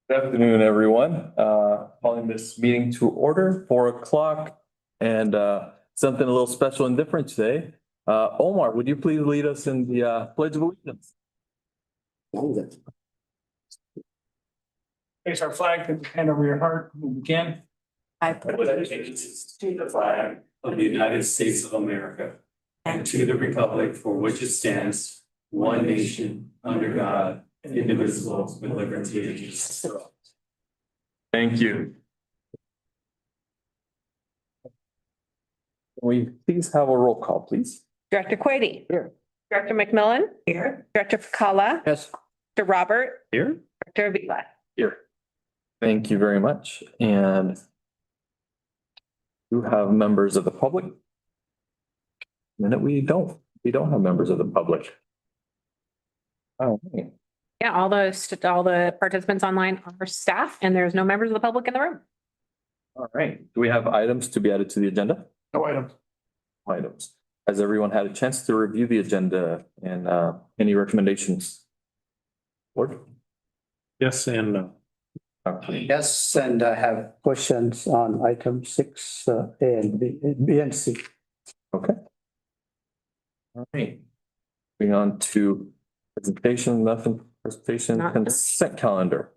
Good afternoon, everyone. Calling this meeting to order, 4 o'clock, and something a little special and different today. Omar, would you please lead us in the Pledge of Allegiance? Raise our flag, put your hand over your heart, we'll begin. I pledge allegiance to the flag of the United States of America and to the republic for which it stands, one nation, under God, indivisible, with liberty and justice for all. Thank you. Can we please have a roll call, please? Director Quady. Here. Director McMillan. Here. Director Pacala. Yes. Director Robert. Here. Director Avila. Here. Thank you very much. And you have members of the public? We don't have members of the public. Oh, okay. Yeah, all the participants online are staff and there's no members of the public in the room. All right. Do we have items to be added to the agenda? No item. Items. Has everyone had a chance to review the agenda and any recommendations? Board? Yes, and Yes, and I have questions on item 6A and B and C. Okay. All right. Moving on to presentation, presentation, Not done. consent calendar.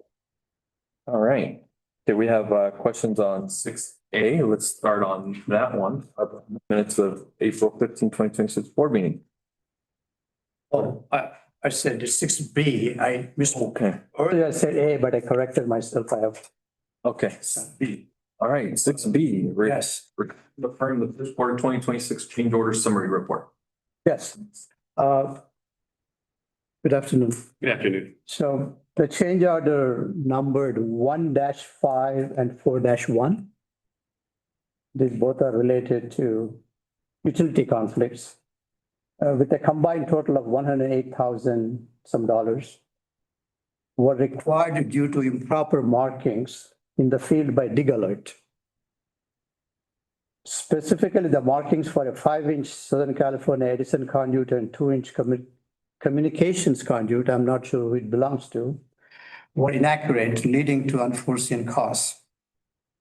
All right. Do we have questions on 6A? Let's start on that one. Minutes of April 15, 2026 board meeting. Oh, I said 6B. I missed. Okay. Earlier I said A, but I corrected myself. I have. Okay. B. All right, 6B. Yes. Referring to the first quarter 2026 change order summary report. Yes. Good afternoon. Good afternoon. So the change order numbered 1-5 and 4-1. These both are related to utility conflicts. With a combined total of $108,000 some dollars were required due to improper markings in the field by Dig Alert. Specifically, the markings for a 5-inch Southern California Edison conduit and 2-inch communications conduit, I'm not sure who it belongs to, were inaccurate, leading to unforeseen costs.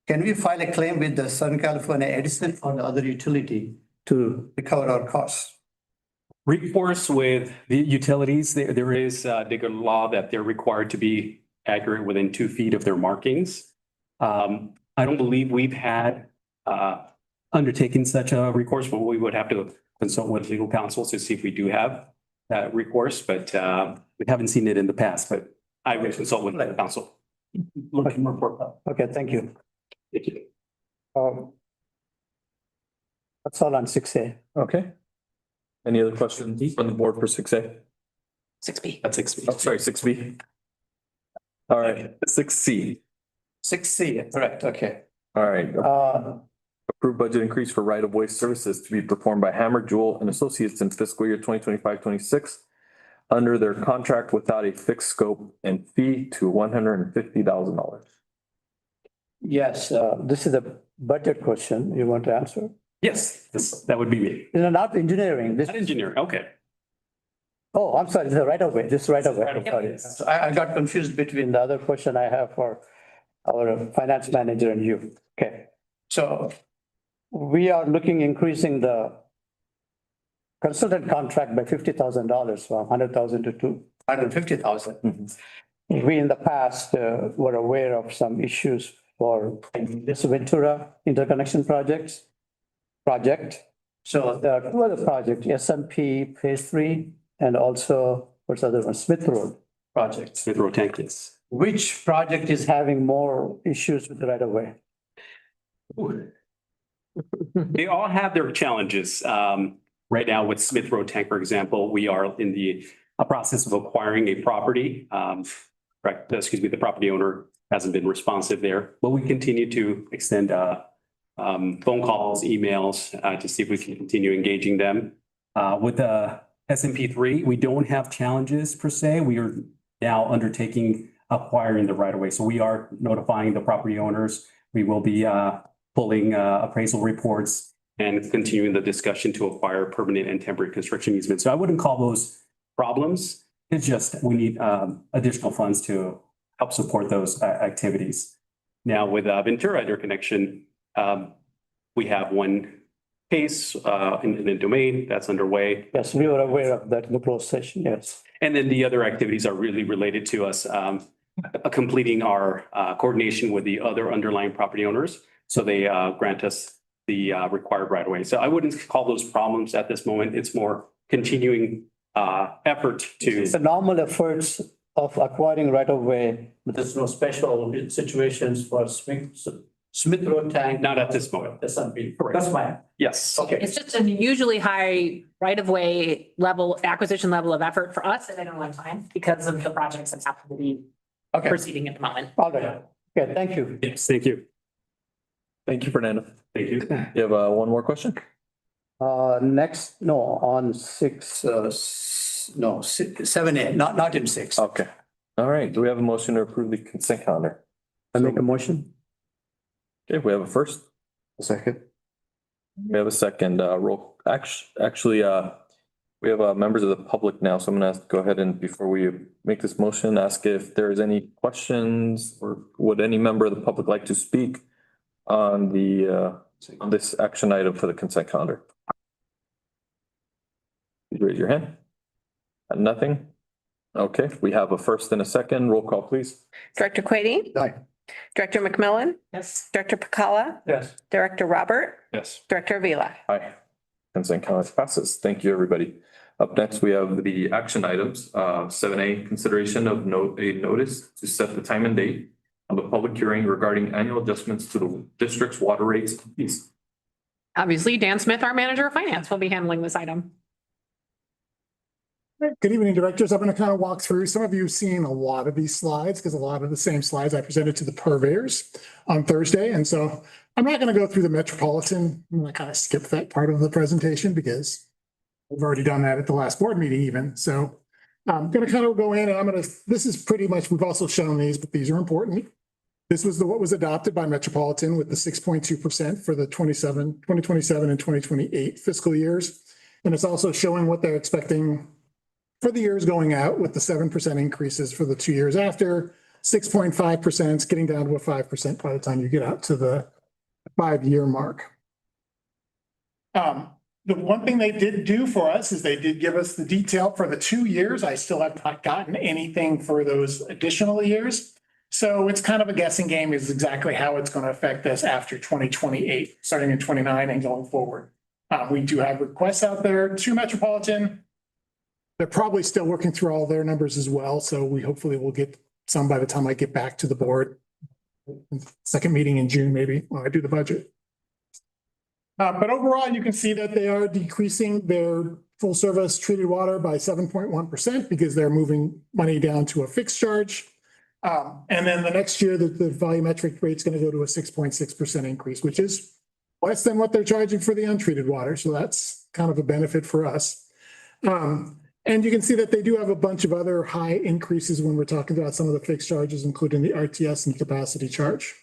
Can we file a claim with the Southern California Edison or the other utility to recover our costs? Recourse with the utilities, there is digger law that they're required to be accurate within 2 feet of their markings. I don't believe we've had undertaken such a recourse, but we would have to consult with legal counsel to see if we do have that recourse, but we haven't seen it in the past, but I would consult with legal counsel. Looking report. Okay, thank you. Thank you. That's all on 6A. Okay. Any other questions from the board for 6A? 6B. That's 6 feet. Oh, sorry, 6B. All right, 6C. 6C, correct, okay. All right. Approved budget increase for right-of-way services to be performed by Hammer, Jewell and Associates in fiscal year 2025-26 under their contract without a fixed scope and fee to $150,000. Yes, this is a budget question you want to answer. Yes, that would be me. Not engineering, this. Not engineer, okay. Oh, I'm sorry, this is right away, this is right away. Right of way. Sorry. So I got confused between the other question I have for our finance manager and you. Okay, so we are increasing the consultant contract by $50,000 from 100,000 to 250,000. We in the past were aware of some issues for this Ventura interconnection project. So there are 2 other projects, SMP Phase 3 and also what's the other one, Smith Road project. Smith Road tank, yes. Which project is having more issues with the right of way? They all have their challenges. Right now with Smith Road tank, for example, we are in the process of acquiring a property. The property owner hasn't been responsive there, but we continue to extend phone calls, emails to see if we can continue engaging them. With the SMP3, we don't have challenges per se. We are now undertaking acquiring the right of way. So we are notifying the property owners. We will be pulling appraisal reports and continuing the discussion to acquire permanent and temporary construction easements. So I wouldn't call those problems. It's just we need additional funds to help support those activities. Now with Ventura interconnection, we have one case in the domain that's underway. Yes, we were aware of that in the closed session, yes. And then the other activities are really related to us completing our coordination with the other underlying property owners. So they grant us the required right of way. So I wouldn't call those problems at this moment. It's more continuing effort to. It's the normal efforts of acquiring right of way, but there's no special situations for Smith Road tank. Not at this moment. That's something, that's fine. Yes. Okay. It's just a usually high right-of-way level, acquisition level of effort for us at any one time because of the projects that happen to be Okay, proceeding at the moment. all right. Okay, thank you. Yes, thank you. Thank you, Fernando. Thank you. You have one more question? Next, no, on seven A, not in six. Okay. All right. Do we have a motion to approve the consent calendar? I make a motion. Okay, we have a first. A second. We have a second, actually, we have members of the public now, so I'm gonna go ahead and before we make this motion, ask if there is any questions or would any member of the public like to speak on on this action item for the consent calendar? Please raise your hand. Nothing? Okay, we have a first and a second. Roll call, please. Director Quady, Aye. Director McMillan, Yes. Director Pacala, Yes. Director Robert, Yes. Director Avila. Aye. Consent calendar passes. Thank you, everybody. Up next, we have the action items. 7A, consideration of a notice to set the time and date of a public hearing regarding annual adjustments to the district's water rates and fees. Obviously, Dan Smith, our manager of finance, will be handling this item. Good evening, directors. I'm going to kind of walk through. Some of you have seen a lot of these slides because a lot of the same slides I presented to the purveyors on Thursday. And so I'm not going to go through the Metropolitan. I'm going to kind of skip that part of the presentation because we've already done that at the last board meeting even. So I'm going to kind of go in and this is pretty much, we've also shown these, but these are important. This was what was adopted by Metropolitan with the 6.2% for the 2027 and 2028 fiscal years. And it's also showing what they're expecting for the years going out with the 7% increases for the 2 years after, 6.5%, getting down to a 5% by the time you get out to the 5-year mark. The one thing they did do for us is they did give us the detail for the 2 years. I still have not gotten anything for those additional years. So it's kind of a guessing game is exactly how it's going to affect us after 2028, starting in 29 and going forward. We do have requests out there to Metropolitan. They're probably still working through all their numbers as well. So we hopefully will get some by the time I get back to the board. Second meeting in June, maybe when I do the budget. But overall, you can see that they are decreasing their full service treated water by 7.1% because they're moving money down to a fixed charge. And then the next year, the volumetric rate is going to go to a 6.6% increase, which is less than what they're charging for the untreated water. So that's kind of a benefit for us. And you can see that they do have a bunch of other high increases when we're talking about some of the fixed charges, including the RTS and capacity charge.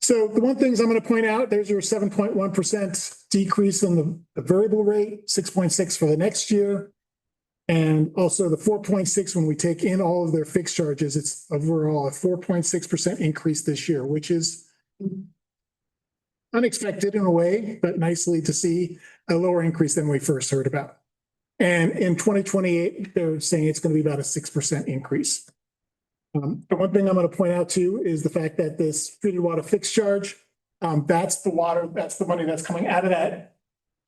So the one things I'm going to point out, there's your 7.1% decrease in the variable rate, 6.6 for the next year. And also the 4.6 when we take in all of their fixed charges, it's overall a 4.6% increase this year, which is unexpected in a way, but nicely to see a lower increase than we first heard about. And in 2028, they're saying it's going to be about a 6% increase. The one thing I'm going to point out too is the fact that this treated water fixed charge, that's the money that's coming out of that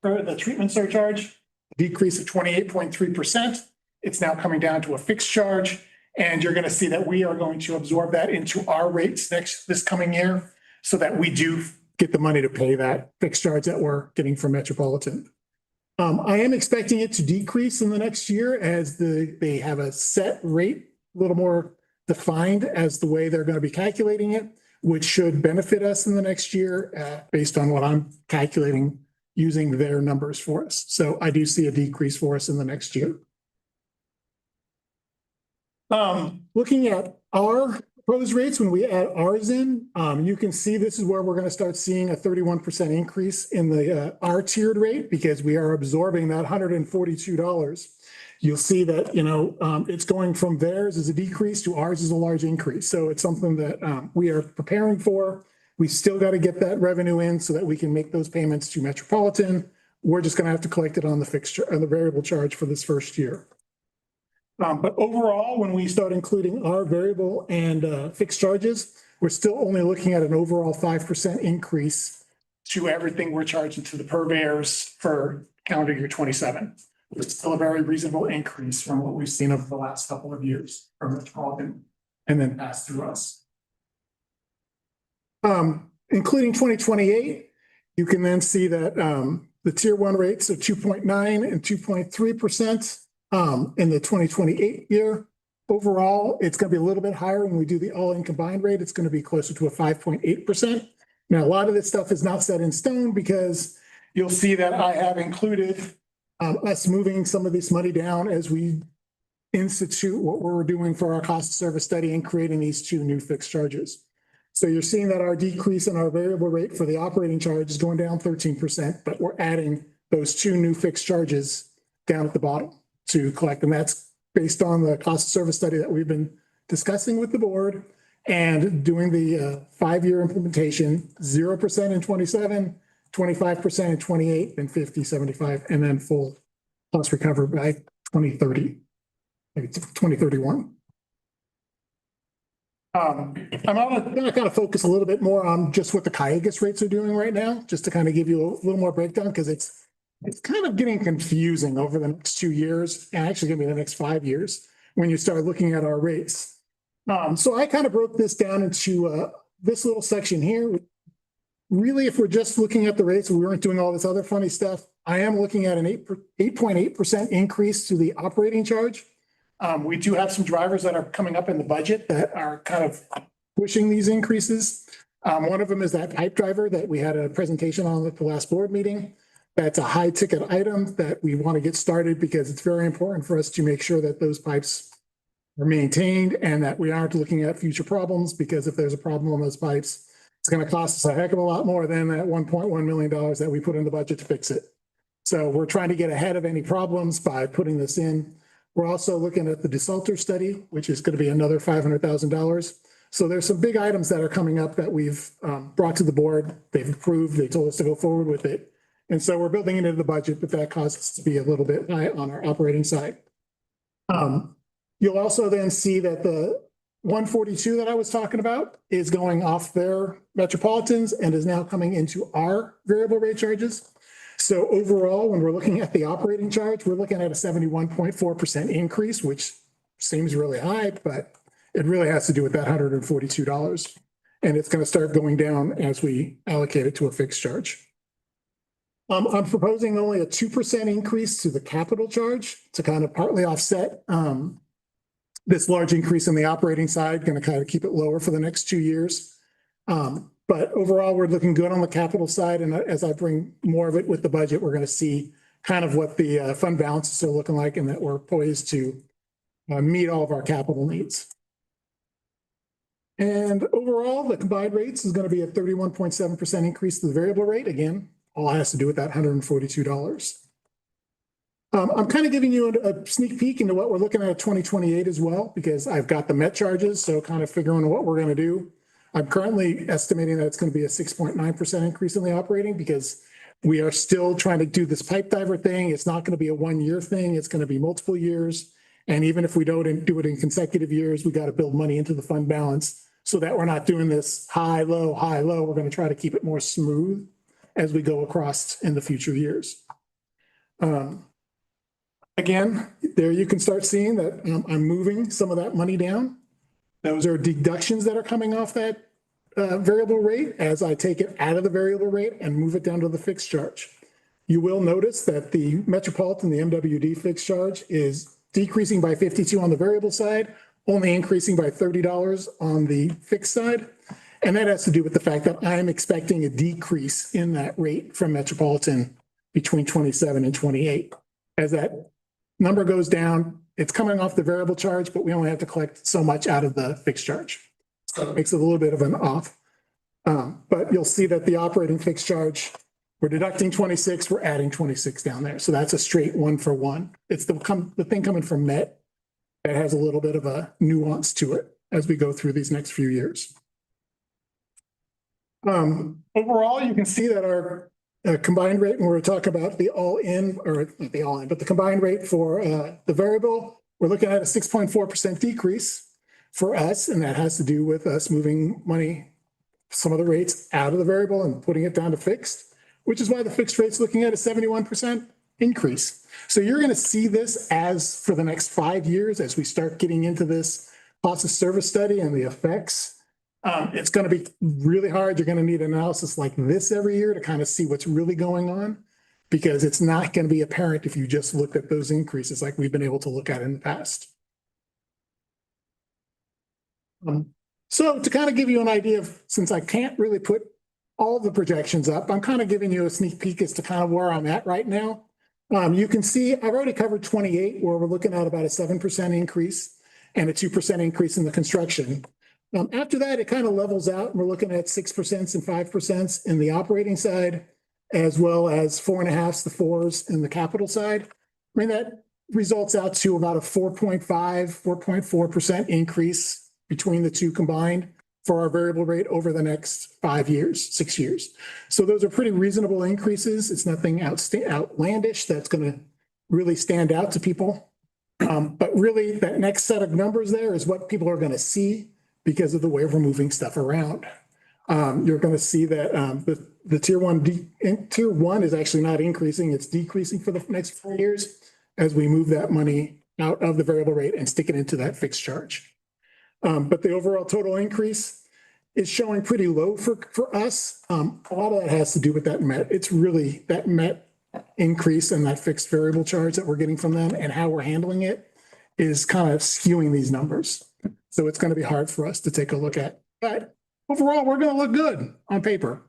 for the treatment surcharge, decrease of 28.3%. It's now coming down to a fixed charge. And you're going to see that we are going to absorb that into our rates this coming year so that we do get the money to pay that fixed charge that we're getting from Metropolitan. I am expecting it to decrease in the next year as they have a set rate, a little more defined as the way they're going to be calculating it, which should benefit us in the next year based on what I'm calculating using their numbers for us. So I do see a decrease for us in the next year. Looking at our proposed rates, when we add ours in, you can see this is where we're going to start seeing a 31% increase in the our tiered rate because we are absorbing that $142. you'll see that, it's going from theirs is a decrease to ours is a large increase. So it's something that we are preparing for. We still got to get that revenue in so that we can make those payments to Metropolitan. We're just going to have to collect it on the fixture and the variable charge for this first year. But overall, when we start including our variable and fixed charges, we're still only looking at an overall 5% increase to everything we're charging to the purveyors for calendar year 27. It's still a very reasonable increase from what we've seen over the last couple of years from Metropolitan and then pass through us. Including 2028, you can then see that the tier 1 rates are 2.9 and 2.3%. In the 2028 year. Overall, it's going to be a little bit higher when we do the all-in combined rate. It's going to be closer to a 5.8%. Now, a lot of this stuff is not set in stone because you'll see that I have included us moving some of this money down as we institute what we're doing for our cost of service study and creating these 2 new fixed charges. So you're seeing that our decrease in our variable rate for the operating charge is going down 13%, but we're adding those 2 new fixed charges down at the bottom to collect. And that's based on the cost of service study that we've been discussing with the board and doing the 5-year implementation, 0% in 27, 25% in 28, and 50, 75, and then full cost recovery by 2030, maybe 2031. I'm going to kind of focus a little bit more on just what the Calleguas rates are doing right now, just to kind of give you a little more breakdown, because it's kind of getting confusing over the next 2 years and actually going to be the next 5 years when you start looking at our rates. So I kind of broke this down into this little section here. Really, if we're just looking at the rates, we weren't doing all this other funny stuff. I am looking at an 8.8% increase to the operating charge. We do have some drivers that are coming up in the budget that are kind of pushing these increases. One of them is that pipe driver that we had a presentation on at the last board meeting. That's a high ticket item that we want to get started because it's very important for us to make sure that those pipes are maintained and that we aren't looking at future problems, because if there's a problem on those pipes, it's going to cost us a heck of a lot more than that $1.1 million that we put in the budget to fix it. So we're trying to get ahead of any problems by putting this in. We're also looking at the desalter study, which is going to be another $500,000. So there's some big items that are coming up that we've brought to the board. They've approved, they told us to go forward with it. And so we're building it into the budget, but that causes us to be a little bit high on our operating side. You'll also then see that the 142 that I was talking about is going off their Metropolitans and is now coming into our variable rate charges. So overall, when we're looking at the operating charge, we're looking at a 71.4% increase, which seems really high, but it really has to do with that $142. And it's going to start going down as we allocate it to a fixed charge. I'm proposing only a 2% increase to the capital charge to kind of partly offset this large increase in the operating side, going to kind of keep it lower for the next 2 years. But overall, we're looking good on the capital side. And as I bring more of it with the budget, we're going to see kind of what the fund balances are looking like and that we're poised to meet all of our capital needs. And overall, the combined rates is going to be a 31.7% increase to the variable rate. Again, all has to do with that $142. I'm kind of giving you a sneak peek into what we're looking at 2028 as well, because I've got the Met charges. So kind of figuring what we're going to do. I'm currently estimating that it's going to be a 6.9% increase in the operating because we are still trying to do this pipe diver thing. It's not going to be a 1-year thing. It's going to be multiple years. And even if we don't do it in consecutive years, we got to build money into the fund balance so that we're not doing this high, low, high, low. We're going to try to keep it more smooth as we go across in the future years. Again, there you can start seeing that I'm moving some of that money down. Those are deductions that are coming off that variable rate as I take it out of the variable rate and move it down to the fixed charge. You will notice that the Metropolitan, the MWD fixed charge is decreasing by 52 on the variable side, only increasing by $30 on the fixed side. And that has to do with the fact that I'm expecting a decrease in that rate from Metropolitan between 27 and 28. As that number goes down, it's coming off the variable charge, but we only have to collect so much out of the fixed charge. So it makes it a little bit of an off. But you'll see that the operating fixed charge We're deducting 26, we're adding 26 down there. So that's a straight 1-for-1. It's the thing coming from Met that has a little bit of a nuance to it as we go through these next few years. Overall, you can see that our combined rate, when we're talking about the all-in, or not the all-in, but the combined rate for the variable, we're looking at a 6.4% decrease for us, and that has to do with us moving money, some of the rates out of the variable and putting it down to fixed, which is why the fixed rate's looking at a 71% increase. So you're going to see this as for the next 5 years, as we start getting into this cost of service study and the effects. It's going to be really hard. You're going to need analysis like this every year to kind of see what's really going on, because it's not going to be apparent if you just look at those increases like we've been able to look at in the past. So to kind of give you an idea of, since I can't really put all the projections up, I'm kind of giving you a sneak peek as to kind of where I'm at right now. You can see I've already covered 28, where we're looking at about a 7% increase and a 2% increase in the construction. After that, it kind of levels out, and we're looking at 6% and 5% in the operating side, as well as 4.5s to 4s in the capital side. I mean, that results out to about a 4.5, 4.4% increase between the two combined for our variable rate over the next 5 years, 6 years. So those are pretty reasonable increases. It's nothing outlandish that's going to really stand out to people. But really, that next set of numbers there is what people are going to see because of the way we're moving stuff around. You're going to see that the tier one is actually not increasing, it's decreasing for the next 4 years as we move that money out of the variable rate and stick it into that fixed charge. But the overall total increase is showing pretty low for us. A lot of that has to do with that Met. It's really that Met increase and that fixed variable charge that we're getting from them and how we're handling it is kind of skewing these numbers. So it's going to be hard for us to take a look at. But overall, we're going to look good on paper.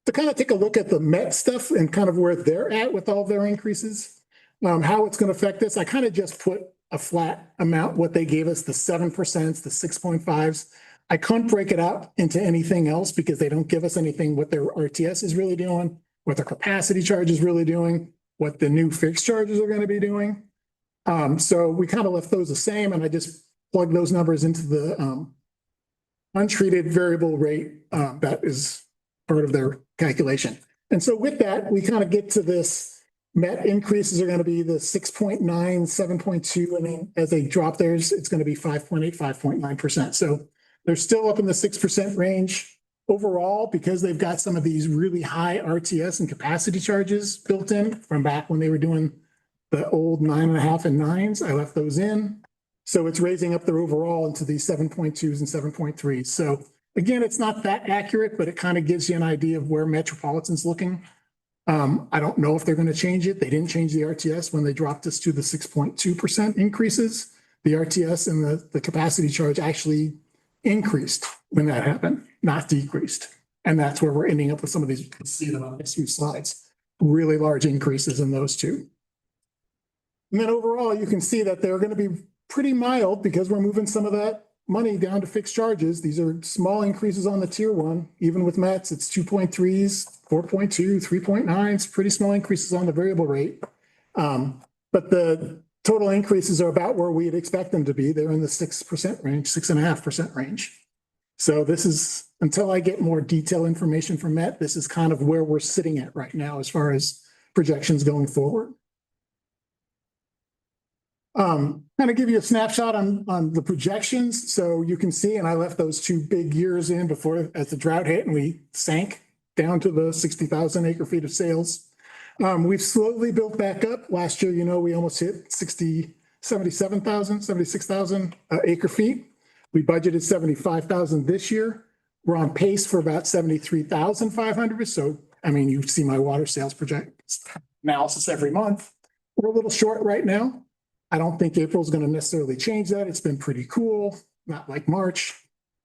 To kind of take a look at the Met stuff and kind of where they're at with all their increases, how it's going to affect this, I kind of just put a flat amount, what they gave us, the 7%, the 6.5s. I couldn't break it out into anything else because they don't give us anything, what their RTS is really doing, what their capacity charge is really doing, what the new fixed charges are going to be doing. So we kind of left those the same, and I just plugged those numbers into the untreated variable rate that is part of their calculation. And so with that, we kind of get to this Met increases are going to be the 6.9, 7.2. And then as they drop theirs, it's going to be 5.8, 5.9%. So they're still up in the 6% range overall because they've got some of these really high RTS and capacity charges built in from back when they were doing the old 9.5 and 9s. I left those in. So it's raising up their overall into these 7.2s and 7.3s. So again, it's not that accurate, but it kind of gives you an idea of where Metropolitan's looking. I don't know if they're going to change it. They didn't change the RTS when they dropped us to the 6.2% increases. The RTS and the capacity charge actually increased when that happened, not decreased. And that's where we're ending up with some of these, you can see them on the next few slides, really large increases in those two. And then overall, you can see that they're going to be pretty mild because we're moving some of that money down to fixed charges. These are small increases on the tier one. Even with Mets, it's 2.3s, 4.2, 3.9s, pretty small increases on the variable rate. But the total increases are about where we'd expect them to be. They're in the 6% range, 6.5% range. So this is, until I get more detailed information from Met, this is kind of where we're sitting at right now as far as projections going forward. Kind of give you a snapshot on the projections. So you can see, and I left those 2 big years in before as the drought hit and we sank down to the 60,000 acre feet of sales. We've slowly built back up. Last year, you know, we almost hit 76,000 acre feet. We budgeted 75,000 this year. We're on pace for about 73,500. So, I mean, you see my water sales project analysis every month. We're a little short right now. I don't think April is going to necessarily change that. It's been pretty cool, not like March.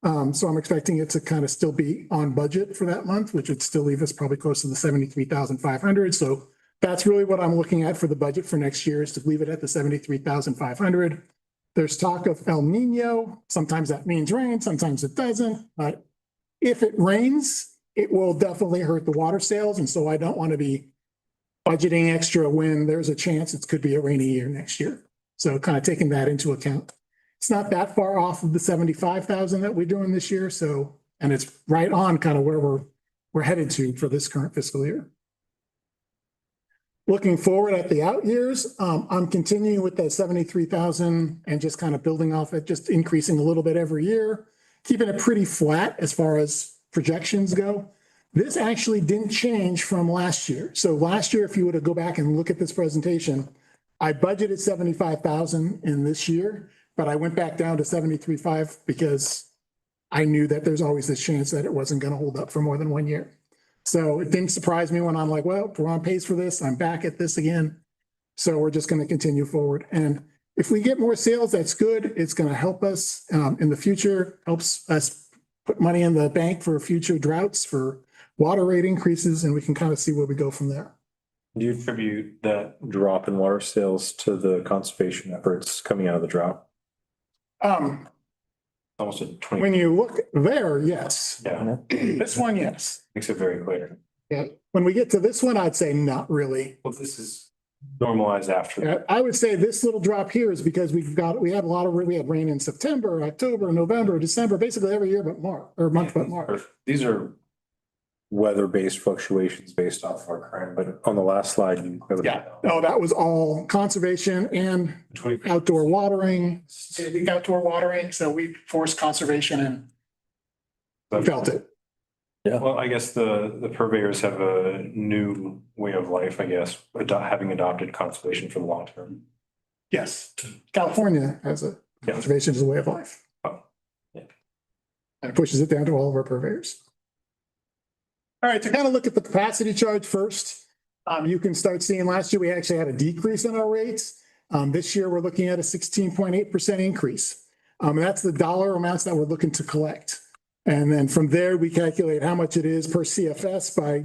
So I'm expecting it to kind of still be on budget for that month, which would still leave us probably close to the 73,500. So that's really what I'm looking at for the budget for next year, is to leave it at the 73,500. There's talk of El Nino. Sometimes that means rain, sometimes it doesn't. But if it rains it will definitely hurt the water sales. And so I don't want to be budgeting extra when there's a chance it could be a rainy year next year. So kind of taking that into account. It's not that far off of the 75,000 that we're doing this year. So, and it's right on kind of where we're headed to for this current fiscal year. Looking forward at the out years, I'm continuing with that 73,000 and just kind of building off it, just increasing a little bit every year, keeping it pretty flat as far as projections go. This actually didn't change from last year. So last year, if you were to go back and look at this presentation, I budgeted 75,000 in this year, but I went back down to 73.5 because I knew that there's always this chance that it wasn't going to hold up for more than 1 year. So it didn't surprise me when I'm like, well, we're on pace for this. I'm back at this again. So we're just going to continue forward. And if we get more sales, that's good. It's going to help us in the future, helps us put money in the bank for future droughts, for water rate increases, and we can kind of see where we go from there. Do you attribute that drop in water sales to the conservation efforts coming out of the drought? Almost a 20. When you look there, yes. Yeah, This one, yes. makes it very clear. Yeah. When we get to this one, I'd say not really. Well, this is normalized after. Yeah, I would say this little drop here is because we had rain in September, October, November, December, basically every year but March, or month but March. These are weather-based fluctuations based off our current, but on the last slide, you. Yeah, no, that was all conservation and outdoor watering, so we forced conservation and felt it. Well, I guess the purveyors have a new way of life, I guess, having adopted conservation for the long term. Yes, California has a conservation as a way of life. Oh, yeah. And it pushes it down to all of our purveyors. All right, to kind of look at the capacity charge first, you can start seeing last year we actually had a decrease in our rates. This year we're looking at a 16.8% increase. That's the dollar amounts that we're looking to collect. And then from there, we calculate how much it is per CFS by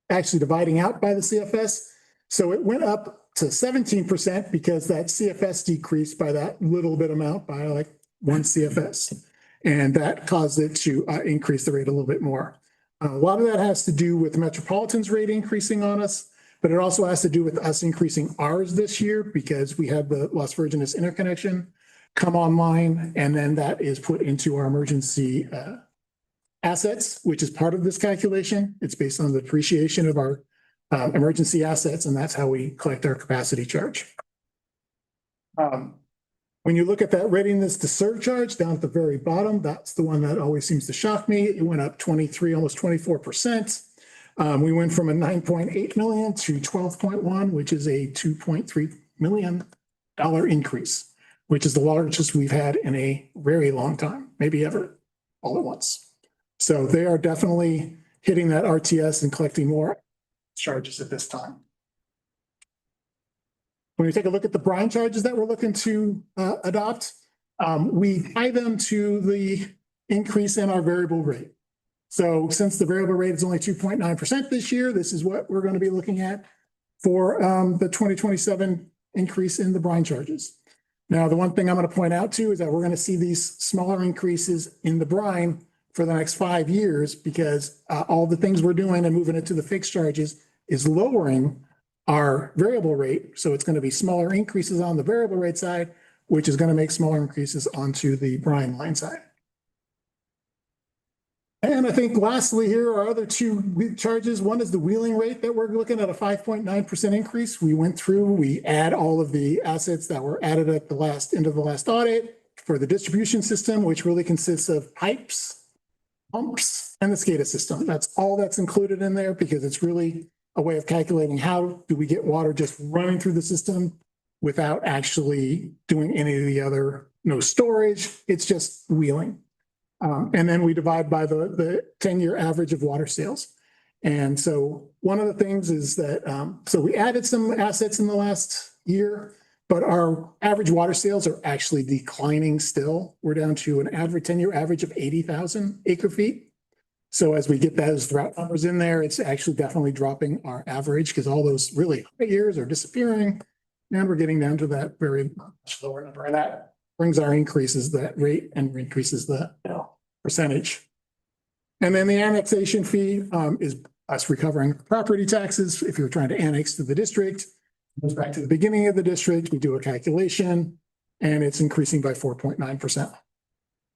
actually dividing out by the CFS. So it went up to 17% because that CFS decreased by that little bit amount by like 1 CFS. And that caused it to increase the rate a little bit more. A lot of that has to do with Metropolitan's rate increasing on us, but it also has to do with us increasing ours this year because we had the Las Virgenes interconnection come online, and then that is put into our emergency assets, which is part of this calculation. It's based on the depreciation of our emergency assets, and that's how we collect our capacity charge. When you look at that readiness to surcharge down at the very bottom, that's the one that always seems to shock me. It went up 23, almost 24%. We went from a 9.8 million to 12.1, which is a $2.3 million increase, which is the largest we've had in a very long time, maybe ever, all at once. So they are definitely hitting that RTS and collecting more charges at this time. When we take a look at the brine charges that we're looking to adopt, we tie them to the increase in our variable rate. So since the variable rate is only 2.9% this year, this is what we're going to be looking at for the 2027 increase in the brine charges. Now, the one thing I'm going to point out too is that we're going to see these smaller increases in the brine for the next 5 years because all the things we're doing and moving it to the fixed charges is lowering our variable rate. So it's going to be smaller increases on the variable rate side, which is going to make smaller increases onto the brine line side. And I think lastly here are other two charges. One is the wheeling rate that we're looking at a 5.9% increase. We went through, we add all of the assets that were added at the end of the last audit for the distribution system, which really consists of pipes, pumps, and the SCADA system. That's all that's included in there because it's really a way of calculating how do we get water just running through the system without actually doing any of the other, no storage, it's just wheeling. And then we divide by the 10-year average of water sales. And so one of the things is that, so we added some assets in the last year, but our average water sales are actually declining still. We're down to an average 10-year average of 80,000 acre feet. So as we get those drought numbers in there, it's actually definitely dropping our average because all those really high years are disappearing. And we're getting down to that very much lower number. And that brings our increases, that rate, and increases the percentage. And then the annexation fee is us recovering property taxes. If you're trying to annex to the district, it goes back to the beginning of the district, we do a calculation and it's increasing by 4.9%.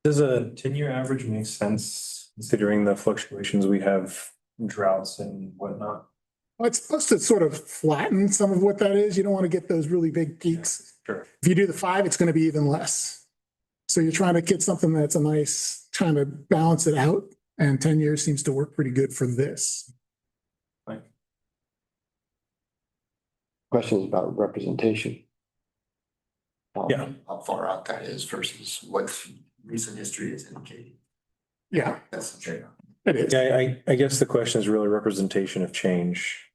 Does a 10-year average make sense considering the fluctuations we have, droughts and whatnot? Well, it's supposed to sort of flatten some of what that is. You don't want to get those really big peaks. Sure. If you do the 5, it's going to be even less. So you're trying to get something that's a nice, trying to balance it out. And 10 years seems to work pretty good for this. Questions about representation. Yeah. How far out that is versus what recent history is indicating. Yeah, That's the trade-off. it is. Yeah, I guess the question is really representation of change.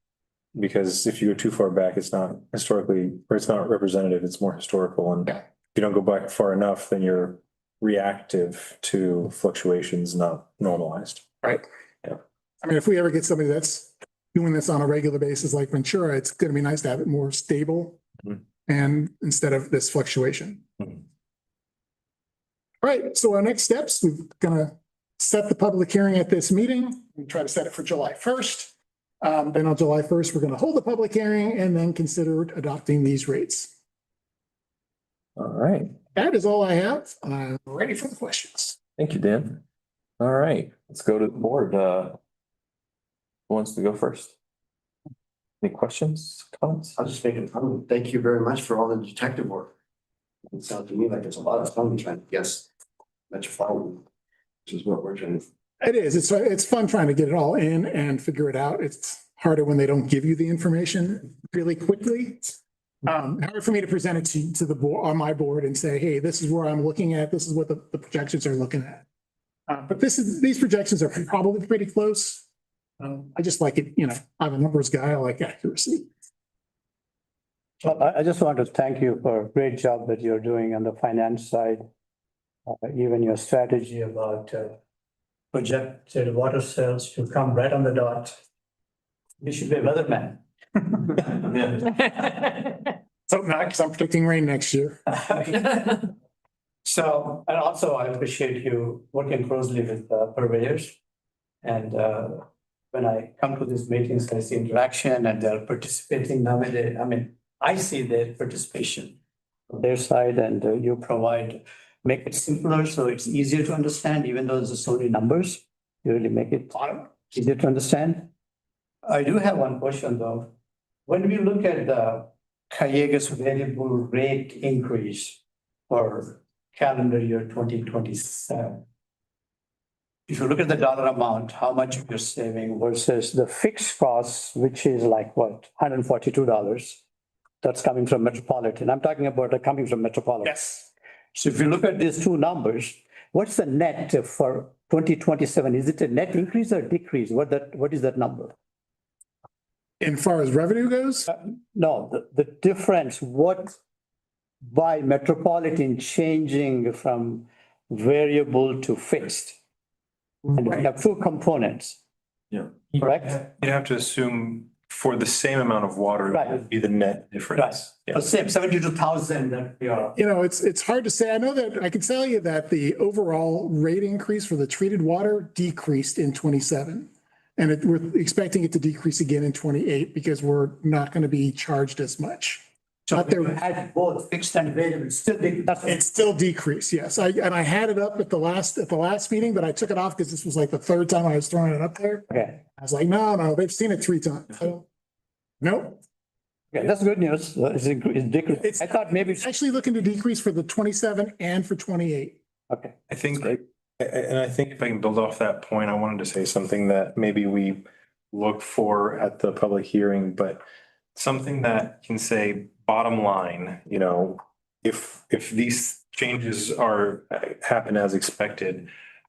Because if you go too far back, it's not historically, or it's not representative, it's more historical. And if you don't go back far enough, then you're reactive to fluctuations, not normalized. Right. Yeah. I mean, if we ever get somebody that's doing this on a regular basis like Ventura, it's going to be nice to have it more stable and instead of this fluctuation. Right. So our next steps, we're going to set the public hearing at this meeting and try to set it for July 1st. Then on July 1st, we're going to hold the public hearing and then consider adopting these rates. All right. That is all I have. I'm ready for the questions. Thank you, Dan. All right, let's go to the board. Who wants to go first? Any questions, comments? I was just making fun. Thank you very much for all the detective work. It sounds to me like there's a lot of fun trying to guess metropolitan, which is what we're trying to. It is. It's fun trying to get it all in and figure it out. It's harder when they don't give you the information really quickly. Hard for me to present it to the board on my board and say, hey, this is where I'm looking at. This is what the projections are looking at. But these projections are probably pretty close. I just like it, I'm a numbers guy. I like accuracy. Well, I just want to thank you for a great job that you're doing on the finance side. Even your strategy about projected water sales to come right on the dot. You should be a weatherman. So not because I'm predicting rain next year. So, and also I appreciate you working closely with purveyors. And when I come to these meetings, I see interaction and they're participating nowadays. I mean, I see their participation on their side and you make it simpler so it's easier to understand, even though there's so many numbers. You really make it easier to understand. I do have one question though. When we look at the Calleguas variable rate increase for calendar year 2027. If you look at the dollar amount, how much you're saving versus the fixed costs, which is like what, $142. That's coming from Metropolitan. I'm talking about coming from Metropolitan. Yes. So if you look at these two numbers, what's the net for 2027? Is it a net increase or decrease? What is that number? In far as revenue goes, No, the difference, what by Metropolitan changing from variable to fixed? And we have two components. Yeah. Correct? You'd have to assume for the same amount of water, it would be the net difference. The same 72,000 that we are. it's hard to say. I know that I can tell you that the overall rate increase for the treated water decreased in 27. And we're expecting it to decrease again in 28 because we're not going to be charged as much. So there had both fixed and variable, It's still decreased, yes. I had it up at the last meeting, but I took it off because this was like the third time I was throwing it up there. Okay. I was like, no, they've seen it 3 times. Nope. Okay, that's good news. It's decreased. I thought maybe. It's actually looking to decrease for the 27 and for 28. Okay. I think, and I think if I can build off that point, I wanted to say something that maybe we look for at the public hearing, but something that can say bottom line, if these changes happen as expected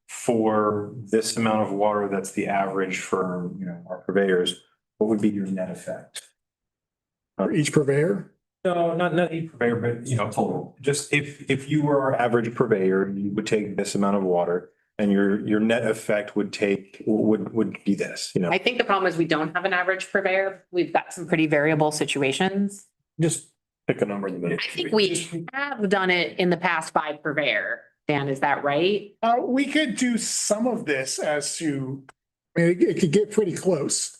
for this amount of water, that's the average for, our purveyors, what would be your net effect? For each purveyor? No, not each purveyor, but total. Just if you were our average purveyor, you would take this amount of water and your net effect would be this, I think the problem is we don't have an average purveyor. We've got some pretty variable situations. Just pick a number in the middle. I think we have done it in the past by purveyor. Dan, is that right? We could do some of this as to, I mean, it could get pretty close.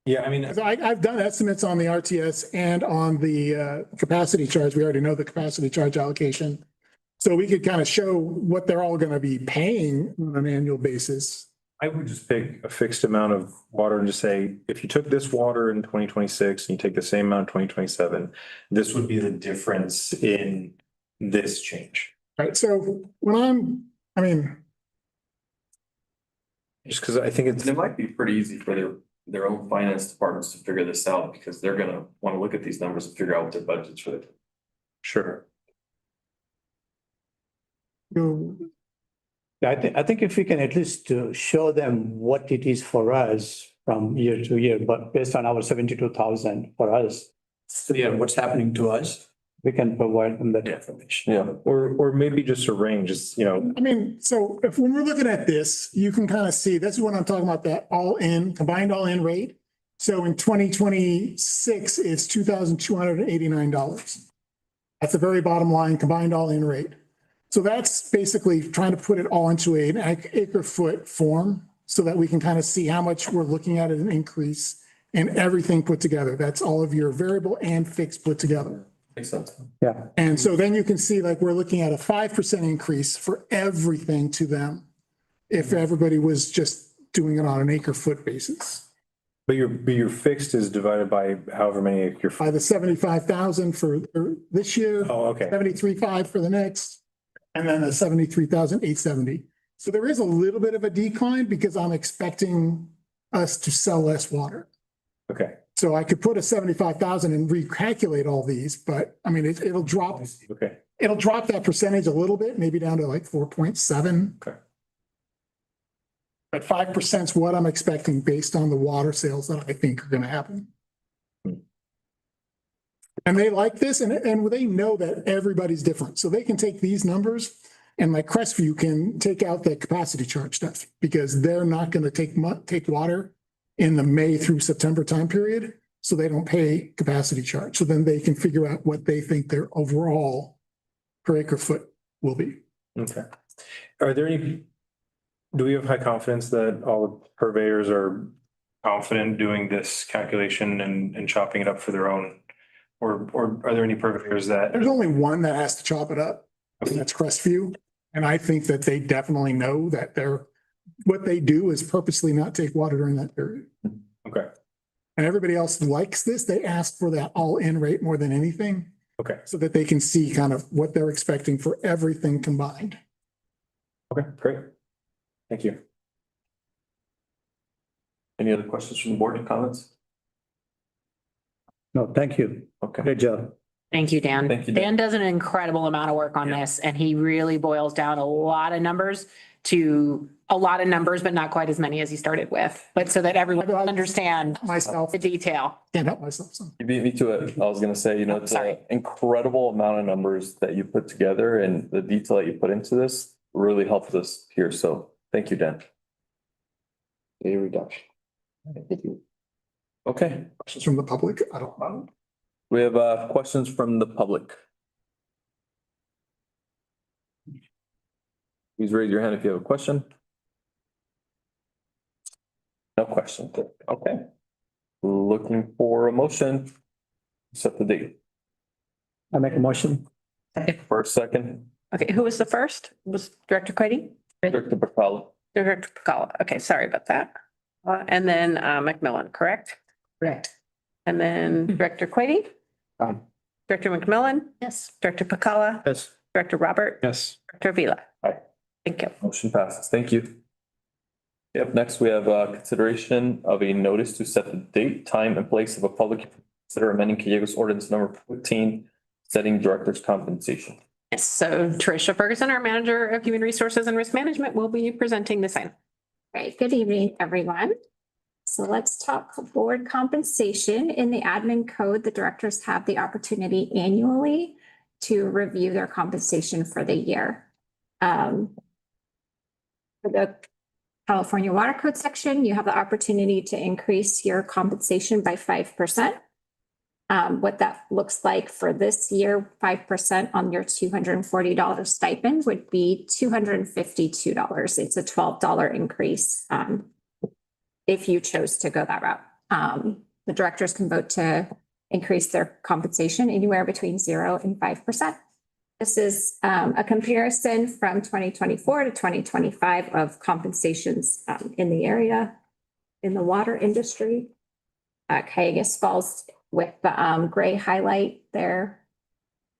Yeah, I mean, 'Cause I've done estimates on the RTS and on the capacity charge. We already know the capacity charge allocation. So we could kind of show what they're all gonna be paying on an annual basis. I would just pick a fixed amount of water and just say, if you took this water in 2026 and you take the same amount in 2027, this would be the difference in this change. Right, so I mean, Just because I think it's, And it might be pretty easy for their own finance departments to figure this out because they're gonna want to look at these numbers and figure out what their budgets for it. sure. you, I think if we can at least show them what it is for us from year to year, but based on our 72,000 for us, Yeah, what's happening to us? we can provide them that information. Yeah. Or maybe just a range, it's, I mean, so if when we're looking at this, you can kind of see, this is what I'm talking about, that combined all-in rate. So in 2026, it's $2,289. That's the very bottom line, combined all-in rate. So that's basically trying to put it all into an acre foot form so that we can kind of see how much we're looking at as an increase in everything put together. That's all of your variable and fixed put together. Makes sense. Yeah. And so then you can see like we're looking at a 5% increase for everything to them. If everybody was just doing it on an acre foot basis. but your fixed is divided by however many your. By the 75,000 for this year, Oh, okay. 73.5 for the next, and then the 73,870. So there is a little bit of a decline because I'm expecting us to sell less water. Okay, So I could put a 75,000 and recalculate all these, but I mean, it'll drop, okay, it'll drop that percentage a little bit, maybe down to like 4.7. Okay. But 5% is what I'm expecting based on the water sales that I think are gonna happen. And they like this and they know that everybody's different. So they can take these numbers and like Crestview can take out the capacity charge stuff because they're not gonna take water in the May through September time period. So they don't pay capacity charge. So then they can figure out what they think their overall per acre foot will be. okay. Are there any, do we have high confidence that all the purveyors are confident doing this calculation and chopping it up for their own? Or are there any purveyors that, There's only one that has to chop it up, and that's Crestview. And I think that they definitely know that what they do is purposely not take water during that period. okay, And everybody else likes this. They ask for that all-in rate more than anything, okay, so that they can see kind of what they're expecting for everything combined. okay, great. Thank you. Any other questions from the board and comments? No, thank you. Okay. Great job. Thank you, Dan. Thank you, Dan. Dan does an incredible amount of work on Yeah. this and he really boils down a lot of numbers to a lot of numbers, but not quite as many as he started with. But so that everyone will understand Myself, the detail. can't help myself. So. You beat me to it. I was gonna say, it's Sorry. an incredible amount of numbers that you put together and the detail that you put into this really helped us here. So thank you, Dan. A reduction. Okay, Questions from the public? I don't know. we have questions from the public. Please raise your hand if you have a question. No question. Okay. Looking for a motion. Set the date. I make a motion. For a second, Okay, who was the first? Was Director Quady? Director Bacala. Director Pacala. Okay, sorry about that. And then McMillan, correct? Correct. And then Director Quady? Director McMillan? Yes. Director Pacala? Yes. Director Robert? Yes. Director Vila? Aye. Thank you. Motion passes. Thank you. Yep, next we have consideration of a notice to set the date, time and place of a public consider amending Calleguas ordinance number 15, setting director's compensation. Yes, so Tricia Ferguson, our Manager of Human Resources and Risk Management, will be presenting this item. Right, good evening, everyone. So let's talk board compensation. In the admin code, the directors have the opportunity annually to review their compensation for the year. For the California Water Code section, you have the opportunity to increase your compensation by 5%. What that looks like for this year, 5% on your $240 stipend would be $252. It's a $12 increase if you chose to go that route. The directors can vote to increase their compensation anywhere between 0 and 5%. This is a comparison from 2024 to 2025 of compensations in the area, in the water industry. Calleguas falls with the gray highlight there.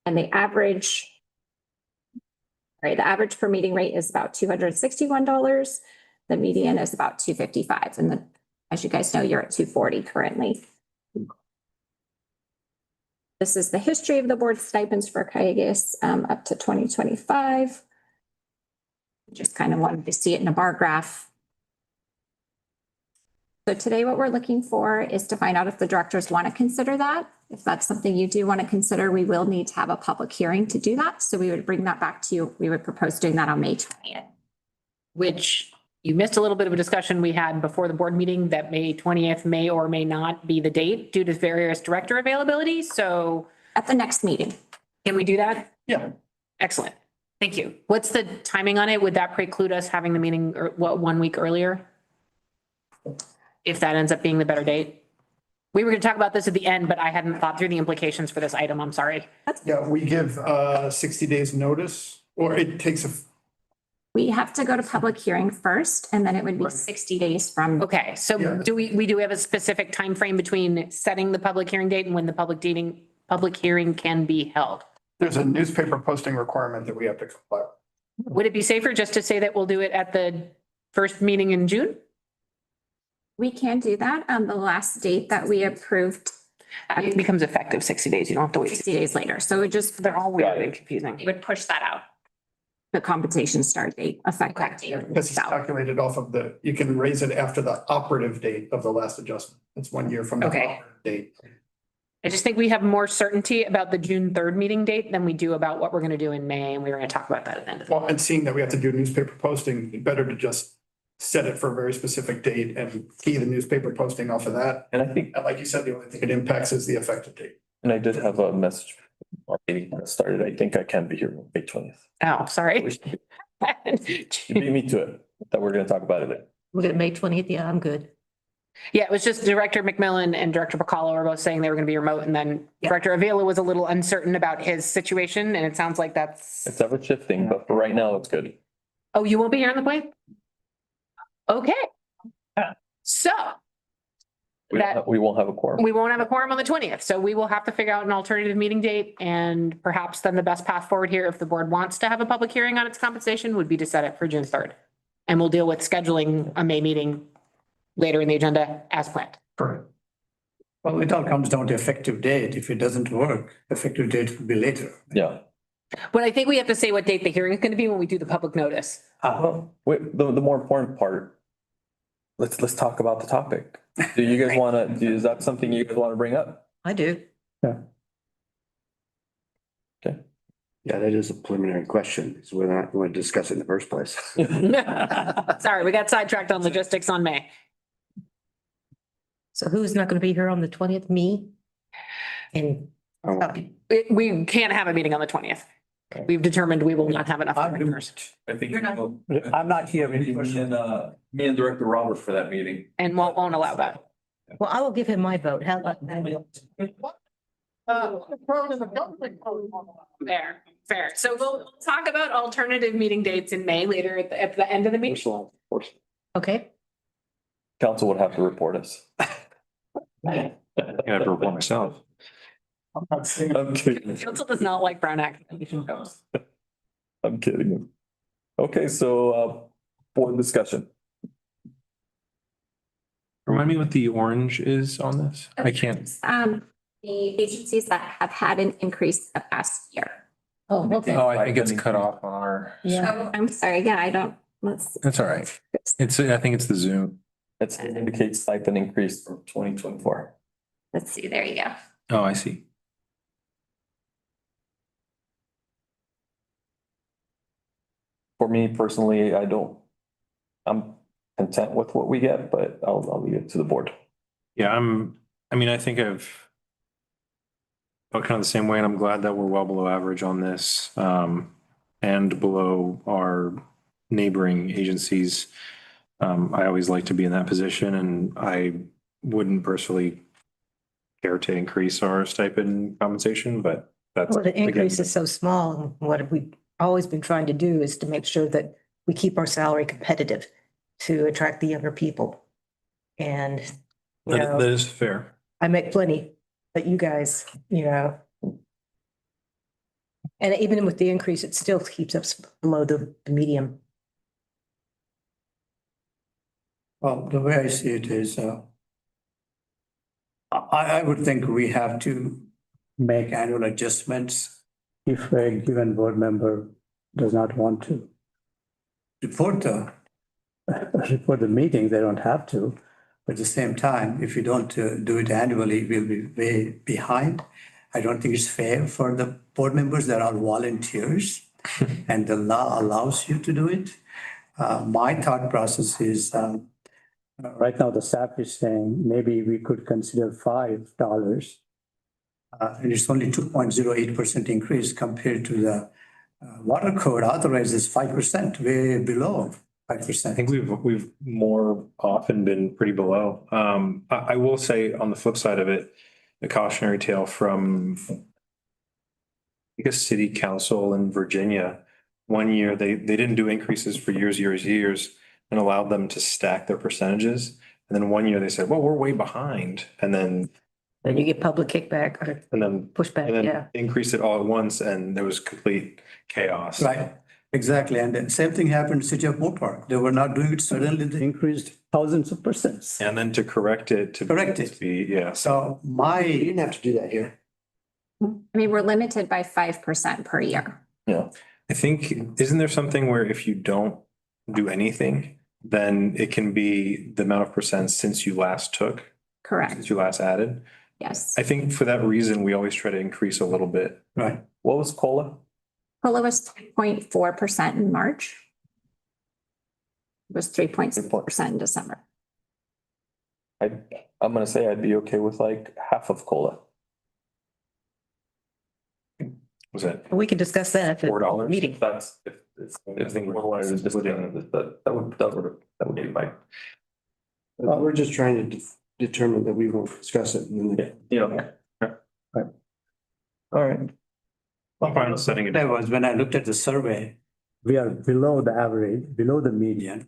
And the average per meeting rate is about $261. The median is about $255. And as you guys know, you're at $240 currently. This is the history of the board stipends for Calleguas up to 2025. Just kind of wanted to see it in a bar graph. So today what we're looking for is to find out if the directors want to consider that. If that's something you do want to consider, we will need to have a public hearing to do that. So we would bring that back to you. We would propose doing that on May 20th. Which you missed a little bit of a discussion we had before the board meeting that May 20th may or may not be the date due to various director availability. So at the next meeting. Can we do that? Yeah. Excellent. Thank you. What's the timing on it? Would that preclude us having the meeting or 1 week earlier? If that ends up being the better date? We were going to talk about this at the end, but I hadn't thought through the implications for this item. I'm sorry. Yeah, we give 60 days notice, or it takes We have to go to public hearing first, and then it would be 60 days from. Okay, so Yeah. do we do have a specific time frame between setting the public hearing date and when the public hearing can be held? there's a newspaper posting requirement that we have to comply with. Would it be safer just to say that we'll do it at the first meeting in June? We can do that. The last date that we approved. It becomes effective 60 days. You don't have to wait. 60 days later. So it just, They're all weird and confusing. it would push that out. The compensation start date, effective date. Because it's calculated off of you can raise it after the operative date of the last adjustment. It's 1 year from the Okay. operative date. I just think we have more certainty about the June 3rd meeting date than we do about what we're going to do in May. And we were going to talk about that at the end of the. Well, and seeing that we have to do newspaper posting, better to just set it for a very specific date and key the newspaper posting off of that. And I think, And like you said, the only thing it impacts is the effective date. and I did have a message. Our meeting that started. I think I can be here on May 20th. Oh, sorry. You beat me to it, that we're gonna talk about it. Look at May 20th. Yeah, I'm good. Yeah, it was just Director McMillan and Director Pacala were both saying they were going to be remote. And then Yeah. Director Avila was a little uncertain about his situation. And it sounds like that's, It's ever shifting, but for right now, it's good. oh, you won't be here on the plane? Okay. So We won't have a quorum. we won't have a quorum on the 20th. So we will have to figure out an alternative meeting date. And perhaps then the best path forward here, if the board wants to have a public hearing on its compensation, would be to set it for June 3rd. And we'll deal with scheduling a May meeting later in the agenda as planned. Correct. Well, it all comes down to effective date. If it doesn't work, effective date will be later. Yeah. But I think we have to say what date the hearing is going to be when we do the public notice. Well, wait, the more important part, let's talk about the topic. Do you guys wanna, is that something you guys wanna bring up? I do. Yeah, that is a preliminary question. It's whether or not you want to discuss it in the first place. Sorry, we got sidetracked on logistics on May. So who's not going to be here on the 20th? Me? And We can't have a meeting on the 20th. We've determined we will not have enough directors. I think. You're not- I'm not here. Me and Director Robert for that meeting. And won't allow that. well, I will give him my vote. How about that? Fair. So we'll talk about alternative meeting dates in May later at the end of the meeting. Okay. Council would have to report us. I have to report myself. I'm kidding. Council does not like Brown Act. I'm kidding. Okay, so board discussion. Remind me what the orange is on this? I can't. The agencies that have had an increase the past year. Oh, okay. Oh, I think it's cut off on our. Yeah. Oh, I'm sorry. Yeah, I don't, let's. That's all right. I think it's the Zoom. It indicates stipend increase from 2024. Let's see, there you go. Oh, I see. For me personally, I'm content with what we get, but I'll leave it to the board. Yeah, I mean, I think I've felt kind of the same way, and I'm glad that we're well below average on this, and below our neighboring agencies. I always like to be in that position, and I wouldn't personally care to increase our stipend compensation, but that's. Well, the increase again, is so small. And what we've always been trying to do is to make sure that we keep our salary competitive to attract the younger people. And, you That know, is fair. I make plenty, but you guys, you know. And even with the increase, it still keeps us below the medium. Well, the way I see it is, I would think we have to make annual adjustments if a given board member does not want to report the meeting, they don't have to. But at the same time, if you don't do it annually, we'll be way behind. I don't think it's fair for the board members. They're all volunteers and the law allows you to do it. My thought process is, right now the staff is saying maybe we could consider $5. And it's only 2.08% increase compared to the water code authorizes 5%, way below 5%. I think we've more often been pretty below. I will say on the flip side of it, the cautionary tale from I guess city council in Virginia, one year they didn't do increases for years and allowed them to stack their percentages. And then one year they said, well, we're way behind. And then Then you get public kickback or pushback, and then yeah. increase it all at once, and there was complete chaos. Right, exactly. And the same thing happened in City of Moore Park. They were not doing it. Suddenly they increased thousands of percents. And then to correct it to be, yeah. So You didn't have to do that here. I mean, we're limited by 5% per year. Yeah. I think, isn't there something where if you don't do anything, then it can be the amount of percent since you last took, Correct. since you last added? Yes. I think for that reason, we always try to increase a little bit. Right. What was COLA? COLA was 3.4% in March. It was 3.6% in December. I'm gonna say I'd be okay with like half of COLA. Was that We can discuss that at the $4? meeting. That's if things were wanted to just that would be fine. We're just trying to determine that we won't discuss it. And then Yeah. All right. I'm fine with setting it. that was when I looked at the survey, we are below the average, below the median.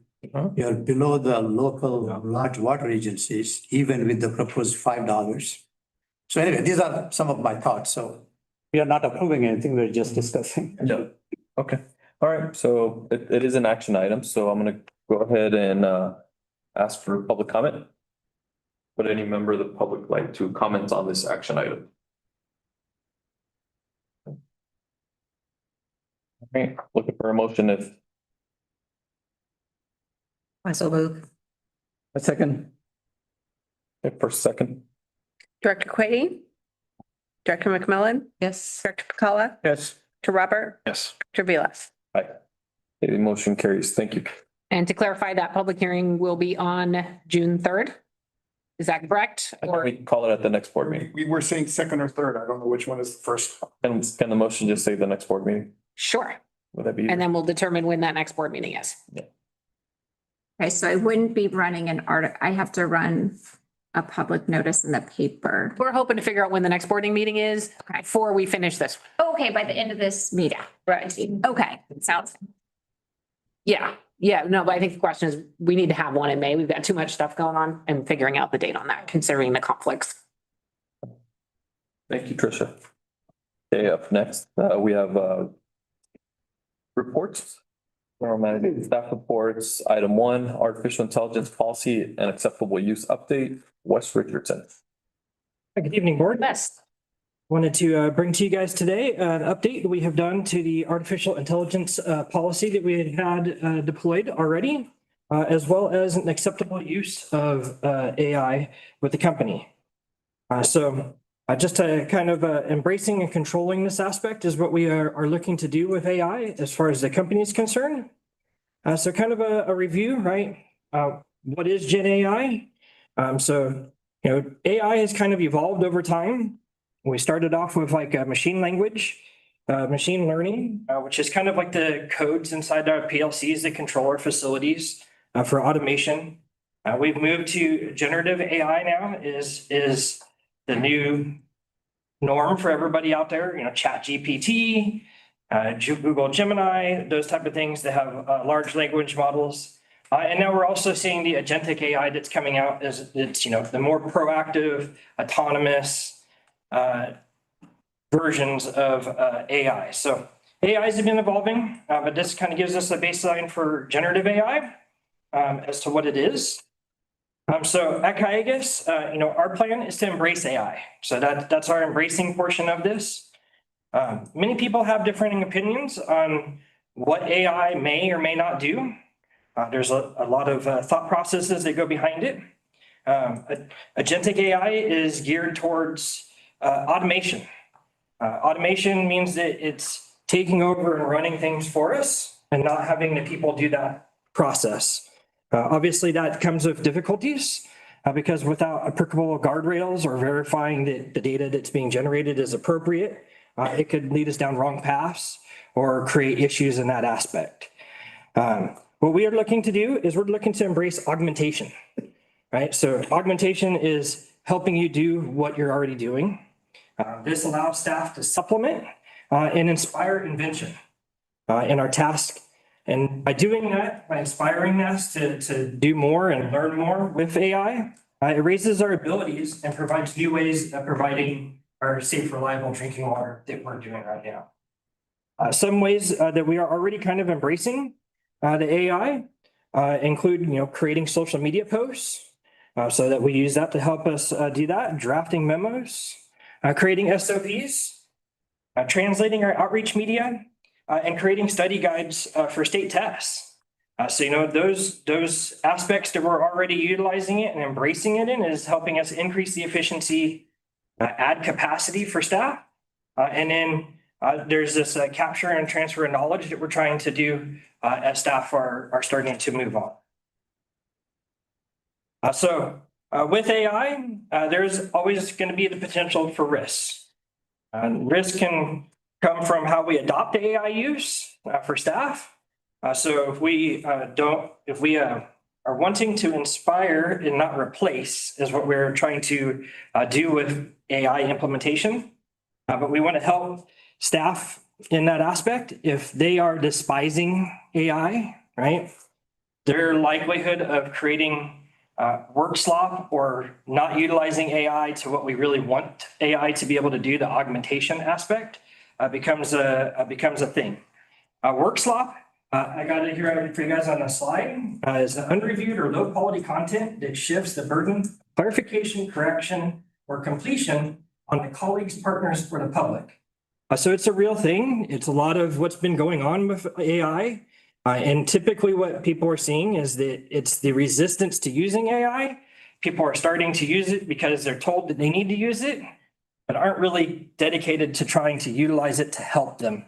We are below the local large water agencies, even with the proposed $5. So anyway, these are some of my thoughts. So we are not approving anything, we're just discussing. Yeah. Okay. All right. So it is an action item. So I'm gonna go ahead and ask for public comment. Would any member of the public like to comment on this action item? Okay, looking for a motion if I so move. A second. for second. Director Quady? Director McMillan? Yes. Director Pacala? Yes. Director Robert? Yes. Director Vilas? Aye. Okay, the motion carries. Thank you. And to clarify, that public hearing will be on June 3rd. Is that correct? Or We can call it at the next board meeting. We were saying second or third. I don't know which one is the first. Can the motion just say the next board meeting? sure. Would that be? And then we'll determine when that next board meeting is. Okay, so I wouldn't be running an article. I have to run a public notice in the paper. We're hoping to figure out when the next boarding meeting is before we finish this. Okay, by the end of this meeting. Right. Okay, sounds. Yeah, no, but I think the question is, we need to have one in May. We've got too much stuff going on and figuring out the date on that, considering the conflicts. Thank you, Tricia. Okay, up next, we have reports. Staff reports, item 1, artificial intelligence policy and acceptable use update, Wes Richardson. Good evening, board. Best. Wanted to bring to you guys today an update we have done to the artificial intelligence policy that we had deployed already, as well as an acceptable use of AI with the company. So just to kind of embracing and controlling this aspect is what we are looking to do with AI as far as the company is concerned. So kind of a review, right? What is Gen AI? So, AI has kind of evolved over time. We started off with like a machine language, machine learning, which is kind of like the codes inside our PLCs that control our facilities for automation. We've moved to generative AI now is the new norm for everybody out there, Chat GPT, Google Gemini, those type of things that have large language models. And now we're also seeing the agentic AI that's coming out as it's, the more proactive, autonomous versions of AI. So AIs have been evolving, but this kind of gives us a baseline for generative AI as to what it is. So at Calleguas, our plan is to embrace AI. So that's our embracing portion of this. Many people have differing opinions on what AI may or may not do. There's a lot of thought processes that go behind it. Agentic AI is geared towards automation. Automation means that it's taking over and running things for us and not having the people do that process. Obviously, that comes with difficulties because without applicable guardrails or verifying that the data that's being generated is appropriate, it could lead us down wrong paths or create issues in that aspect. What we are looking to do is we're looking to embrace augmentation, right? So augmentation is helping you do what you're already doing. This allows staff to supplement and inspire invention in our task. And by doing that, by inspiring us to do more and learn more with AI, it raises our abilities and provides new ways of providing our safe, reliable drinking water that we're doing right now. Some ways that we are already kind of embracing the AI include, creating social media posts so that we use that to help us do that, drafting memos, creating SOPs, translating our outreach media, and creating study guides for state tests. So, those aspects that we're already utilizing it and embracing it in is helping us increase the efficiency, add capacity for staff. And then there's this capture and transfer of knowledge that we're trying to do as staff are starting to move on. With AI, there's always going to be the potential for risks. Risk can come from how we adopt AI use for staff. So if we are wanting to inspire and not replace is what we're trying to do with AI implementation. But we want to help staff in that aspect. If they are despising AI, right, their likelihood of creating work slop or not utilizing AI to what we really want AI to be able to do, the augmentation aspect, becomes a thing. Work slop, I got it here for you guys on the slide, is unreviewed or low quality content that shifts the burden, clarification, correction, or completion on the colleagues, partners, or the public. So it's a real thing. It's a lot of what's been going on with AI. And typically what people are seeing is that it's the resistance to using AI. People are starting to use it because they're told that they need to use it, but aren't really dedicated to trying to utilize it to help them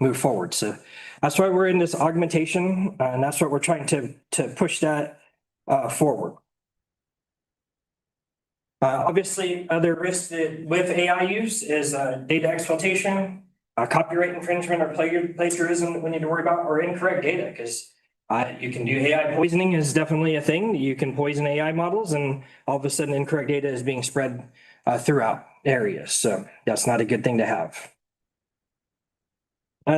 move forward. So that's why we're in this augmentation, and that's what we're trying to push that forward. Obviously, other risks with AI use is data exploitation, copyright infringement or plagiarism we need to worry about, or incorrect data, because you can do AI poisoning is definitely a thing. You can poison AI models and all of a sudden incorrect data is being spread throughout areas. So that's not a good thing to have.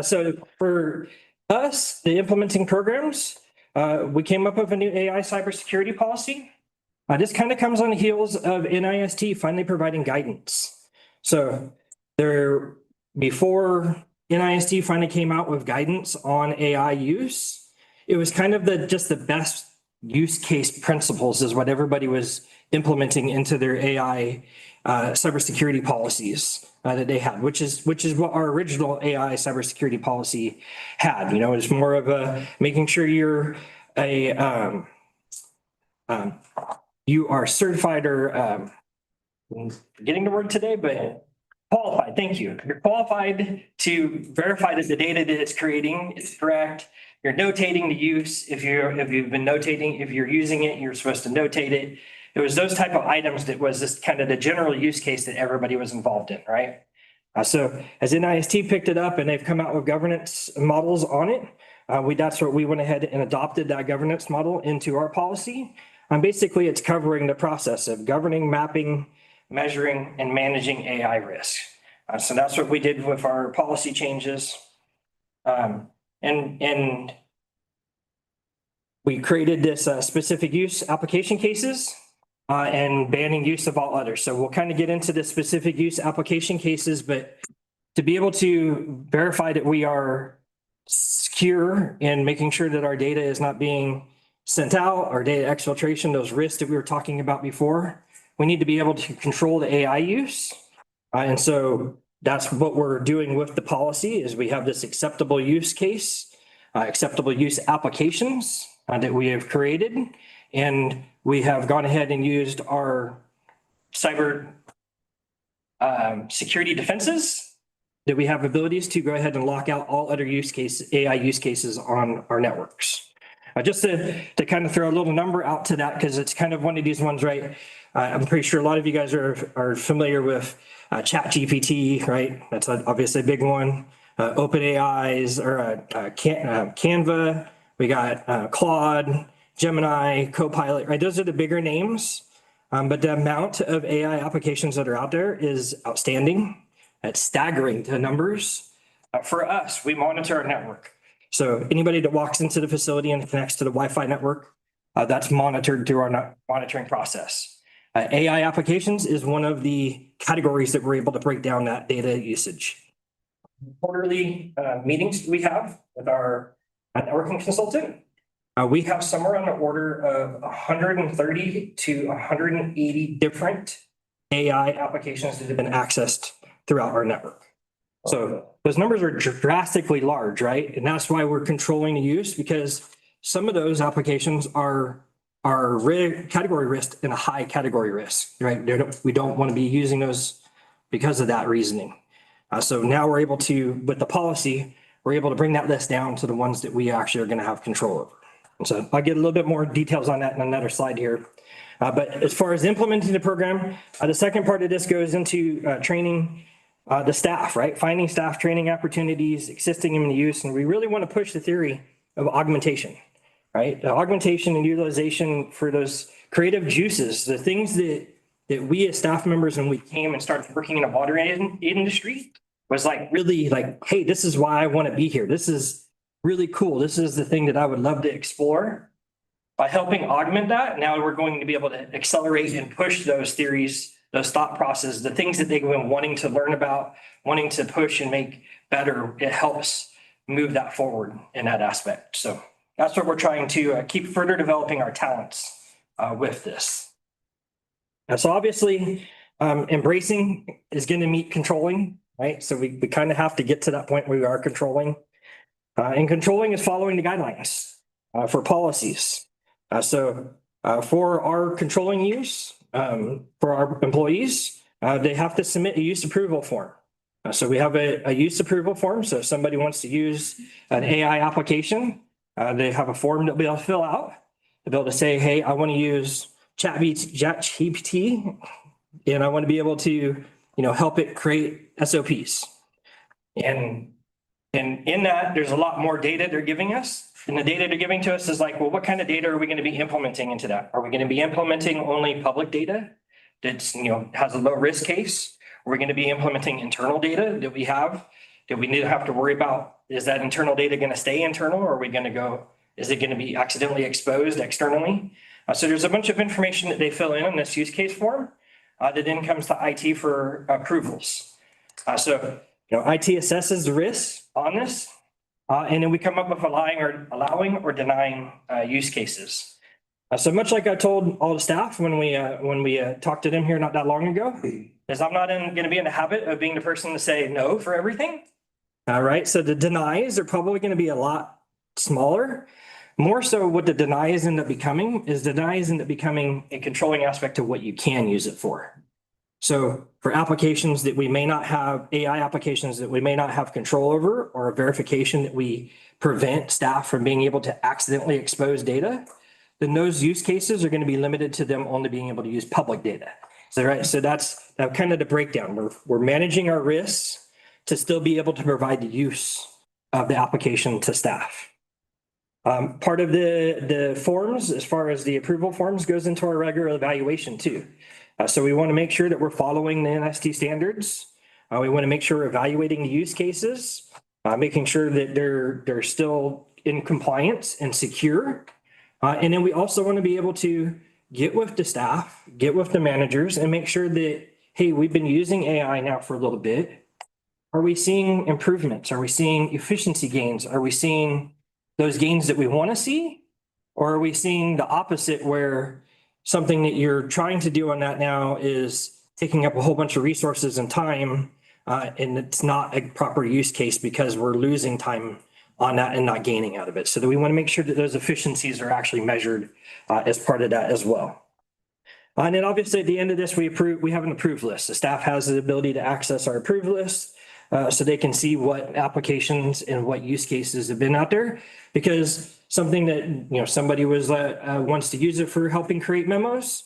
So for us, the implementing programs, we came up with a new AI cybersecurity policy. This kind of comes on the heels of NIST finally providing guidance. So before NIST finally came out with guidance on AI use, it was kind of just the best use case principles is what everybody was implementing into their AI cybersecurity policies that they had, which is what our original AI cybersecurity policy had. It's more of a making sure you're you are certified or getting the word today, but qualified. Thank you. You're qualified to verify that the data that it's creating is correct. You're notating the use. If you've been notating, if you're using it, you're supposed to notate it. it was those type of items that was this kind of the general use case that everybody was involved in, right? So as NIST picked it up and they've come out with governance models on it, that's where we went ahead and adopted that governance model into our policy. Basically, it's covering the process of governing, mapping, measuring, and managing AI risk. So that's what we did with our policy changes. And we created this specific use application cases and banning use of all others. So we'll kind of get into the specific use application cases, but to be able to verify that we are secure in making sure that our data is not being sent out, our data exfiltration, those risks that we were talking about before, we need to be able to control the AI use. And so that's what we're doing with the policy is we have this acceptable use case, acceptable use applications that we have created. And we have gone ahead and used our cyber security defenses that we have abilities to go ahead and lock out all other use cases, AI use cases on our networks. Just to kind of throw a little number out to that, because it's kind of one of these ones, right? I'm pretty sure a lot of you guys are familiar with ChatGPT, right? That's obviously a big one. OpenAI's or Canva. We got Claude, Gemini, Copilot, right? Those are the bigger names. But the amount of AI applications that are out there is outstanding. It's staggering to numbers. For us, we monitor our network. So anybody that walks into the facility and connects to the Wi-Fi network, that's monitored through our monitoring process. AI applications is one of the categories that we're able to break down that data usage. Quarterly meetings we have with our networking consultant. We have somewhere on the order of 130 to 180 different AI applications that have been accessed throughout our network. So those numbers are drastically large, right? And that's why we're controlling the use, because some of those applications are category risk and a high category risk, right? We don't want to be using those because of that reasoning. So now we're able to, with the policy, we're able to bring that list down to the ones that we actually are going to have control over. And so I'll get a little bit more details on that in another slide here. But as far as implementing the program, the second part of this goes into training the staff, right? Finding staff training opportunities, assisting them in the use. And we really want to push the theory of augmentation, right? The augmentation and utilization for those creative juices, the things that we as staff members, when we came and started working in the water industry, was like really like, hey, this is why I want to be here. This is really cool. This is the thing that I would love to explore. By helping augment that, now we're going to be able to accelerate and push those theories, those thought processes, the things that they've been wanting to learn about, wanting to push and make better. It helps move that forward in that aspect. So that's what we're trying to keep further developing our talents with this. And so obviously embracing is going to meet controlling, right? So we kind of have to get to that point where we are controlling. And controlling is following the guidelines for policies. So for our controlling use, for our employees, they have to submit a use approval form. So we have a use approval form. So if somebody wants to use an AI application, they have a form that they'll fill out. They'll be able to say, hey, I want to use ChatGPT, and I want to be able to, help it create SOPs. And in that, there's a lot more data they're giving us. And the data they're giving to us is like, well, what kind of data are we going to be implementing into that? Are we going to be implementing only public data that's, has a low risk case? Are we going to be implementing internal data that we have that we need to have to worry about? Is that internal data going to stay internal, or are we going to go, is it going to be accidentally exposed externally? So there's a bunch of information that they fill in on this use case form that then comes to IT for approvals. So IT assesses the risk on this. And then we come up with allowing or denying use cases. So much like I told all the staff when we talked to them here not that long ago, is I'm not going to be in the habit of being the person to say no for everything. All right. So the denies are probably going to be a lot smaller. More so what the denies end up becoming is a controlling aspect of what you can use it for. So for applications that we may not have, AI applications that we may not have control over, or a verification that we prevent staff from being able to accidentally expose data, then those use cases are going to be limited to them only being able to use public data. So, right, so that's kind of the breakdown. We're managing our risks to still be able to provide the use of the application to staff. Part of the forms, as far as the approval forms, goes into our regular evaluation too. So we want to make sure that we're following the NST standards. We want to make sure we're evaluating the use cases, making sure that they're still in compliance and secure. And then we also want to be able to get with the staff, get with the managers and make sure that, hey, we've been using AI now for a little bit. Are we seeing improvements? Are we seeing efficiency gains? Are we seeing those gains that we want to see? Or are we seeing the opposite where something that you're trying to do on that now is taking up a whole bunch of resources and time, and it's not a proper use case because we're losing time on that and not gaining out of it. So that we want to make sure that those efficiencies are actually measured as part of that as well. And then obviously at the end of this, we have an approved list. The staff has the ability to access our approved list so they can see what applications and what use cases have been out there. Because something that, somebody wants to use it for helping create memos,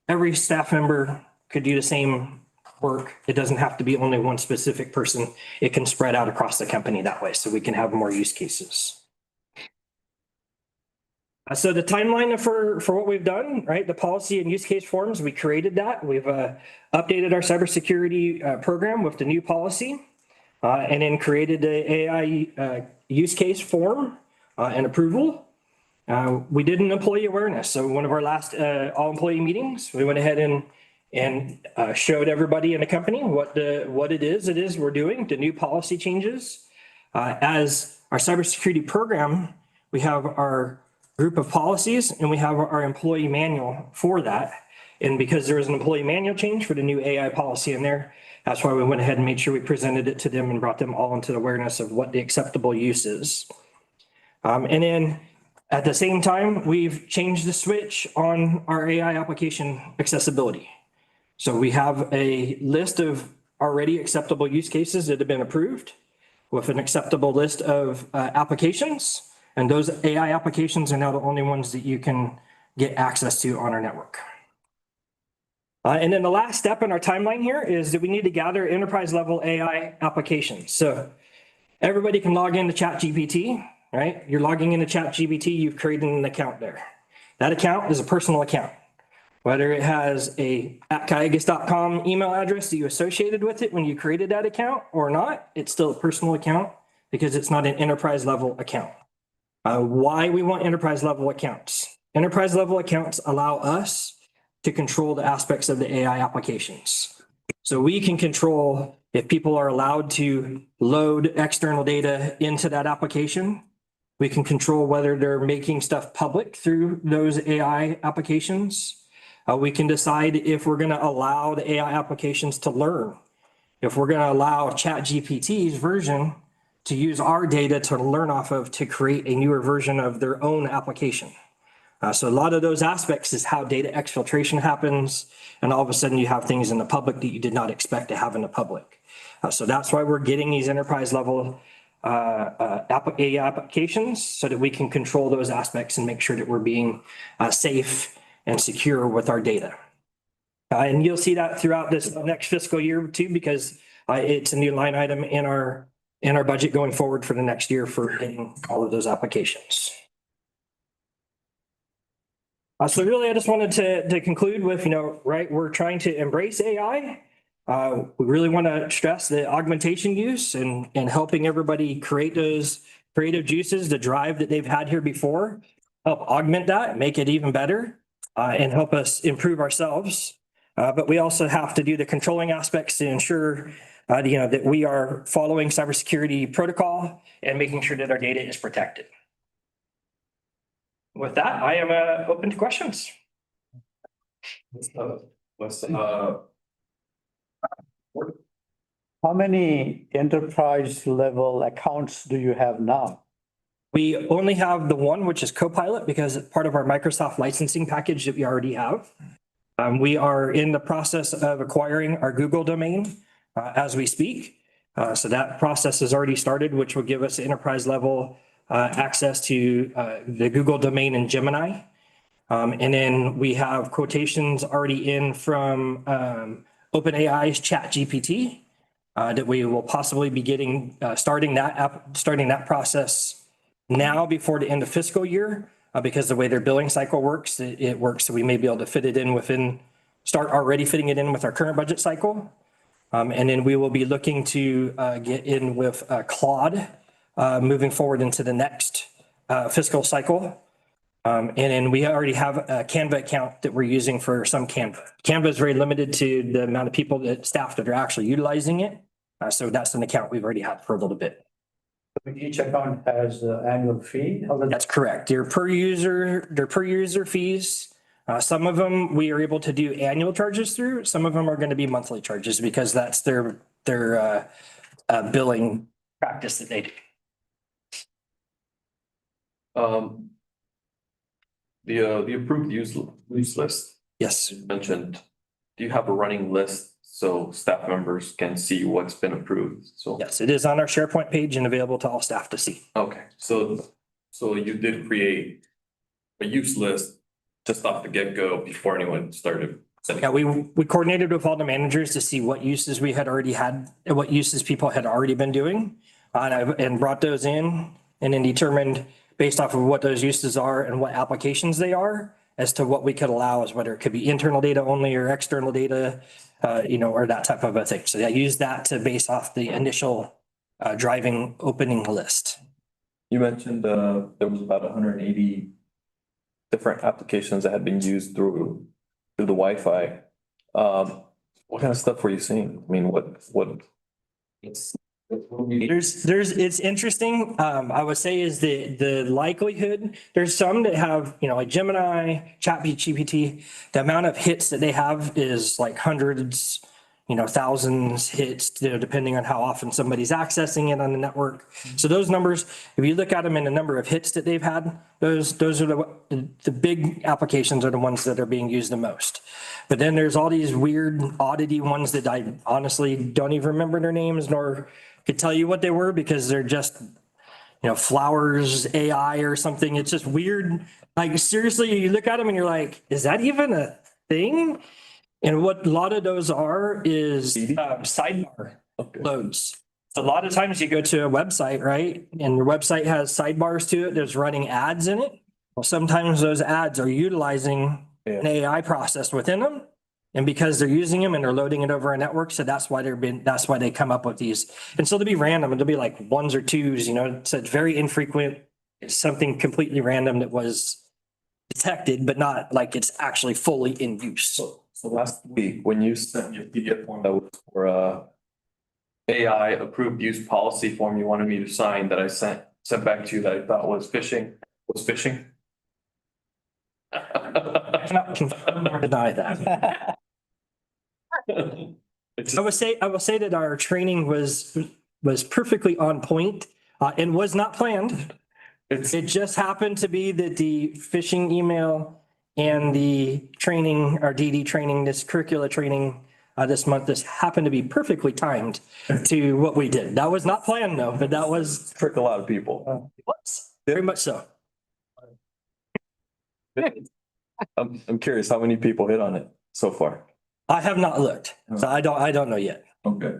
every staff member could do the same work. It doesn't have to be only one specific person. It can spread out across the company that way so we can have more use cases. So the timeline for what we've done, right? The policy and use case forms, we created that. We've updated our cybersecurity program with the new policy and then created the AI use case form and approval. We did an employee awareness. So one of our last all employee meetings, we went ahead and showed everybody in the company what it is we're doing, the new policy changes. As our cybersecurity program, we have our group of policies and we have our employee manual for that. And because there was an employee manual change for the new AI policy in there, that's why we went ahead and made sure we presented it to them and brought them all into the awareness of what the acceptable use is. And then at the same time, we've changed the switch on our AI application accessibility. So we have a list of already acceptable use cases that have been approved with an acceptable list of applications. And those AI applications are now the only ones that you can get access to on our network. And then the last step in our timeline here is that we need to gather enterprise level AI applications. So everybody can log into ChatGPT, right? You're logging into ChatGPT, you've created an account there. That account is a personal account. Whether it has a @calleguas.com email address that you associated with it when you created that account or not, it's still a personal account because it's not an enterprise level account. Why we want enterprise level accounts? Enterprise level accounts allow us to control the aspects of the AI applications. So we can control if people are allowed to load external data into that application. We can control whether they're making stuff public through those AI applications. We can decide if we're going to allow the AI applications to learn. If we're going to allow ChatGPT's version to use our data to learn off of to create a newer version of their own application. So a lot of those aspects is how data exfiltration happens. And all of a sudden you have things in the public that you did not expect to have in the public. So that's why we're getting these enterprise level AI applications so that we can control those aspects and make sure that we're being safe and secure with our data. And you'll see that throughout this next fiscal year too, because it's a new line item in our budget going forward for the next year for getting all of those applications. So really, I just wanted to conclude with, right, we're trying to embrace AI. We really want to stress the augmentation use and helping everybody create those creative juices, the drive that they've had here before, help augment that, make it even better, and help us improve ourselves. But we also have to do the controlling aspects to ensure that we are following cybersecurity protocol and making sure that our data is protected. With that, I am open to questions. How many enterprise level accounts do you have now? We only have the one, which is Copilot, because it's part of our Microsoft licensing package that we already have. We are in the process of acquiring our Google domain as we speak. So that process has already started, which will give us enterprise level access to the Google domain and Gemini. And then we have quotations already in from OpenAI's ChatGPT that we will possibly be getting, starting that process now before the end of fiscal year, because the way their billing cycle works, it works. So we may be able to fit it in start already fitting it in with our current budget cycle. And then we will be looking to get in with Claude moving forward into the next fiscal cycle. And then we already have a Canva account that we're using for some Canva. Canva is very limited to the amount of people staff that are actually utilizing it. So that's an account we've already had for a little bit. Each account has an annual fee. That's correct. They're per user fees. Some of them we are able to do annual charges through. Some of them are going to be monthly charges because that's their billing practice that they do. The approved use list. Yes. You mentioned, do you have a running list so staff members can see what's been approved? So. Yes, it is on our SharePoint page and available to all staff to see. Okay, so you did create a use list just off the get-go before anyone started. Yeah, we coordinated with all the managers to see what uses we had already had, what uses people had already been doing. And brought those in and then determined based off of what those uses are and what applications they are as to what we could allow, as whether it could be internal data only or external data, or that type of a thing. So I used that to base off the initial driving opening list. You mentioned there was about 180 different applications that had been used through the Wi-Fi. What kind of stuff were you seeing? I mean, what? It's interesting. I would say is the likelihood, there's some that have, like Gemini, ChatGPT, the amount of hits that they have is like hundreds, thousands hits, depending on how often somebody's accessing it on the network. So those numbers, if you look at them in the number of hits that they've had, those are the big applications are the ones that are being used the most. But then there's all these weird oddity ones that I honestly don't even remember their names nor could tell you what they were because they're just, Flowers AI or something. It's just weird. Like seriously, you look at them and you're like, is that even a thing? And what a lot of those are is sidebar loads. A lot of times you go to a website, right? And your website has sidebars to it. There's running ads in it. Well, sometimes those ads are utilizing an AI process within them. And because they're using them and they're loading it over a network, so that's why they come up with these. And so they'll be random and they'll be like ones or twos, so it's very infrequent. It's something completely random that was detected, but not like it's actually fully in use. So last week, when you sent your PDF form that was for AI approved use policy form you wanted me to sign that I sent back to you that I thought was phishing. I cannot confirm or deny that. I will say that our training was perfectly on point and was not planned. It just happened to be that the phishing email and the training, our DD training, this curricula training this month, this happened to be perfectly timed to what we did. That was not planned though, but that was. Tricked a lot of people. Very much so. I'm curious how many people hit on it so far. I have not looked, so I don't know yet. Okay.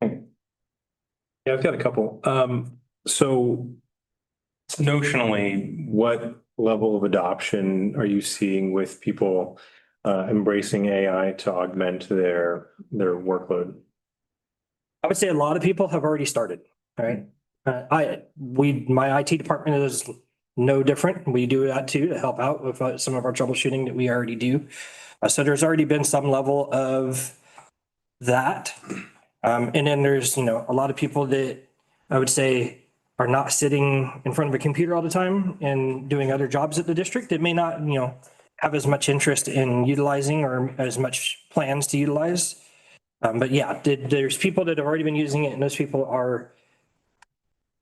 Yeah, I've got a couple. So notionally, what level of adoption are you seeing with people embracing AI to augment their workload? I would say a lot of people have already started, right? My IT department is no different. We do that too to help out with some of our troubleshooting that we already do. So there's already been some level of that. And then there's, a lot of people that I would say are not sitting in front of a computer all the time and doing other jobs at the district that may not, have as much interest in utilizing or as much plans to utilize. But yeah, there's people that have already been using it and those people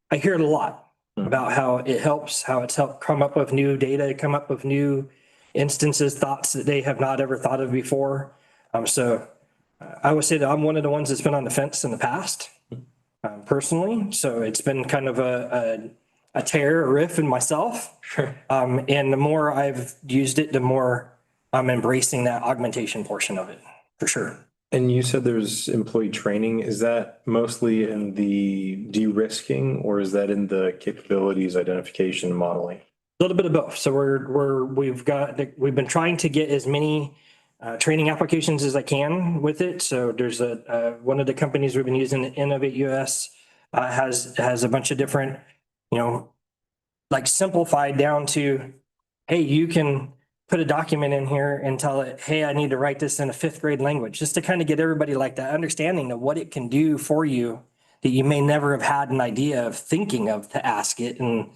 I hear it a lot about how it helps, how it's helped come up with new data, come up with new instances, thoughts that they have not ever thought of before. So I would say that I'm one of the ones that's been on the fence in the past, personally. So it's been kind of a a tear, a riff in myself. Sure. And the more I've used it, the more I'm embracing that augmentation portion of it, for sure. And you said there's employee training. Is that mostly in the de-risking or is that in the capabilities identification and modeling? A little bit of both. So we've been trying to get as many training applications as I can with it. So there's one of the companies we've been using, Innovate US, has a bunch of different, like simplified down to, hey, you can put a document in here and tell it, hey, I need to write this in a 5th grade language, just to kind of get everybody like that understanding of what it can do for you that you may never have had an idea of thinking of to ask it. And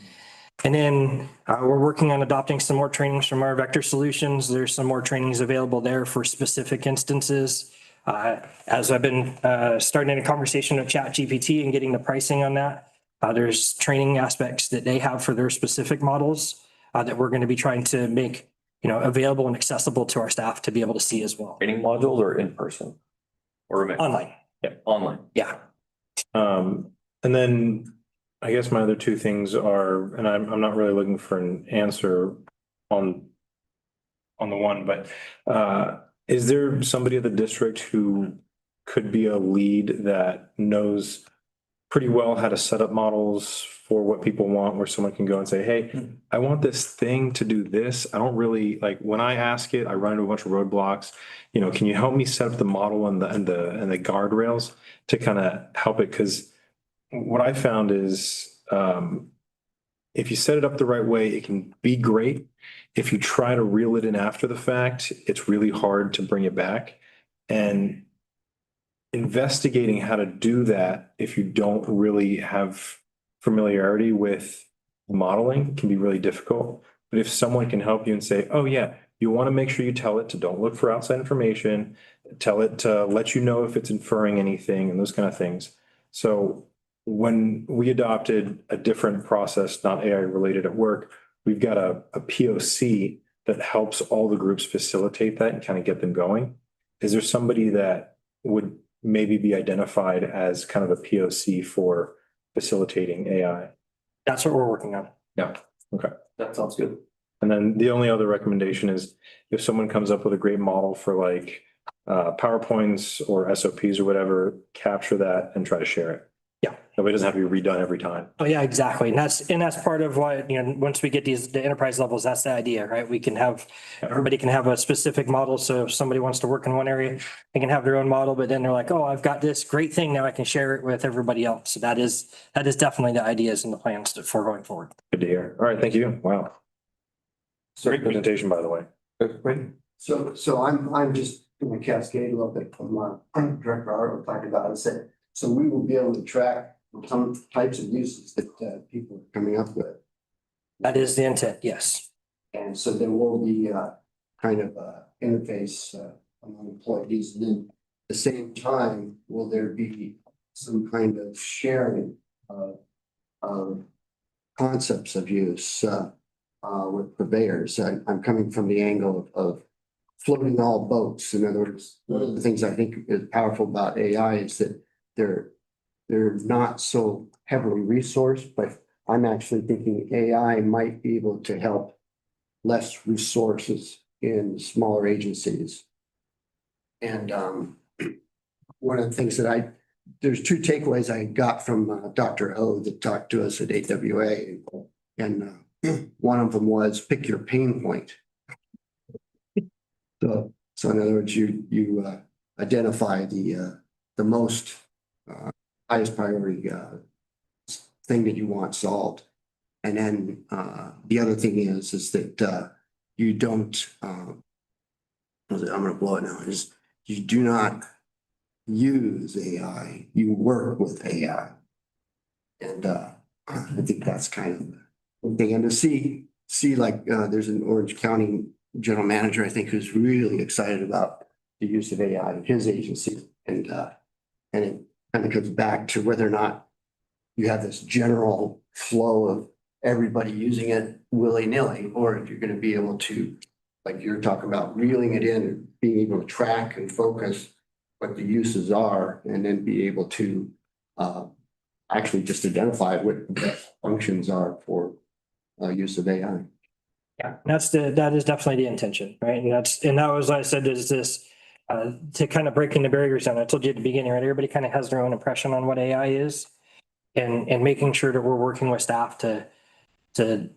then we're working on adopting some more trainings from our vector solutions. There's some more trainings available there for specific instances. As I've been starting a conversation with ChatGPT and getting the pricing on that, there's training aspects that they have for their specific models that we're going to be trying to make available and accessible to our staff to be able to see as well. Training modules or in person? Or remote? Online. Yeah, online. Yeah. And then I guess my other two things are, and I'm not really looking for an answer on the one, but is there somebody at the district who could be a lead that knows pretty well how to set up models for what people want, where someone can go and say, hey, I want this thing to do this. I don't really like when I ask it, I run into a bunch of roadblocks. Can you help me set up the model and the guardrails to kind of help it? Because what I found is if you set it up the right way, it can be great. If you try to reel it in after the fact, it's really hard to bring it back. And investigating how to do that, if you don't really have familiarity with modeling, can be really difficult. But if someone can help you and say, oh yeah, you want to make sure you tell it to don't look for outside information, tell it to let you know if it's inferring anything and those kind of things. So when we adopted a different process, not AI related at work, we've got a POC that helps all the groups facilitate that and kind of get them going. Is there somebody that would maybe be identified as kind of a POC for facilitating AI? That's what we're working on. Yeah. Okay. That sounds good. And then the only other recommendation is if someone comes up with a great model for like PowerPoints or SOPs or whatever, capture that and try to share it. Yeah. Nobody doesn't have to be redone every time. Oh, yeah, exactly. And that's part of why, once we get the enterprise levels, that's the idea, right? Everybody can have a specific model. So if somebody wants to work in one area, they can have their own model, but then they're like, oh, I've got this great thing. Now I can share it with everybody else. So that is definitely the ideas and the plans for going forward. Good to hear. All right. Thank you. Wow. Great presentation, by the way. So I'm just going to cascade a little bit from Director Art talked about and said, so we will be able to track some types of uses that people are coming up with. That is the intent, yes. And so there will be kind of a interface among employees. And then at the same time, will there be some kind of sharing of concepts of use with purveyors? I'm coming from the angle of floating all boats. In other words, one of the things I think is powerful about AI is that they're not so heavily resourced, but I'm actually thinking AI might be able to help less resources in smaller agencies. And one of the things that there's two takeaways I got from Dr. O that talked to us at AWA. And one of them was pick your pain point. So in other words, you identify the most highest priority thing that you want solved. And then the other thing is that you don't, I'm going to blow it now, is you do not use AI, you work with AI. And I think that's kind of the thing. And to see like there's an Orange County general manager, I think, who's really excited about the use of AI in his agency. And it kind of comes back to whether or not you have this general flow of everybody using it willy-nilly, or if you're going to be able to, like you're talking about, reeling it in and being able to track and focus what the uses are, and then be able to actually just identify what the functions are for use of AI. Yeah, that is definitely the intention, right? And that was, I said, is this to kind of breaking the barriers down. I told you at the beginning, right? Everybody kind of has their own impression on what AI is. And making sure that we're working with staff to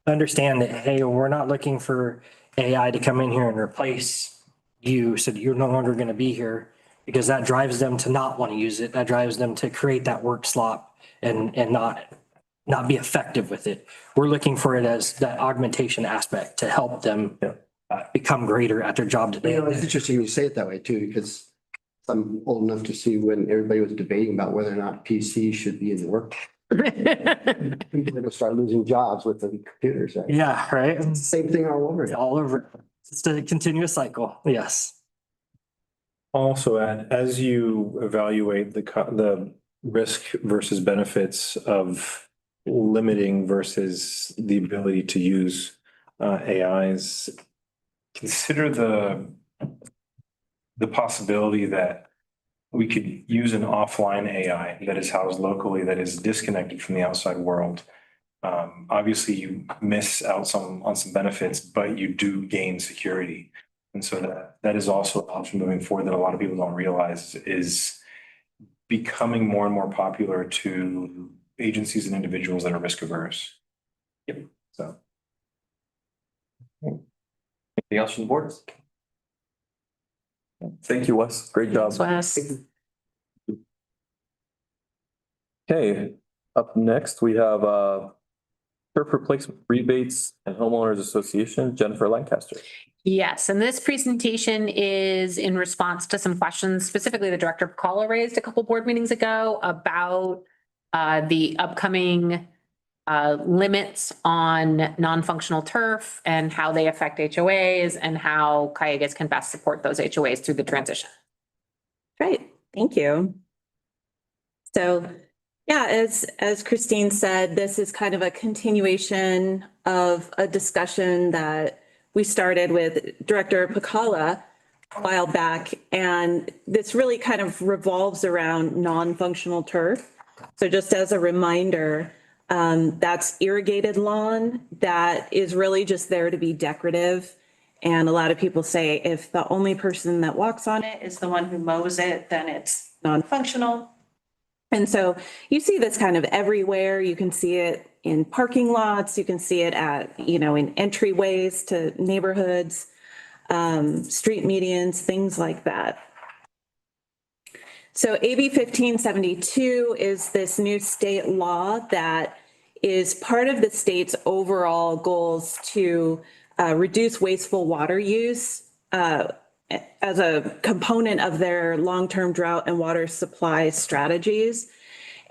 understand that, hey, we're not looking for AI to come in here and replace you so that you're no longer going to be here, because that drives them to not want to use it. That drives them to create that work slop and not be effective with it. We're looking for it as that augmentation aspect to help them become greater at their job today. You know, it's interesting you say it that way too, because I'm old enough to see when everybody was debating about whether or not PC should be in the work. People are gonna start losing jobs with the computers, right? Yeah, right. Same thing all over. All over. It's a continuous cycle. Yes. Also, add, as you evaluate the risk versus benefits of limiting versus the ability to use AIs, consider the possibility that we could use an offline AI that is housed locally, that is disconnected from the outside world. Obviously, you miss out on some benefits, but you do gain security. And so that is also an option moving forward that a lot of people don't realize is becoming more and more popular to agencies and individuals that are risk averse. Yep. So. Anything else from the board? Thank you, Wes. Great job. Thanks, Wes. Okay, up next, we have turf replacement rebates and homeowners association, Jennifer Lancaster. Yes, and this presentation is in response to some questions, specifically the Director Pacala raised a couple board meetings ago about the upcoming limits on non-functional turf and how they affect HOAs and how Calleguas can best support those HOAs through the transition. Great, thank you. So, yeah, as Christine said, this is kind of a continuation of a discussion that we started with Director Pacala a while back, and this really kind of revolves around non-functional turf. So just as a reminder, that's irrigated lawn that is really just there to be decorative. And a lot of people say if the only person that walks on it is the one who mows it, then it's non-functional. And so you see this kind of everywhere. You can see it in parking lots. You can see it at, in entryways to neighborhoods, street medians, things like that. So AB 1572 is this new state law that is part of the state's overall goals to reduce wasteful water use as a component of their long-term drought and water supply strategies.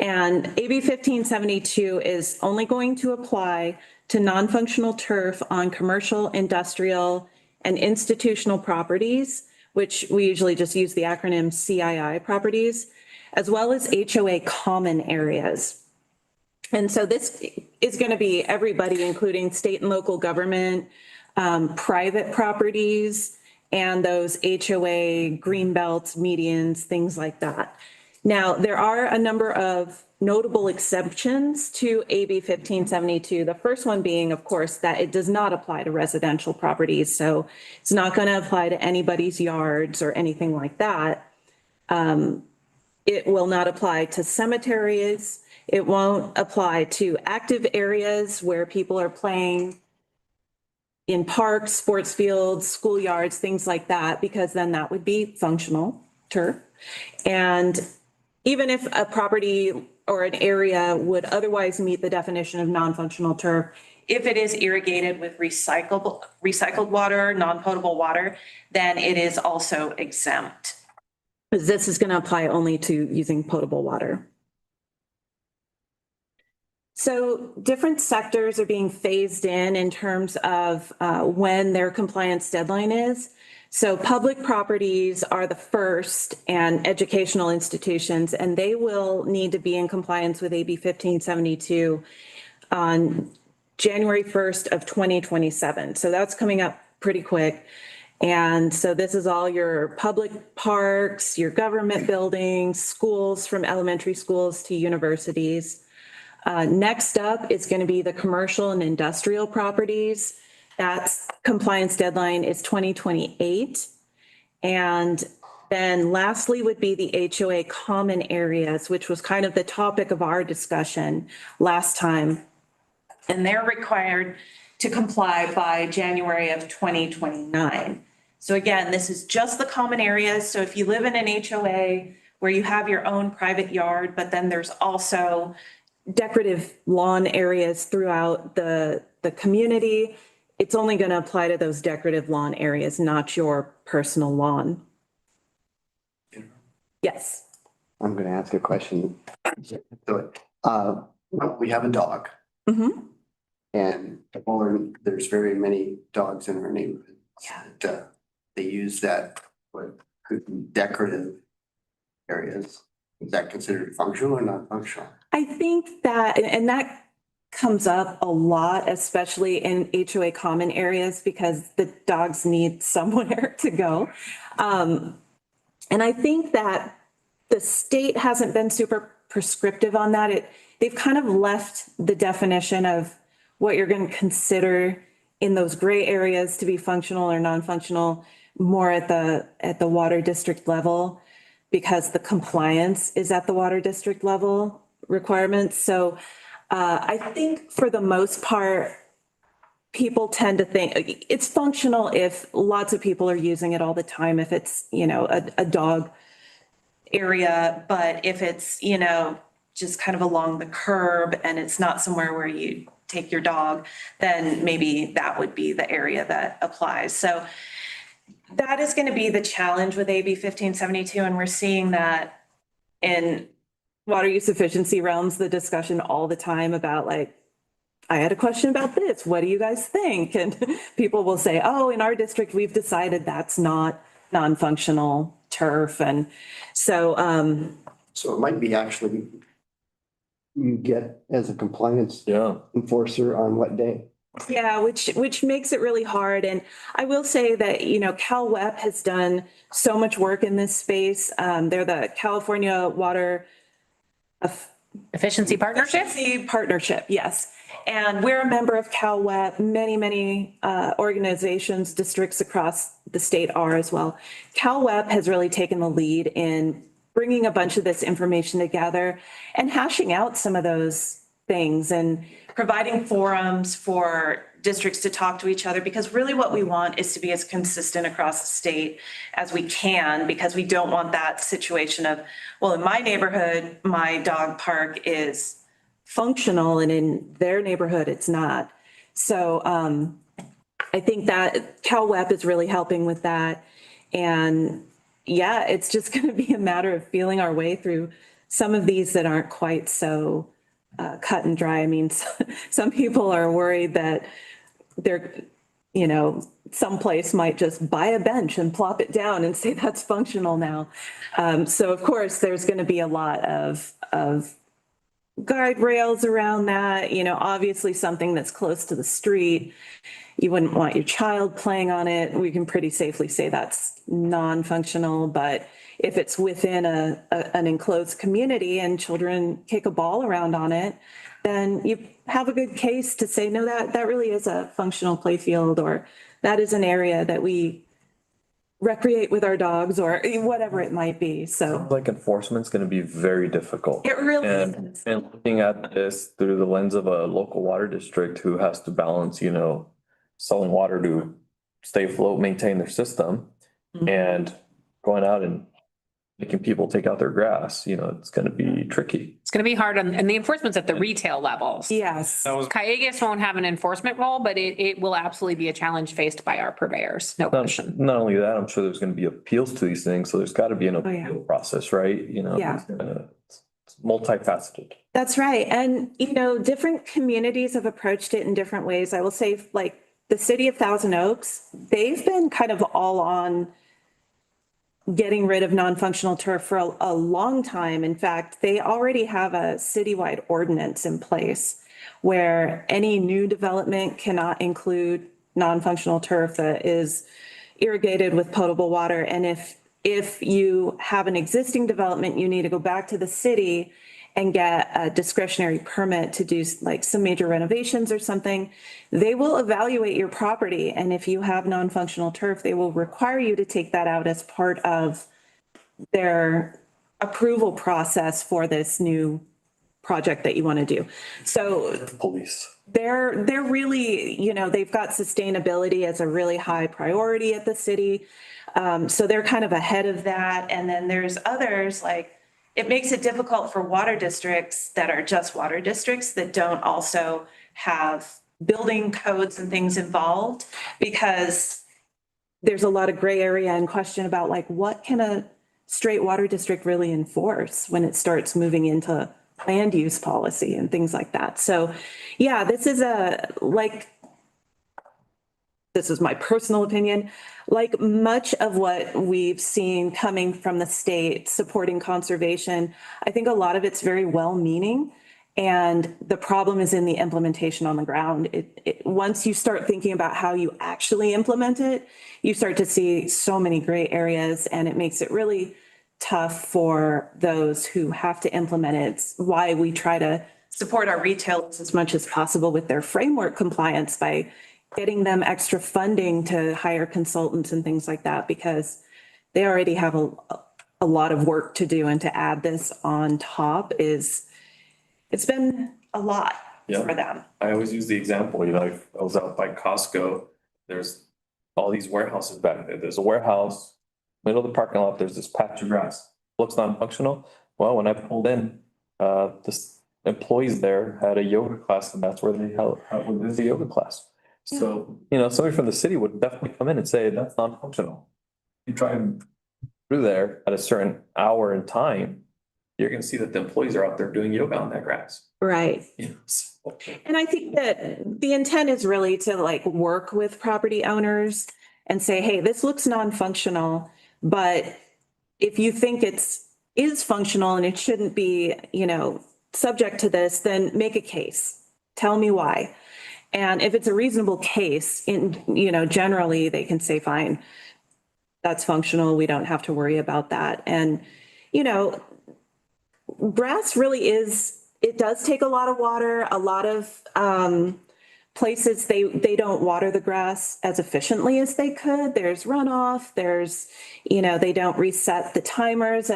And AB 1572 is only going to apply to non-functional turf on commercial, industrial, and institutional properties, which we usually just use the acronym CII properties, as well as HOA common areas. And so this is going to be everybody, including state and local government, private properties, and those HOA green belts, medians, things like that. Now, there are a number of notable exceptions to AB 1572. The first one being, of course, that it does not apply to residential properties. So it's not going to apply to anybody's yards or anything like that. It will not apply to cemeteries. It won't apply to active areas where people are playing in parks, sports fields, schoolyards, things like that, because then that would be functional turf. And even if a property or an area would otherwise meet the definition of non-functional turf, if it is irrigated with recycled water, non-potable water, then it is also exempt. Because this is going to apply only to using potable water. So different sectors are being phased in terms of when their compliance deadline is. So public properties are the first, and educational institutions, and they will need to be in compliance with AB 1572 on January 1st of 2027. So that's coming up pretty quick. And so this is all your public parks, your government buildings, schools, from elementary schools to universities. Next up is going to be the commercial and industrial properties. That's compliance deadline is 2028. And then lastly would be the HOA common areas, which was kind of the topic of our discussion last time. And they're required to comply by January of 2029. So again, this is just the common areas. So if you live in an HOA where you have your own private yard, but then there's also decorative lawn areas throughout the community, it's only going to apply to those decorative lawn areas, not your personal lawn. Yes. I'm going to ask a question. So, we have a dog Mm-hmm. and there's very many dogs in our neighborhood. Yeah. They use that, what could be decorative areas. Is that considered functional or not functional? I think that, and that comes up a lot, especially in HOA common areas, because the dogs need somewhere to go. And I think that the state hasn't been super prescriptive on that. They've kind of left the definition of what you're going to consider in those gray areas to be functional or non-functional more at the water district level, because the compliance is at the water district level requirements. So I think for the most part, people tend to think it's functional if lots of people are using it all the time, if it's, a dog area, but if it's, just kind of along the curb and it's not somewhere where you take your dog, then maybe that would be the area that applies. So that is going to be the challenge with AB 1572. And we're seeing that in water use efficiency realms, the discussion all the time about like, I had a question about this. What do you guys think? And people will say, oh, in our district, we've decided that's not non-functional turf. And so, So it might be actually you get as a compliance enforcer on what day? yeah, which makes it really hard. And I will say that, CalWEP has done so much work in this space. They're the California Water Efficiency Partnership? Partnership, yes. And we're a member of CalWEP. Many organizations, districts across the state are as well. CalWEP has really taken the lead in bringing a bunch of this information together and hashing out some of those things and providing forums for districts to talk to each other, because really what we want is to be as consistent across the state as we can, because we don't want that situation of, well, in my neighborhood, my dog park is functional and in their neighborhood, it's not. So I think that CalWEP is really helping with that. And yeah, it's just going to be a matter of feeling our way through some of these that aren't quite so cut and dry. I mean, some people are worried that they're, someplace might just buy a bench and plop it down and say that's functional now. So of course, there's going to be a lot of guide rails around that, obviously something that's close to the street. You wouldn't want your child playing on it. We can pretty safely say that's non-functional, but if it's within an enclosed community and children kick a ball around on it, then you have a good case to say, no, that really is a functional play field, or that is an area that we recreate with our dogs, or whatever it might be. So like enforcement's going to be very difficult. it really And is. looking at this through the lens of a local water district who has to balance, selling water to stay afloat, maintain their system, and going out and making people take out their grass, it's going to be tricky. It's going to be hard and the enforcement's at the retail levels. Yes. Calleguas won't have an enforcement role, but it will absolutely be a challenge faced by our purveyors. No question. Not only that, I'm sure there's going to be appeals to these things. So there's got to be an appeal process, right? Yeah. It's multifaceted. That's right. And, different communities have approached it in different ways. I will say, like the city of Thousand Oaks, they've been kind of all on getting rid of non-functional turf for a long time. In fact, they already have a citywide ordinance in place where any new development cannot include non-functional turf that is, irrigated with potable water. And if you have an existing development, you need to go back to the city and get a discretionary permit to do like some major renovations or something. They will evaluate your property. And if you have non-functional turf, they will require you to take that out as part of their approval process for this new project that you want to do. So Police. they're really, they've got sustainability as a really high priority at the city. So they're kind of ahead of that. And then there's others, like, it makes it difficult for water districts that are just water districts that don't also have building codes and things involved, because there's a lot of gray area and question about, like, what can a straight water district really enforce when it starts moving into land use policy and things like that. So yeah, this is my personal opinion, like much of what we've seen coming from the state supporting conservation, I think a lot of it's very well-meaning. And the problem is in the implementation on the ground. Once you start thinking about how you actually implement it, you start to see so many gray areas, and it makes it really tough for those who have to implement it. It's why we try to support our retailers as much as possible with their framework compliance by getting them extra funding to hire consultants and things like that, because they already have a lot of work to do. And to add this on top it's been a lot for them. I always use the example, I was out by Costco, there's all these warehouses back there. There's a warehouse, middle of the parking lot, there's this patch of grass. Looks non-functional. Well, when I pulled in, this employees there had a yoga class, and that's where they held the yoga class. So, somebody from the city would definitely come in and say, that's non-functional. You drive through there at a certain hour and time, you're gonna see that the employees are out there doing yoga on that grass. Right. And I think that the intent is really to like work with property owners and say, hey, this looks non-functional, but if you think is functional and it shouldn't be, subject to this, then make a case. Tell me why. And if it's a reasonable case, generally they can say, fine, that's functional. We don't have to worry about that. And, grass really it does take a lot of water. A lot of places, they don't water the grass as efficiently as they could. There's runoff, they don't reset the timers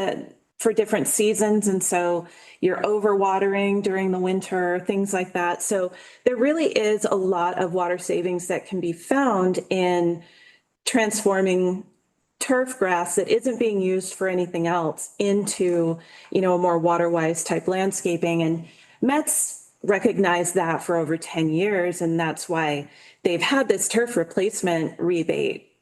for different seasons. And so you're overwatering during the winter, things like that. So there really is a lot of water savings that can be found in transforming turf grass that isn't being used for anything else into, a more water-wise type landscaping. And Met's recognized that for over 10 years. And that's why they've had this turf replacement rebate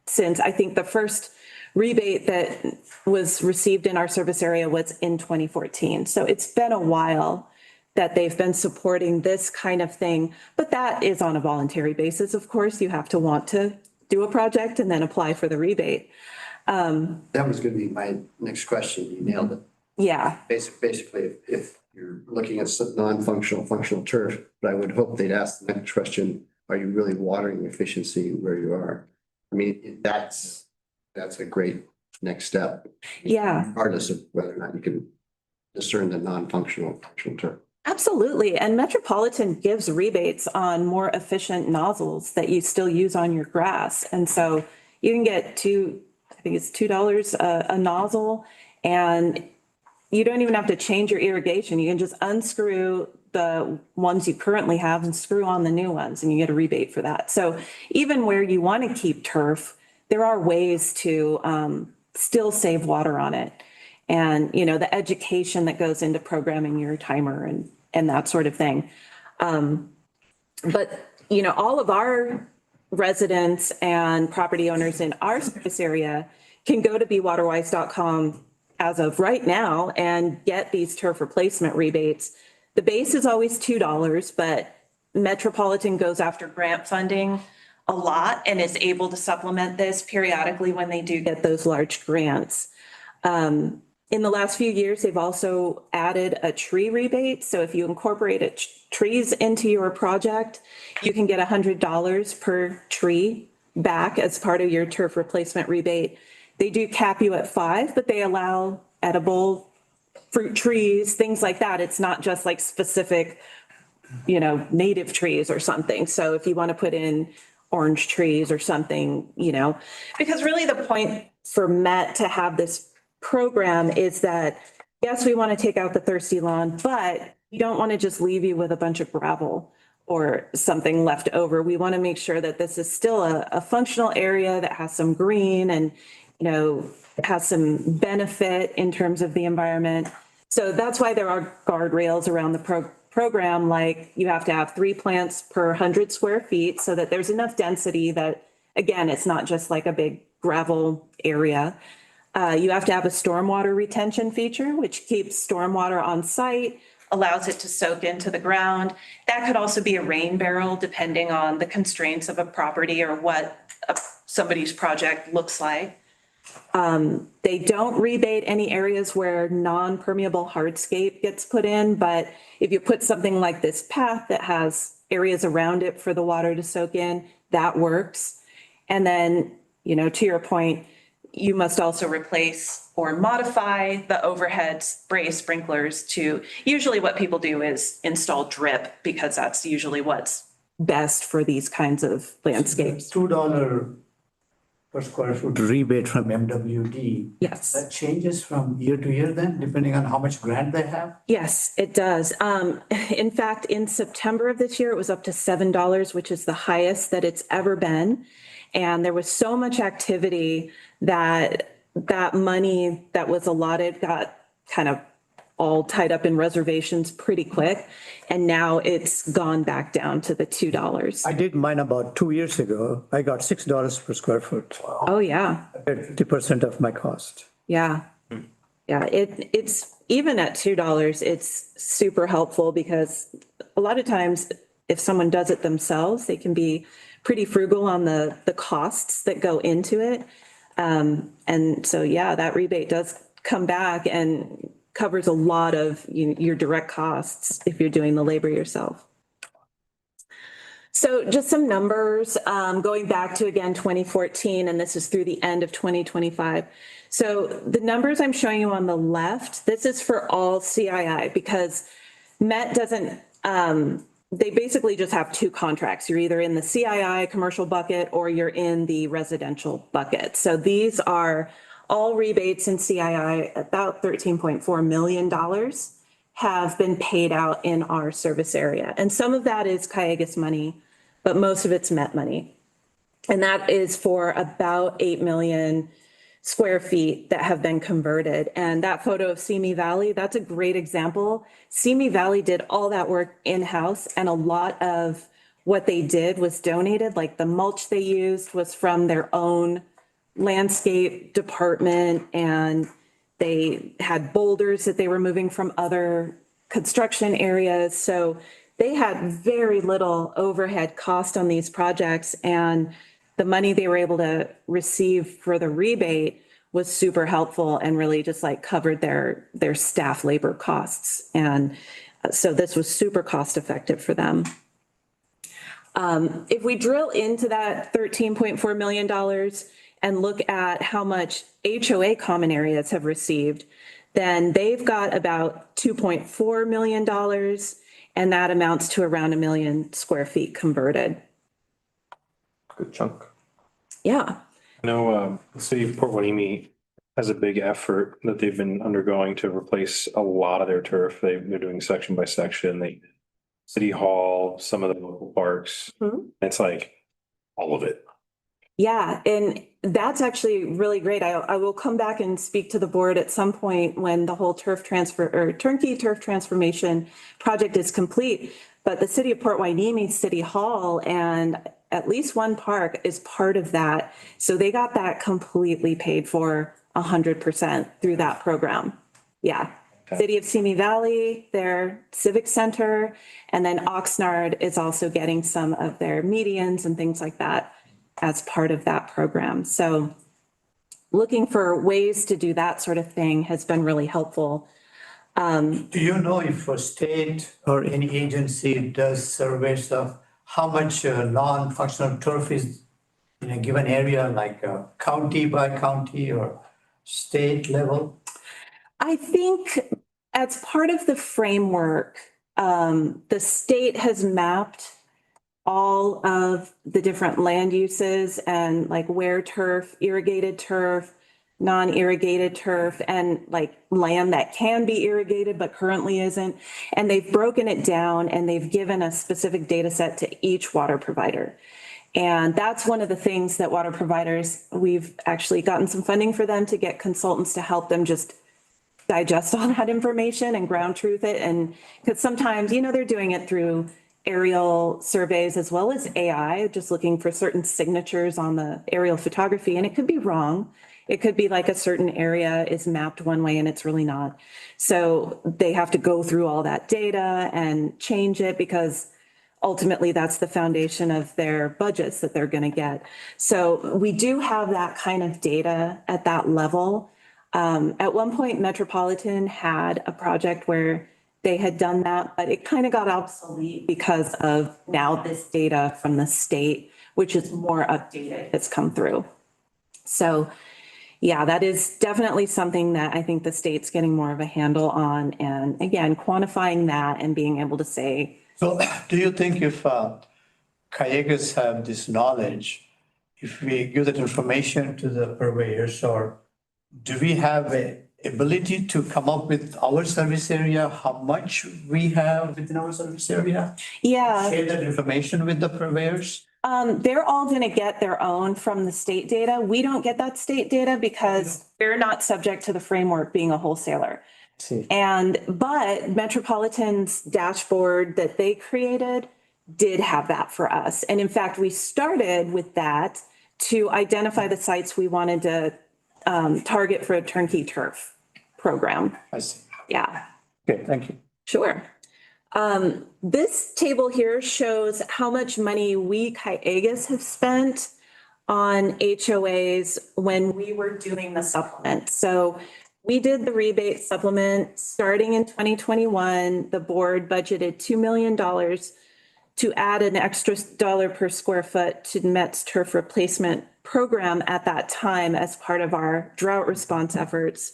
since, I think, the first rebate that was received in our service area was in 2014. So it's been a while that they've been supporting this kind of thing, but that is on a voluntary basis. Of course, you have to want to do a project and then apply for the rebate. That was going to be my next question. You nailed it. Yeah. Basically, if you're looking at some functional turf, but I would hope they'd ask the next question, are you really watering efficiency where you are? I mean, that's a great next step. Yeah. Regardless of whether or not you can discern the functional turf. Absolutely. And Metropolitan gives rebates on more efficient nozzles that you still use on your grass. And so you can get I think it's $2 a nozzle, and you don't even have to change your irrigation. You can just unscrew the ones you currently have and screw on the new ones, and you get a rebate for that. So even where you want to keep turf, there are ways to still save water on it. And, the education that goes into programming your timer and that sort of thing. But, all of our residents and property owners in our service area can go to bewaterwise.com as of right now and get these turf replacement rebates. The base is always $2, but Metropolitan goes after grant funding a lot and is able to supplement this periodically when they do get those large grants. In the last few years, they've also added a tree rebate. So if you incorporate trees into your project, you can get $100 per tree back as part of your turf replacement rebate. They do cap you at 5, but they allow edible fruit trees, things like that. It's not just like specific, native trees or something. So if you want to put in orange trees or something, because really the point for Met to have this program is that, yes, we want to take out the thirsty lawn, but we don't want to just leave you with a bunch of gravel or something left over. We want to make sure that this is still a functional area that has some green and, has some benefit in terms of the environment. So that's why there are guardrails around the program, like you have to have 3 plants per 100 square feet so that there's enough density that, again, it's not just like a big gravel area. You have to have a stormwater retention feature, which keeps stormwater on site, allows it to soak into the ground. That could also be a rain barrel, depending on the constraints of a property or what somebody's project looks like. They don't rebate any areas where non-permeable hardscape gets put in, but if you put something like this path that has areas around it for the water to soak in, that works. And then, to your point, you must also replace or modify the overhead spray sprinklers to, usually what people do is install drip because that's usually what's best for these kinds of landscapes. $2 per square foot rebate from MWD. Yes. That changes from year to year then, depending on how much grant they have? Yes, it does. In fact, in September of this year, it was up to $7, which is the highest that it's ever been. And there was so much activity that money that was allotted got kind of all tied up in reservations pretty quick. And now it's gone back down to the $2. I did mine about 2 years ago. I got $6 per square foot. Oh, yeah. 50% of my cost. Yeah. Yeah, it's even at $2, it's super helpful because a lot of times if someone does it themselves, they can be pretty frugal on the costs that go into it. And so, yeah, that rebate does come back and covers a lot of your direct costs if you're doing the labor yourself. So just some numbers, going back to, again, 2014, and this is through the end of 2025. So the numbers I'm showing you on the left, this is for all CII because Met doesn't, they basically just have 2 contracts. You're either in the CII commercial bucket or you're in the residential bucket. So these are all rebates in CII, about $13.4 million have been paid out in our service area. And some of that is Calleguas money, but most of it's Met money. And that is for about 8 million square feet that have been converted. And that photo of Simi Valley, that's a great example. Simi Valley did all that work in-house, and a lot of what they did was donated, like the mulch they used was from their own landscape department, and they had boulders that they were moving from other construction areas. So they had very little overhead cost on these projects, and the money they were able to receive for the rebate was super helpful and really just like covered their staff labor costs. And so this was super cost effective for them. If we drill into that $13.4 million and look at how much HOA common areas have received, then they've got about $2.4 million, and that amounts to around 1 million square feet converted. Good chunk. Yeah. I know the city of Port Hueneme has a big effort that they've been undergoing to replace a lot of their turf. They're doing section by section. City Hall, some of the local parks. Mhm. It's like all of it. Yeah, and that's actually really great. I will come back and speak to the board at some point when the whole turf transfer or turnkey turf transformation project is complete. But the city of Port Hueneme City Hall and at least one park is part of that. So they got that completely paid for 100% through that program. Yeah. City of Simi Valley, their civic center, and then Oxnard is also getting some of their medians and things like that as part of that program. So looking for ways to do that sort of thing has been really helpful. Do you know if a state or any agency does surveys of how much non-functional turf is in a given area, like county by county or state level? I think as part of the framework, the state has mapped all of the different land uses and like where turf, irrigated turf, non-irrigated turf, and like land that can be irrigated but currently isn't. And they've broken it down and they've given a specific data set to each water provider. And that's one of the things that water providers, we've actually gotten some funding for them to get consultants to help them just digest all that information and ground truth it. And because sometimes, they're doing it through aerial surveys as well as AI, just looking for certain signatures on the aerial photography. And it could be wrong. It could be like a certain area is mapped one way and it's really not. So they have to go through all that data and change it because ultimately that's the foundation of their budgets that they're going to get. So we do have that kind of data at that level. At one point, Metropolitan had a project where they had done that, but it kind of got obsolete because of now this data from the state, which is more updated, has come through. So yeah, that is definitely something that I think the state's getting more of a handle on. And again, quantifying that and being able to say. So do you think if Calleguas have this knowledge, if we give that information to the purveyors, or do we have a ability to come up with our service area, how much we have within our service area? Yeah. Share that information with the purveyors? They're all going to get their own from the state data. We don't get that state data because they're not subject to the framework being a wholesaler. But Metropolitan's dashboard that they created did have that for us. And in fact, we started with that to identify the sites we wanted to target for a turnkey turf program. I see. Yeah. Okay, thank you. Sure. This table here shows how much money we Calleguas have spent on HOAs when we were doing the supplement. So we did the rebate supplement starting in 2021. The board budgeted $2 million to add an extra dollar per square foot to Met's turf replacement program at that time as part of our drought response efforts.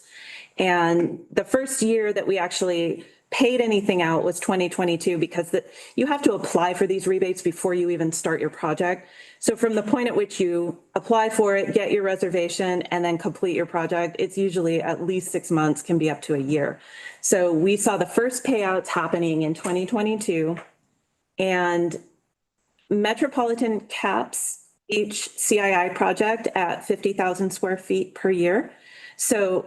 And the first year that we actually paid anything out was 2022 because you have to apply for these rebates before you even start your project. So from the point at which you apply for it, get your reservation, and then complete your project, it's usually at least 6 months, can be up to a year. So we saw the first payouts happening in 2022, and Metropolitan caps each CII project at 50,000 square feet per year. So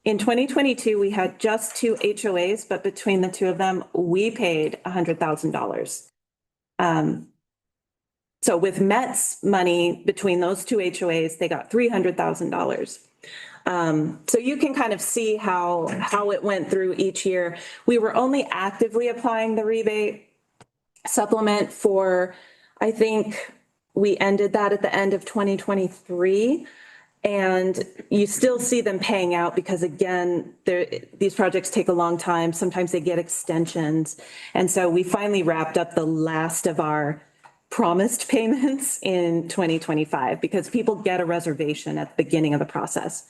in 2022, we had just 2 HOAs, but between the two of them, we paid $100,000. So with Met's money between those 2 HOAs, they got $300,000. So you can kind of see how it went through each year. We were only actively applying the rebate supplement for, I think we ended that at the end of 2023. And you still see them paying out because, again, these projects take a long time. Sometimes they get extensions. And so we finally wrapped up the last of our promised payments in 2025 because people get a reservation at the beginning of the process.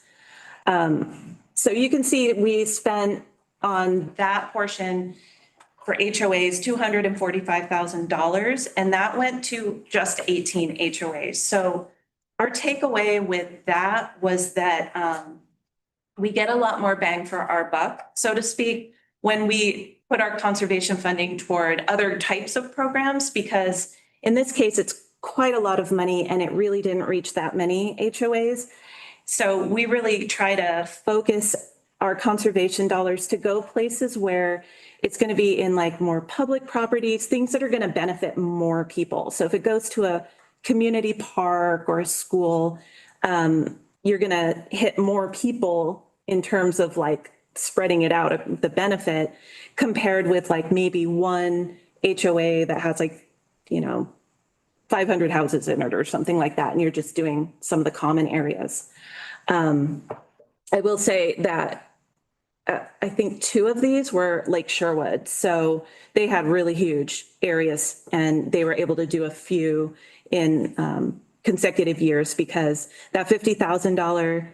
So you can see we spent on that portion for HOAs $245,000, and that went to just 18 HOAs. So our takeaway with that was that we get a lot more bang for our buck, so to speak, when we put our conservation funding toward other types of programs, because in this case, it's quite a lot of money and it really didn't reach that many HOAs. So we really try to focus our conservation dollars to go places where it's going to be in like more public properties, things that are going to benefit more people. So if it goes to a community park or a school, you're going to hit more people in terms of like spreading it out, the benefit, compared with like maybe one HOA that has like, 500 houses in it or something like that. And you're just doing some of the common areas. I will say that I think 2 of these were Lake Sherwood. So they had really huge areas and they were able to do a few in consecutive years because that $50,000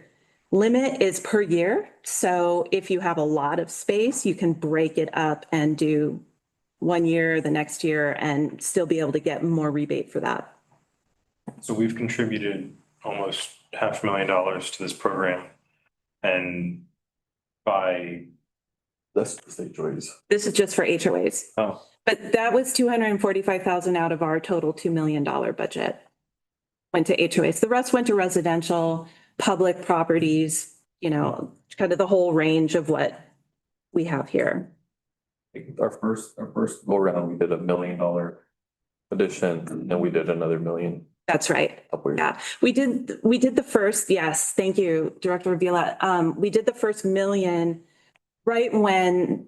limit is per year. So if you have a lot of space, you can break it up and do 1 year, the next year, and still be able to get more rebate for that. So we've contributed almost $500,000 to this program. And by, That's just HOAs. This is just for HOAs. oh, But that was 245,000 out of our total $2 million budget. Went to HOAs. The rest went to residential, public properties, you know, kind of the whole range of what we have here. Our first go around, we did $1 million addition, and then we did another million. That's right. Upward. Yeah, we did the first, yes, thank you, Director Avila. We did the first million right when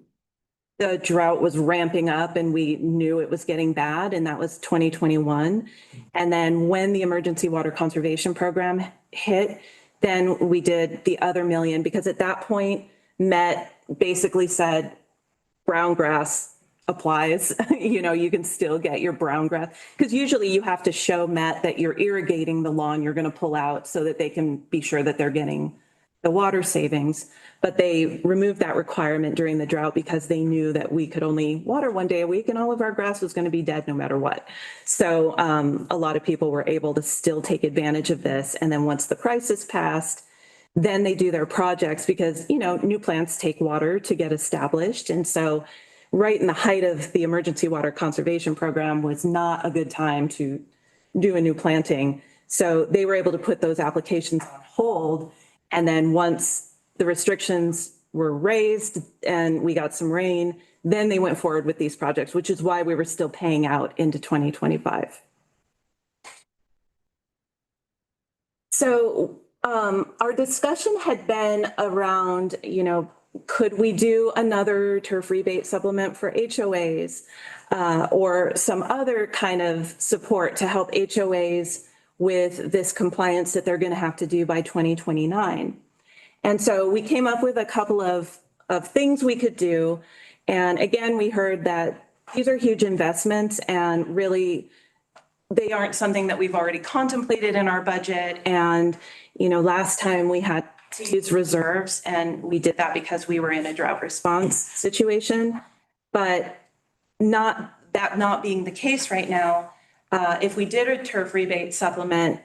the drought was ramping up and we knew it was getting bad, and that was 2021. And then when the emergency water conservation program hit, then we did the other million, because at that point, Met basically said brown grass applies. You know, you can still get your brown grass, because usually you have to show Met that you're irrigating the lawn you're going to pull out so that they can be sure that they're getting the water savings. But they removed that requirement during the drought because they knew that we could only water 1 day a week and all of our grass was going to be dead no matter what. So a lot of people were able to still take advantage of this. And then once the crisis passed, then they do their projects, because, you know, new plants take water to get established. And so right in the height of the emergency water conservation program was not a good time to do a new planting. So they were able to put those applications on hold. And then once the restrictions were raised and we got some rain, then they went forward with these projects, which is why we were still paying out into 2025. So our discussion had been around, you know, could we do another turf rebate supplement for HOAs or some other kind of support to help HOAs with this compliance that they're going to have to do by 2029. And so we came up with a couple of things we could do. And again, we heard that these are huge investments and really they aren't something that we've already contemplated in our budget. And, you know, last time we had to use reserves, and we did that because we were in a drought response situation. But not being the case right now, if we did a turf rebate supplement,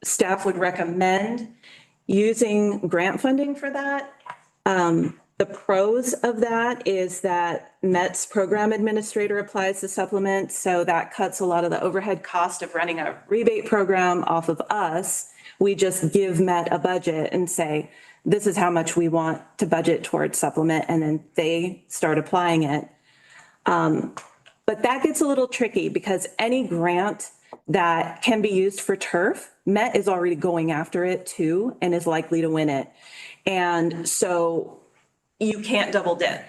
staff would recommend using grant funding for that. The pros of that is that Met's program administrator applies the supplement, so that cuts a lot of the overhead cost of running a rebate program off of us. We just give Met a budget and say, this is how much we want to budget towards supplement, and then they start applying it. But that gets a little tricky because any grant that can be used for turf, Met is already going after it too and is likely to win it. And so you can't double dip.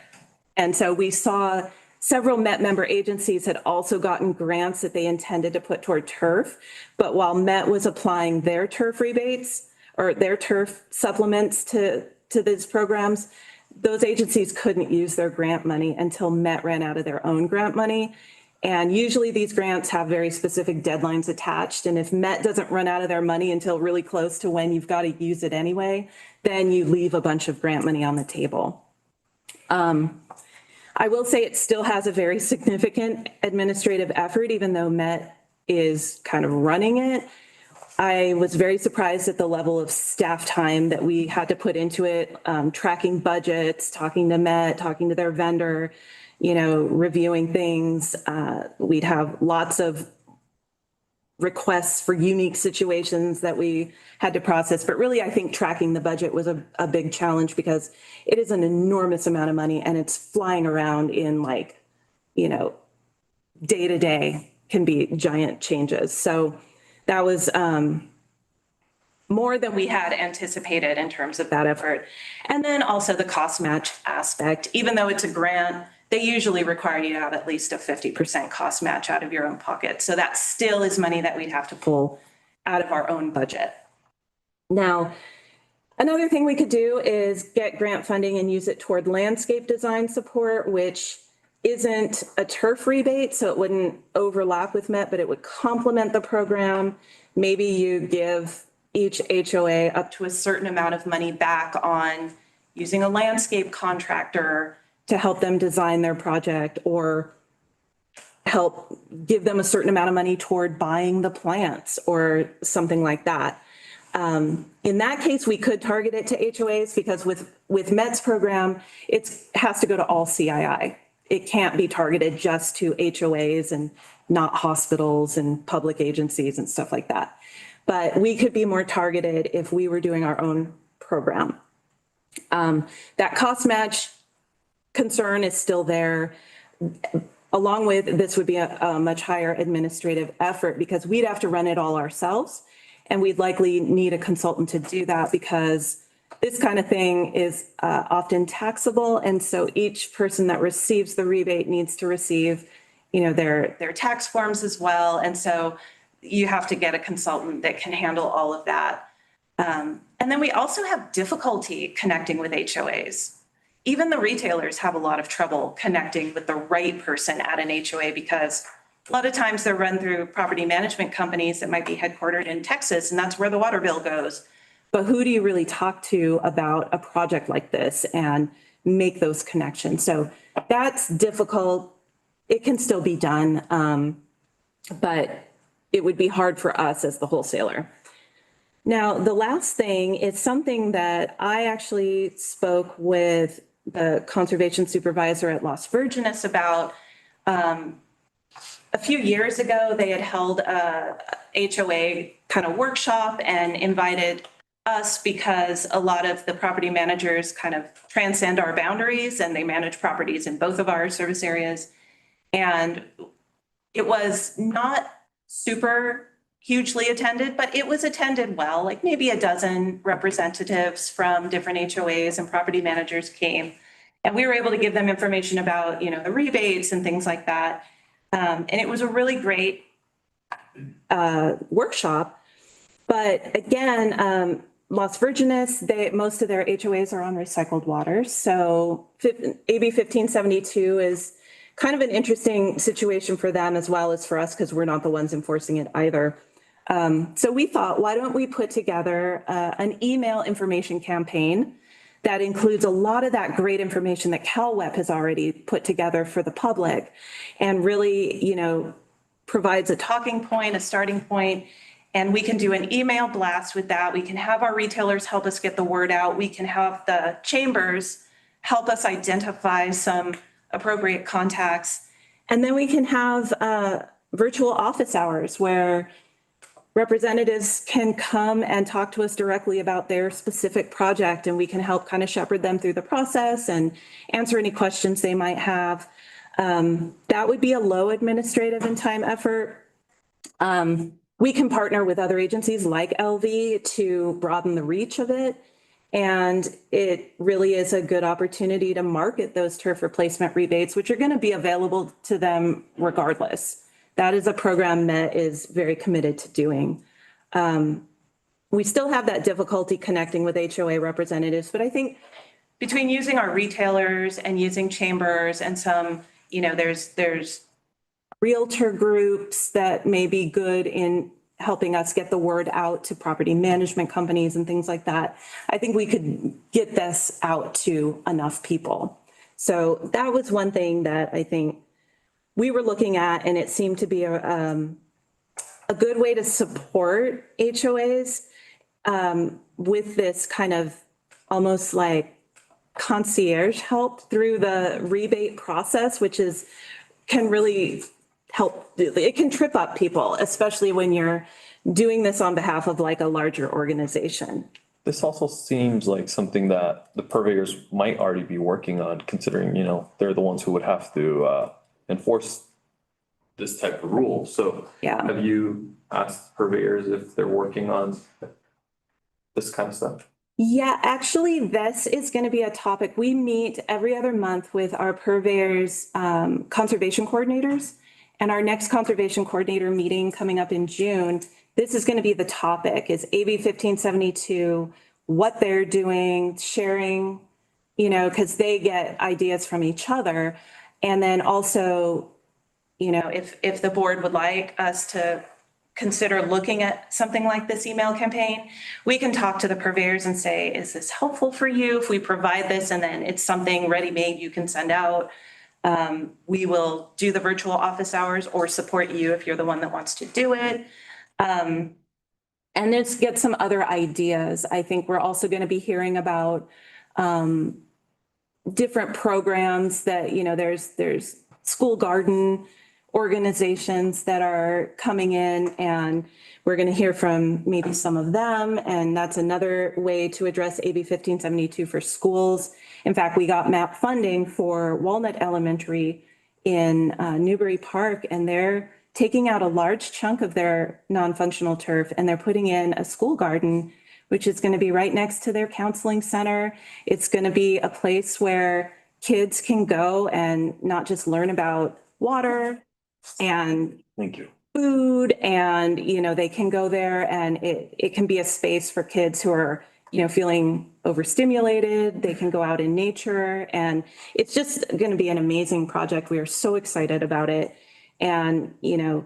And so we saw several Met member agencies had also gotten grants that they intended to put toward turf. But while Met was applying their turf rebates or their turf supplements to these programs, those agencies couldn't use their grant money until Met ran out of their own grant money. And usually these grants have very specific deadlines attached. And if Met doesn't run out of their money until really close to when you've got to use it anyway, then you leave a bunch of grant money on the table. I will say it still has a very significant administrative effort, even though Met is kind of running it. I was very surprised at the level of staff time that we had to put into it, tracking budgets, talking to Met, talking to their vendor, you know, reviewing things. We'd have lots of requests for unique situations that we had to process. But really, I think tracking the budget was a big challenge because it is an enormous amount of money and it's flying around in like, you know, day to day can be giant changes. So that was more than we had anticipated in terms of that effort. And then also the cost match aspect, even though it's a grant, they usually require you to have at least a 50% cost match out of your own pocket. So that still is money that we'd have to pull out of our own budget. Now, another thing we could do is get grant funding and use it toward landscape design support, which isn't a turf rebate, so it wouldn't overlap with MET, but it would complement the program. Maybe you give each HOA up to a certain amount of money back on using a landscape contractor to help them design their project, or help give them a certain amount of money toward buying the plants or something like that. In that case, we could target it to HOAs, because with MET's program, it has to go to all CII. It can't be targeted just to HOAs and not hospitals and public agencies and stuff like that. But we could be more targeted if we were doing our own program. That cost match concern is still there. Along with this would be a much higher administrative effort, because we'd have to run it all ourselves. And we'd likely need a consultant to do that, because this kind of thing is often taxable. And so each person that receives the rebate needs to receive, their tax forms as well. And so you have to get a consultant that can handle all of that. And then we also have difficulty connecting with HOAs. Even the retailers have a lot of trouble connecting with the right person at an HOA, because a lot of times they're run through property management companies that might be headquartered in Texas, and that's where the water bill goes. But who do you really talk to about a project like this and make those connections? So that's difficult. It can still be done, but it would be hard for us as the wholesaler. Now, the last thing is something that I actually spoke with the conservation supervisor at Las Virgenes about. A few years ago, they had held a HOA kind of workshop and invited us, because a lot of the property managers kind of transcend our boundaries and they manage properties in both of our service areas. And it was not super hugely attended, but it was attended well, like maybe a dozen representatives from different HOAs and property managers came. And we were able to give them information about, the rebates and things like that. And it was a really great workshop. But again, Las Virgenes, most of their HOAs are on recycled water. So AB 1572 is kind of an interesting situation for them as well as for us, because we're not the ones enforcing it either. So we thought, why don't we put together an email information campaign that includes a lot of that great information that CalWEP has already put together for the public, and really, provides a talking point, a starting point. And we can do an email blast with that. We can have our retailers help us get the word out. We can have the chambers help us identify some appropriate contacts. And then we can have virtual office hours where representatives can come and talk to us directly about their specific project, and we can help kind of shepherd them through the process and answer any questions they might have. That would be a low administrative and time effort. We can partner with other agencies like LV to broaden the reach of it. And it really is a good opportunity to market those turf replacement rebates, which are going to be available to them regardless. That is a program that is very committed to doing. We still have that difficulty connecting with HOA representatives, but I think between using our retailers and using chambers and some, there's realtor groups that may be good in helping us get the word out to property management companies and things like that. I think we could get this out to enough people. So that was one thing that I think we were looking at, and it seemed to be a good way to support HOAs with this kind of almost like concierge help through the rebate process, which can really help. It can trip up people, especially when you're doing this on behalf of like a larger organization. This also seems like something that the purveyors might already be working on, considering, they're the ones who would have to enforce this type of rule. So yeah. Have you asked purveyors if they're working on this kind of stuff? Yeah, actually, this is going to be a topic. We meet every other month with our purveyors, conservation coordinators, and our next conservation coordinator meeting coming up in June. This is going to be the topic, is AB 1572, what they're doing, sharing, because they get ideas from each other. And then also, you know, if the board would like us to consider looking at something like this email campaign, we can talk to the purveyors and say, is this helpful for you if we provide this and then it's something ready-made you can send out? We will do the virtual office hours or support you if you're the one that wants to do it. And let's get some other ideas. I think we're also going to be hearing about different programs that, you know, there's school garden organizations that are coming in, and we're going to hear from maybe some of them. And that's another way to address AB 1572 for schools. In fact, we got MAP funding for Walnut Elementary in Newbury Park, and they're taking out a large chunk of their non-functional turf and they're putting in a school garden, which is going to be right next to their counseling center. It's going to be a place where kids can go and not just learn about water and Thank you. food, and, you know, they can go there and it can be a space for kids who are, you know, feeling overstimulated. They can go out in nature, and it's just going to be an amazing project. We are so excited about it. And, you know,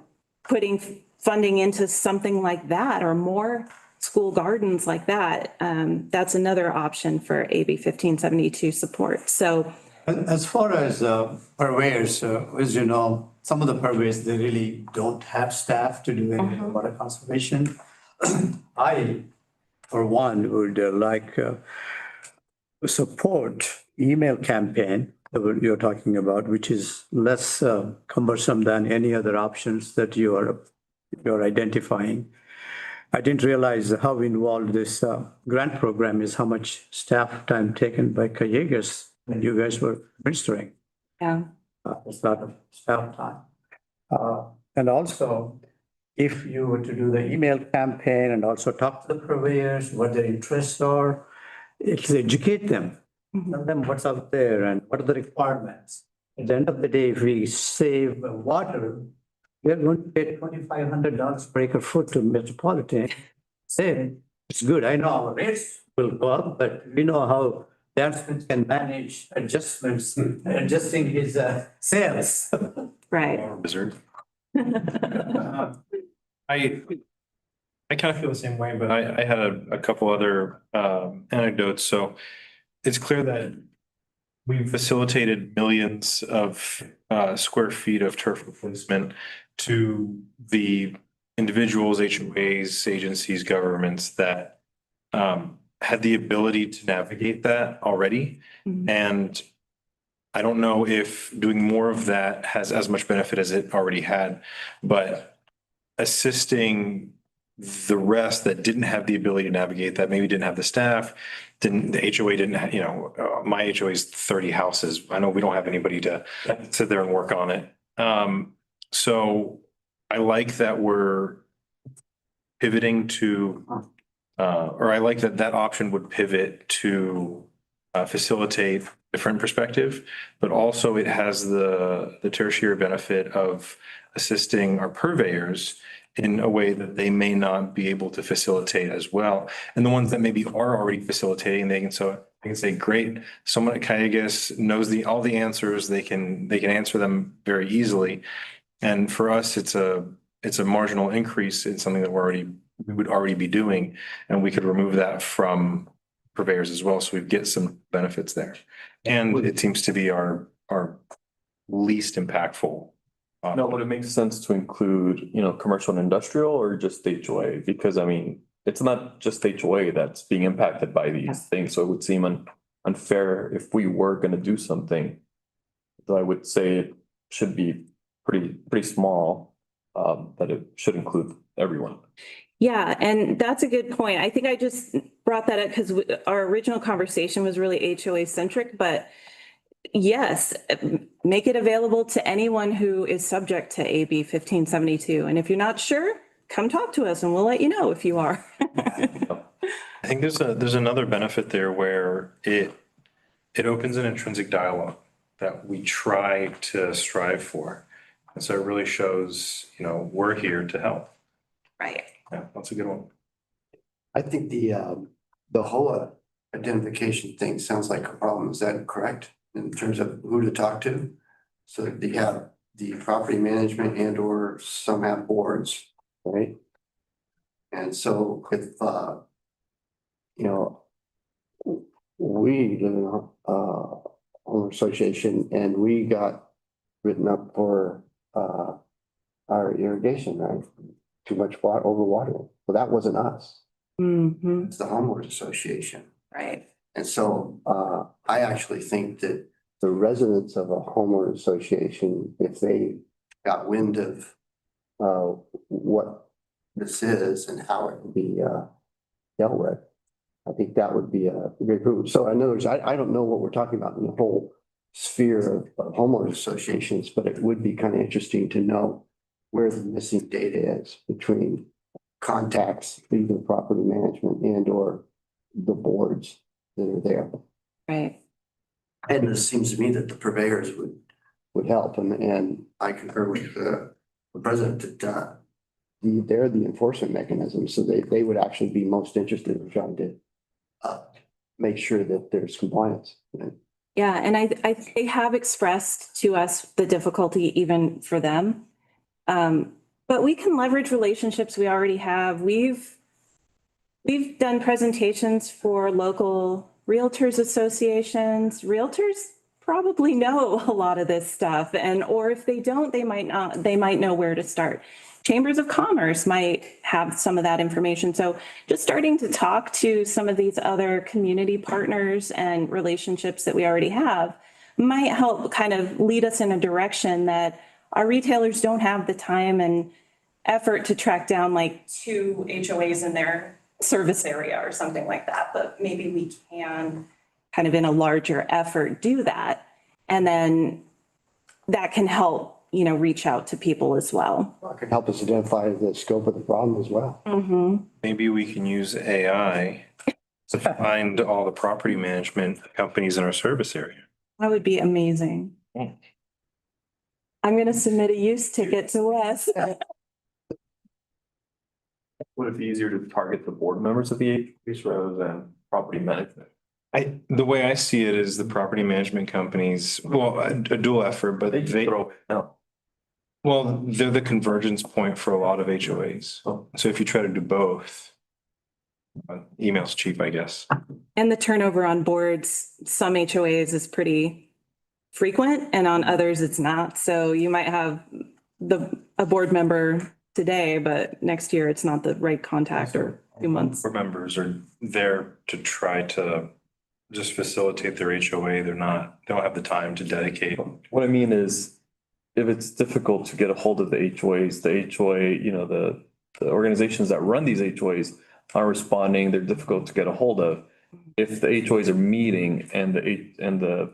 putting funding into something like that or more school gardens like that, that's another option for AB 1572 support. So as far as purveyors, as you know, some of the purveyors, they really don't have staff to do any water conservation. I, for one, would like support email campaign that you're talking about, which is less cumbersome than any other options that you're identifying. I didn't realize how involved this grant program is, how much staff time taken by Calleguas when you guys were administering. yeah. It's a lot of staff time. And also, if you were to do the email campaign and also talk to the purveyors, what their interests are, it's educate them. Tell them what's out there and what are the requirements. At the end of the day, if we save water, we're going to pay $2,500 per acre foot to Metropolitan. Say, it's good. I know our rates will go up, but we know how Dartmouth can manage adjustments, adjusting his sales. Right. Wizard. I kind of feel the same way, but I had a couple other anecdotes. So it's clear that we've facilitated millions of square feet of turf replacement to the individuals, HOAs, agencies, governments that had the ability to navigate that already. And I don't know if doing more of that has as much benefit as it already had, but assisting the rest that didn't have the ability to navigate that, maybe didn't have the staff, the HOA didn't have, you know, my HOA is 30 houses. I know we don't have anybody to sit there and work on it. So I like that we're pivoting to, or I like that option would pivot to facilitate different perspective, but also it has the tertiary benefit of assisting our purveyors in a way that they may not be able to facilitate as well. And the ones that maybe are already facilitating, they can say, great, someone at Calleguas knows all the answers, they can answer them very easily. And for us, it's a marginal increase in something that we would already be doing, and we could remove that from purveyors as well. So we get some benefits there. And it seems to be our least impactful. No, would it make sense to include, you know, commercial and industrial or just HOA? Because I mean, it's not just HOA that's being impacted by these things. So it would seem unfair if we were going to do something. So I would say it should be pretty small, that it should include everyone. Yeah, and that's a good point. I think I just brought that up because our original conversation was really HOA centric, but yes, make it available to anyone who is subject to AB 1572. And if you're not sure, come talk to us and we'll let you know if you are. I think there's another benefit there where it opens an intrinsic dialogue that we try to strive for. And so it really shows, you know, we're here to help. Right. Yeah, that's a good one. I think the whole identification thing sounds like a problem. Is that correct in terms of who to talk to? So they have the property management and or some have boards, right? And so if, you know, we live in a home association and we got written up for our irrigation, right? Too much water, overwatering. Well, that wasn't us. Mm-hmm. It's the homeowners association. Right. And so I actually think that the residents of a homeowner association, if they got wind of what this is and how it can be dealt with, I think that would be a great group. So in other words, I don't know what we're talking about in the whole sphere of homeowners associations, but it would be kind of interesting to know where the missing data is between contacts, either property management and or the boards that are there. Right. And it seems to me that the purveyors would help, and I concur with the president that they're the enforcement mechanism, so they would actually be most interested in trying to make sure that there's compliance. Yeah, and they have expressed to us the difficulty even for them. But we can leverage relationships we already have. We've done presentations for local realtors associations. Realtors probably know a lot of this stuff, or if they don't, they might know where to start. Chambers of Commerce might have some of that information. So just starting to talk to some of these other community partners and relationships that we already have might help kind of lead us in a direction that our retailers don't have the time and effort to track down like 2 HOAs in their service area or something like that. But maybe we can kind of in a larger effort do that. And then that can help, reach out to people as well. It could help us identify the scope of the problem as well. Mm-hmm. Maybe we can use AI to find all the property management companies in our service area. That would be amazing. I'm going to submit a use ticket to Wes. Would it be easier to target the board members of the HOAs rather than property management? The way I see it is the property management companies, well, a dual effort, but They just throw it out. well, they're the convergence point for a lot of HOAs. So if you try to do both, email's cheap, I guess. And the turnover on boards, some HOAs is pretty frequent and on others it's not. So you might have a board member today, but next year it's not the right contact or 2 months. Board members are there to try to just facilitate their HOA. They don't have the time to dedicate. What I mean is, if it's difficult to get a hold of the HOAs, the HOA, the organizations that run these HOAs aren't responding, they're difficult to get a hold of. If the HOAs are meeting and the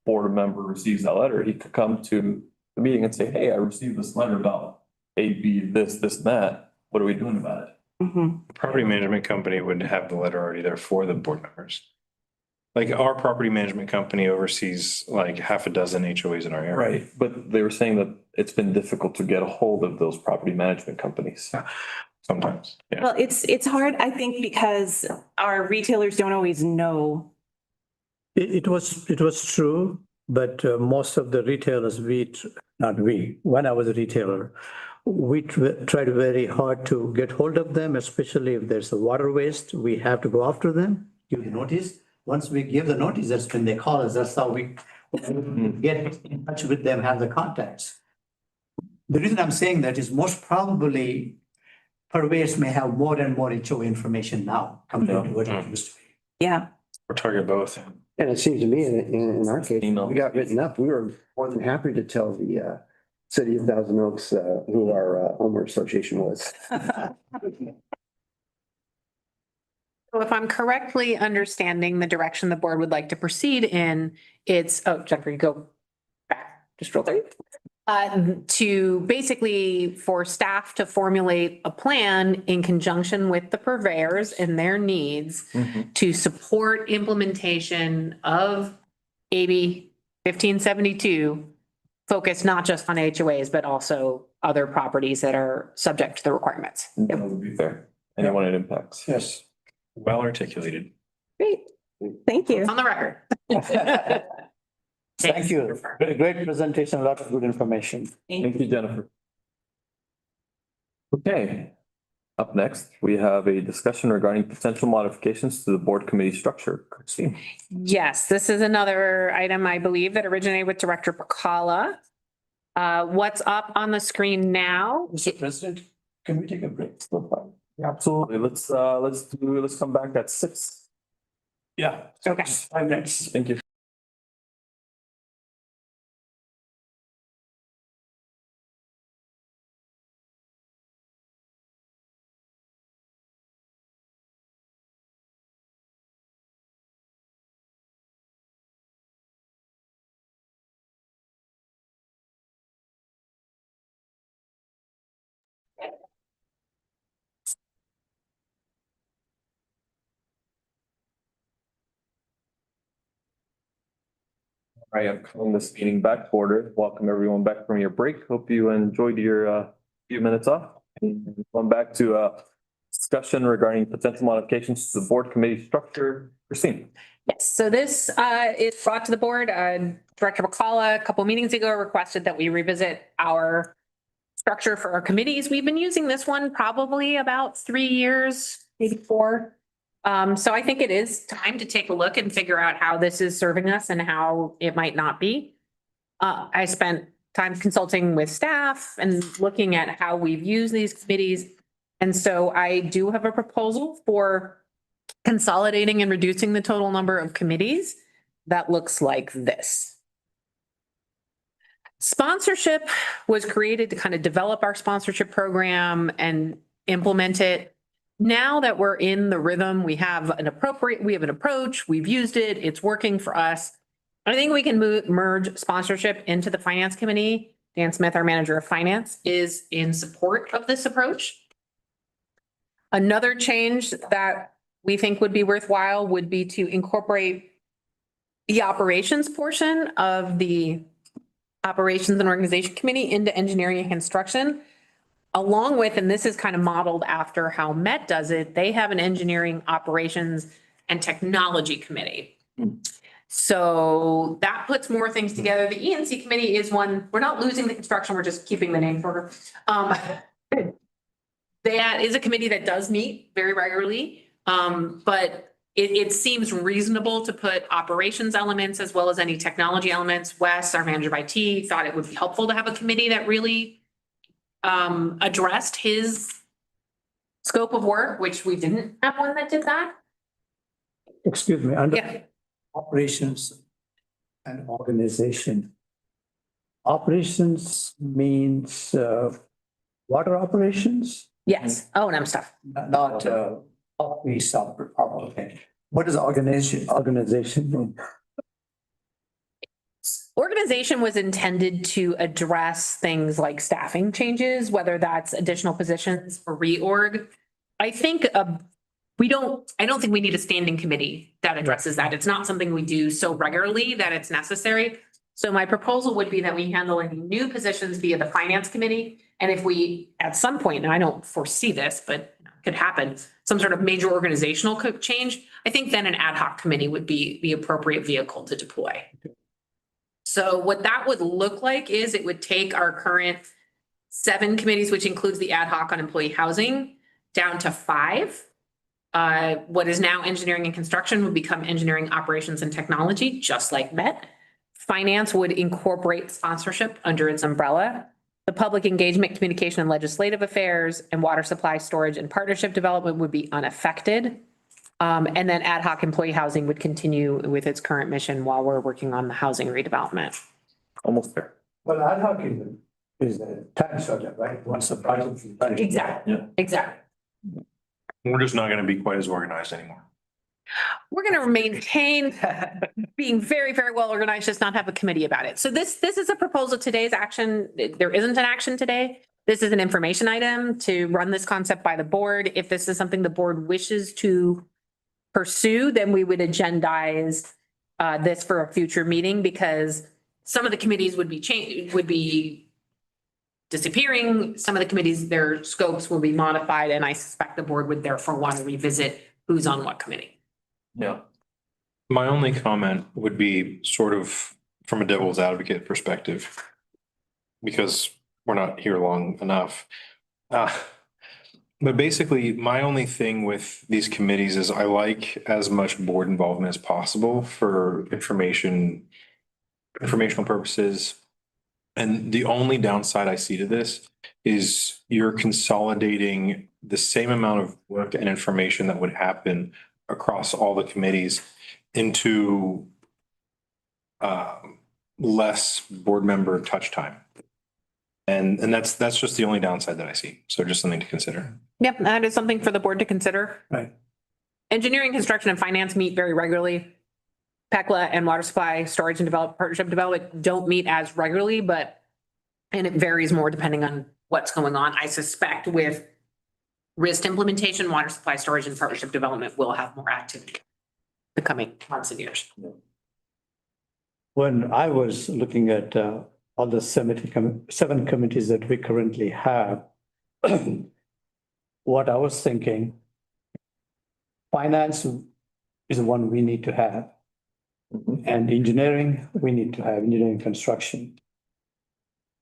board member receives that letter, he could come to the meeting and say, hey, I received this letter about A, B, this, and that. What are we doing about it? Mm-hmm. The property management company would have the letter already there for the board members. Like our property management company oversees like half a dozen HOAs in our area. Right, but they were saying that it's been difficult to get a hold of those property management companies. Sometimes, yeah. Well, it's hard, I think, because our retailers don't always know. It was true, but most of the retailers, when I was a retailer, we tried very hard to get hold of them, especially if there's a water waste, we have to go after them, give the notice. Once we give the notice, that's when they call us, that's how we get in touch with them, have the contacts. The reason I'm saying that is most probably purveyors may have more and more HOA information now compared to what it used to be. Yeah. Or target both. And it seems to me in our case, Email. we got written up, we were more than happy to tell the city of Thousand Oaks who our homeowner association was. So if I'm correctly understanding the direction the board would like to proceed in, it's, Jennifer, you go back, just scroll through. To basically for staff to formulate a plan in conjunction with the purveyors and their needs to support implementation of AB 1572, focus not just on HOAs, but also other properties that are subject to the requirements. That would be fair. Anyone it impacts. Yes. Well articulated. Great. Thank you. On the record. Thank you. Great presentation, a lot of good information. Thank you, Jennifer. Okay. Up next, we have a discussion regarding potential modifications to the board committee structure. Christine. Yes, this is another item, I believe, that originated with Director Pakala. What's up on the screen now? Mr. President, can we take a break? Absolutely. Let's come back at 6. Yeah. Okay. 5 minutes. Thank you. All right, I'm calling this meeting back to order. Welcome everyone back from your break. Hope you enjoyed your few minutes off. Going back to discussion regarding potential modifications to the board committee structure. Christine. Yes, so this is brought to the board. Director McCullough, a couple meetings ago, requested that we revisit our structure for our committees. We've been using this one probably about 3 years, maybe 4. So I think it is time to take a look and figure out how this is serving us and how it might not be. I spent time consulting with staff and looking at how we've used these committees. And so I do have a proposal for consolidating and reducing the total number of committees that looks like this. Sponsorship was created to kind of develop our sponsorship program and implement it. Now that we're in the rhythm, we have an approach, we've used it, it's working for us. I think we can merge sponsorship into the finance committee. Dan Smith, our manager of finance, is in support of this approach. Another change that we think would be worthwhile would be to incorporate the operations portion of the operations and organization committee into engineering and construction. Along with, and this is kind of modeled after how Met does it, they have an engineering operations and technology committee. So that puts more things together. The E&C committee is one, we're not losing the construction, we're just keeping the name shorter. That is a committee that does meet very regularly, but it seems reasonable to put operations elements as well as any technology elements. Wes, our manager of IT, thought it would be helpful to have a committee that really addressed his scope of work, which we didn't have one that did that. Excuse me, under Yeah. operations and organization. Operations means water operations, Yes, O&M stuff. not office operations. What does organization mean? Organization was intended to address things like staffing changes, whether that's additional positions or reorg. I think I don't think we need a standing committee that addresses that. It's not something we do so regularly that it's necessary. So my proposal would be that we handle any new positions via the finance committee. And if we, at some point, and I don't foresee this, but it could happen, some sort of major organizational change, I think then an ad hoc committee would be the appropriate vehicle to deploy. So what that would look like is it would take our current 7 committees, which includes the ad hoc on employee housing, down to 5. What is now engineering and construction would become engineering, operations, and technology, just like Met. Finance would incorporate sponsorship under its umbrella. The public engagement, communication, and legislative affairs, and water supply, storage, and partnership development would be unaffected. And then ad hoc employee housing would continue with its current mission while we're working on the housing redevelopment. Almost there. Well, ad hoc is a time subject, right? Once the project is done. Exactly. Yeah. Exactly. We're just not going to be quite as organized anymore. We're going to maintain being very, very well organized, just not have a committee about it. So this is a proposal. Today's action. There isn't an action today. This is an information item to run this concept by the board. If this is something the board wishes to pursue, then we would agendize this for a future meeting, because some of the committees would be disappearing. Some of the committees, their scopes will be modified, and I suspect the board would therefore want to revisit who's on what committee. Yeah. My only comment would be sort of from a devil's advocate perspective, because we're not here long enough. But basically, my only thing with these committees is I like as much board involvement as possible for informational purposes. And the only downside I see to this is you're consolidating the same amount of work and information that would happen across all the committees into less board member touch time. And that's just the only downside that I see. So just something to consider. Yep, that is something for the board to consider. Right. Engineering, construction, and finance meet very regularly. PECLA and water supply, storage and partnership development don't meet as regularly, and it varies more depending on what's going on. I suspect with RIST implementation, water supply, storage, and partnership development will have more activity the coming months and years. When I was looking at all the 7 committees that we currently have, what I was thinking, finance is one we need to have. And engineering, we need to have engineering construction.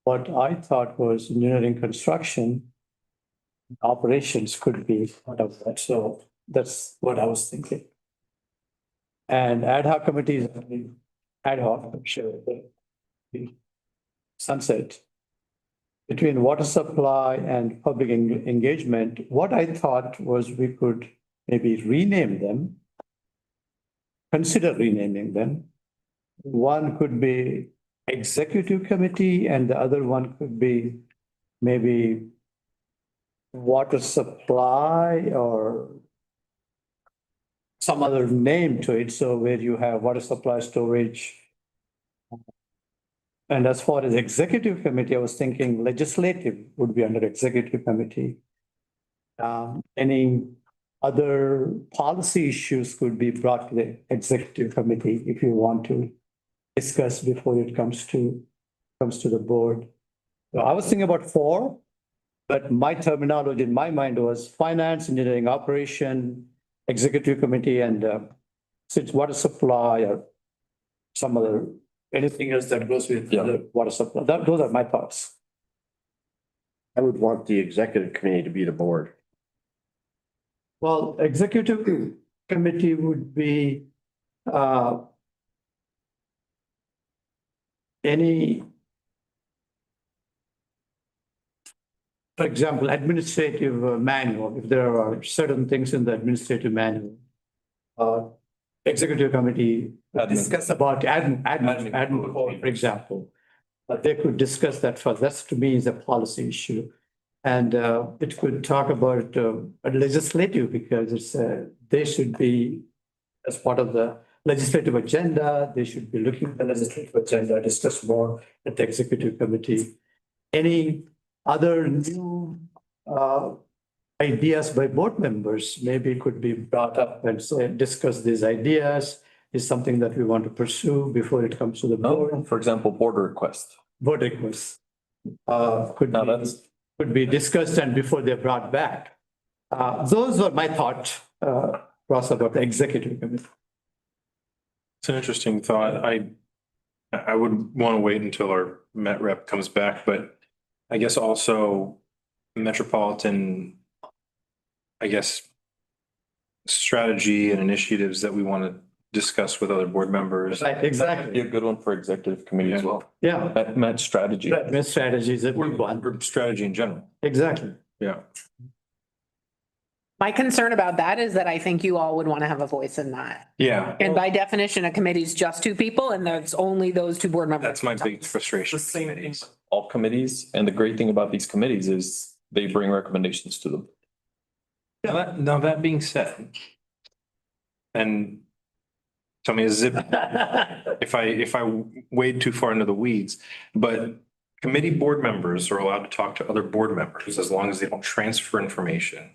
What I thought was engineering construction, operations could be part of that. So that's what I was thinking. And ad hoc committees, ad hoc, I'm sure. Sunset. Between water supply and public engagement, what I thought was we could maybe rename them. Consider renaming them. One could be executive committee and the other one could be maybe water supply or some other name to it. So where you have water supply storage. And as far as executive committee, I was thinking legislative would be under executive committee. Any other policy issues could be brought to the executive committee if you want to discuss before it comes to the board. So I was thinking about 4, but my terminology in my mind was finance, engineering, operation, executive committee, and since water supply or some other anything else that goes with the water supply. Those are my thoughts. I would want the executive committee to be the board. Well, executive committee would be any, for example, administrative manual, if there are certain things in the administrative manual. Executive committee discuss about admin code, for example. They could discuss that first. That's to me is a policy issue. And it could talk about a legislative because it's they should be as part of the legislative agenda. They should be looking at the legislative agenda, discuss more at the executive committee. Any other new ideas by board members maybe could be brought up and say, discuss these ideas is something that we want to pursue before it comes to the board. For example, board request. Board requests could be discussed and before they're brought back. Those are my thought process about the executive committee. It's an interesting thought. I would want to wait until our Met Rep comes back, but I guess also metropolitan, I guess, strategy and initiatives that we want to discuss with other board members. Right, exactly. Be a good one for executive committee as well. Yeah. Met strategy. Met strategy is a good one. Or strategy in general. Exactly. Yeah. My concern about that is that I think you all would want to have a voice in that. Yeah. And by definition, a committee is just 2 people and there's only those 2 board members. That's my big frustration. All committees. And the great thing about these committees is they bring recommendations to them. Now that being said, and tell me if I wade too far into the weeds, but committee board members are allowed to talk to other board members as long as they don't transfer information.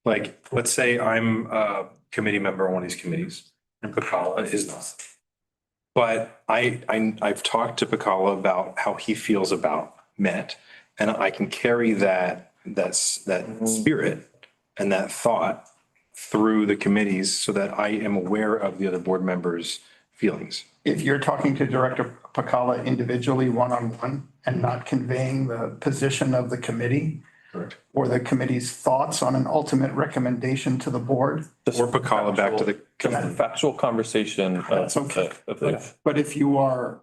Like, let's say I'm a committee member on one of these committees and Pacala is not. But I've talked to Pacala about how he feels about Met, and I can carry that spirit and that thought through the committees so that I am aware of the other board members' feelings. If you're talking to Director Pacala individually, one-on-one, and not conveying the position of the committee Correct. or the committee's thoughts on an ultimate recommendation to the board. Or Pacala back to the. Just a factual conversation. That's okay. But if you are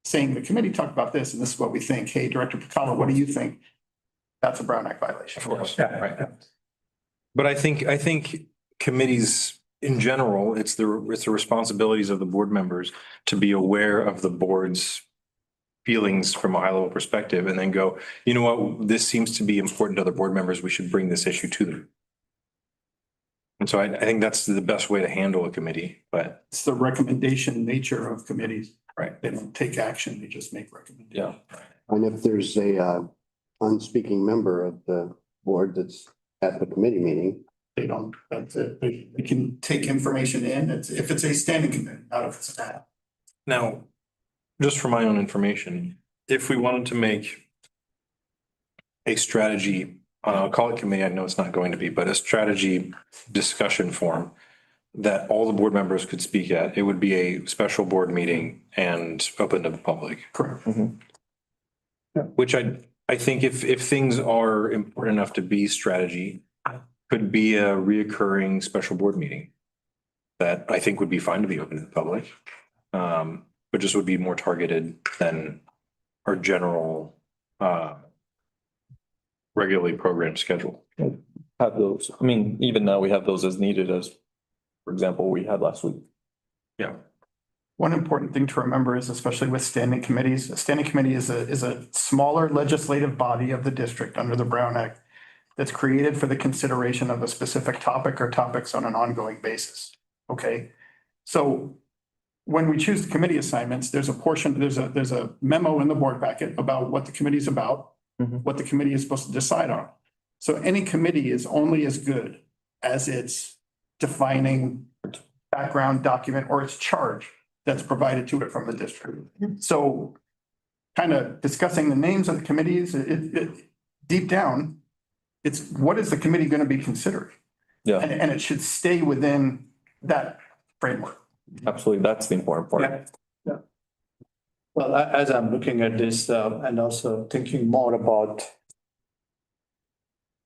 saying the committee talked about this and this is what we think, hey, Director Pacala, what do you think? That's a Brown Act violation. Of course, right. But I think committees in general, it's the responsibilities of the board members to be aware of the board's feelings from a high level perspective and then go, you know what, this seems to be important to other board members. We should bring this issue to them. And so I think that's the best way to handle a committee, but. It's the recommendation nature of committees, right? They don't take action, they just make recommendations. Yeah. And if there's a unspeaking member of the board that's at the committee meeting, They don't, that's it. They can take information in. It's, if it's a standing committee, not if it's not. Now, just for my own information, if we wanted to make a strategy, I'll call it committee, I know it's not going to be, but a strategy discussion forum that all the board members could speak at, it would be a special board meeting and open to the public. Correct. Which I think if things are important enough to be strategy, could be a reoccurring special board meeting that I think would be fine to be open to the public. But just would be more targeted than our general regularly programmed schedule. Have those, I mean, even now we have those as needed as, for example, we had last week. Yeah. One important thing to remember is, especially with standing committees, a standing committee is a smaller legislative body of the district under the Brown Act that's created for the consideration of a specific topic or topics on an ongoing basis. Okay, so when we choose the committee assignments, there's a portion, there's a memo in the board packet about what the committee is about, what the committee is supposed to decide on. So any committee is only as good as its defining background document or its charge that's provided to it from the district. So kind of discussing the names of the committees, deep down, it's what is the committee going to be considering? Yeah, And it should stay within that framework. absolutely. That's the important part. Yeah. Well, as I'm looking at this and also thinking more about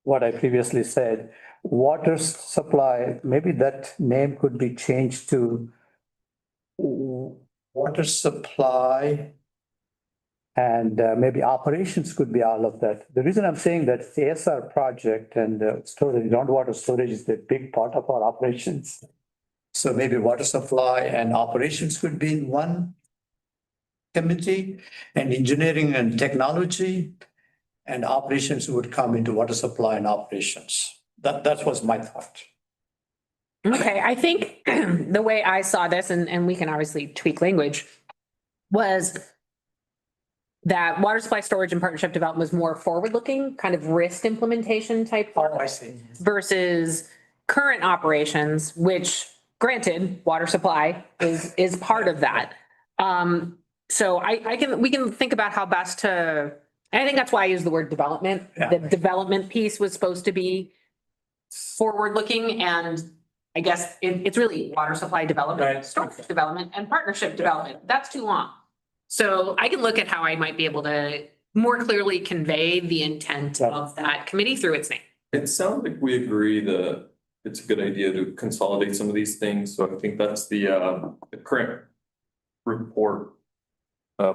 what I previously said, water supply, maybe that name could be changed to water supply. And maybe operations could be all of that. The reason I'm saying that ASR project and storage, groundwater storage is a big part of our operations. So maybe water supply and operations could be in one committee, and engineering and technology and operations would come into water supply and operations. That was my thought. Okay, I think the way I saw this, and we can obviously tweak language, was that water supply storage and partnership development was more forward-looking, kind of risk implementation type. I see. Versus current operations, which granted, water supply is part of that. So we can think about how best to, I think that's why I use the word development. Yeah. The development piece was supposed to be forward-looking, and I guess it's really water supply development, Right. storage development, and partnership development. That's too long. So I can look at how I might be able to more clearly convey the intent of that committee through its name. It sounds like we agree that it's a good idea to consolidate some of these things. So I think that's the current report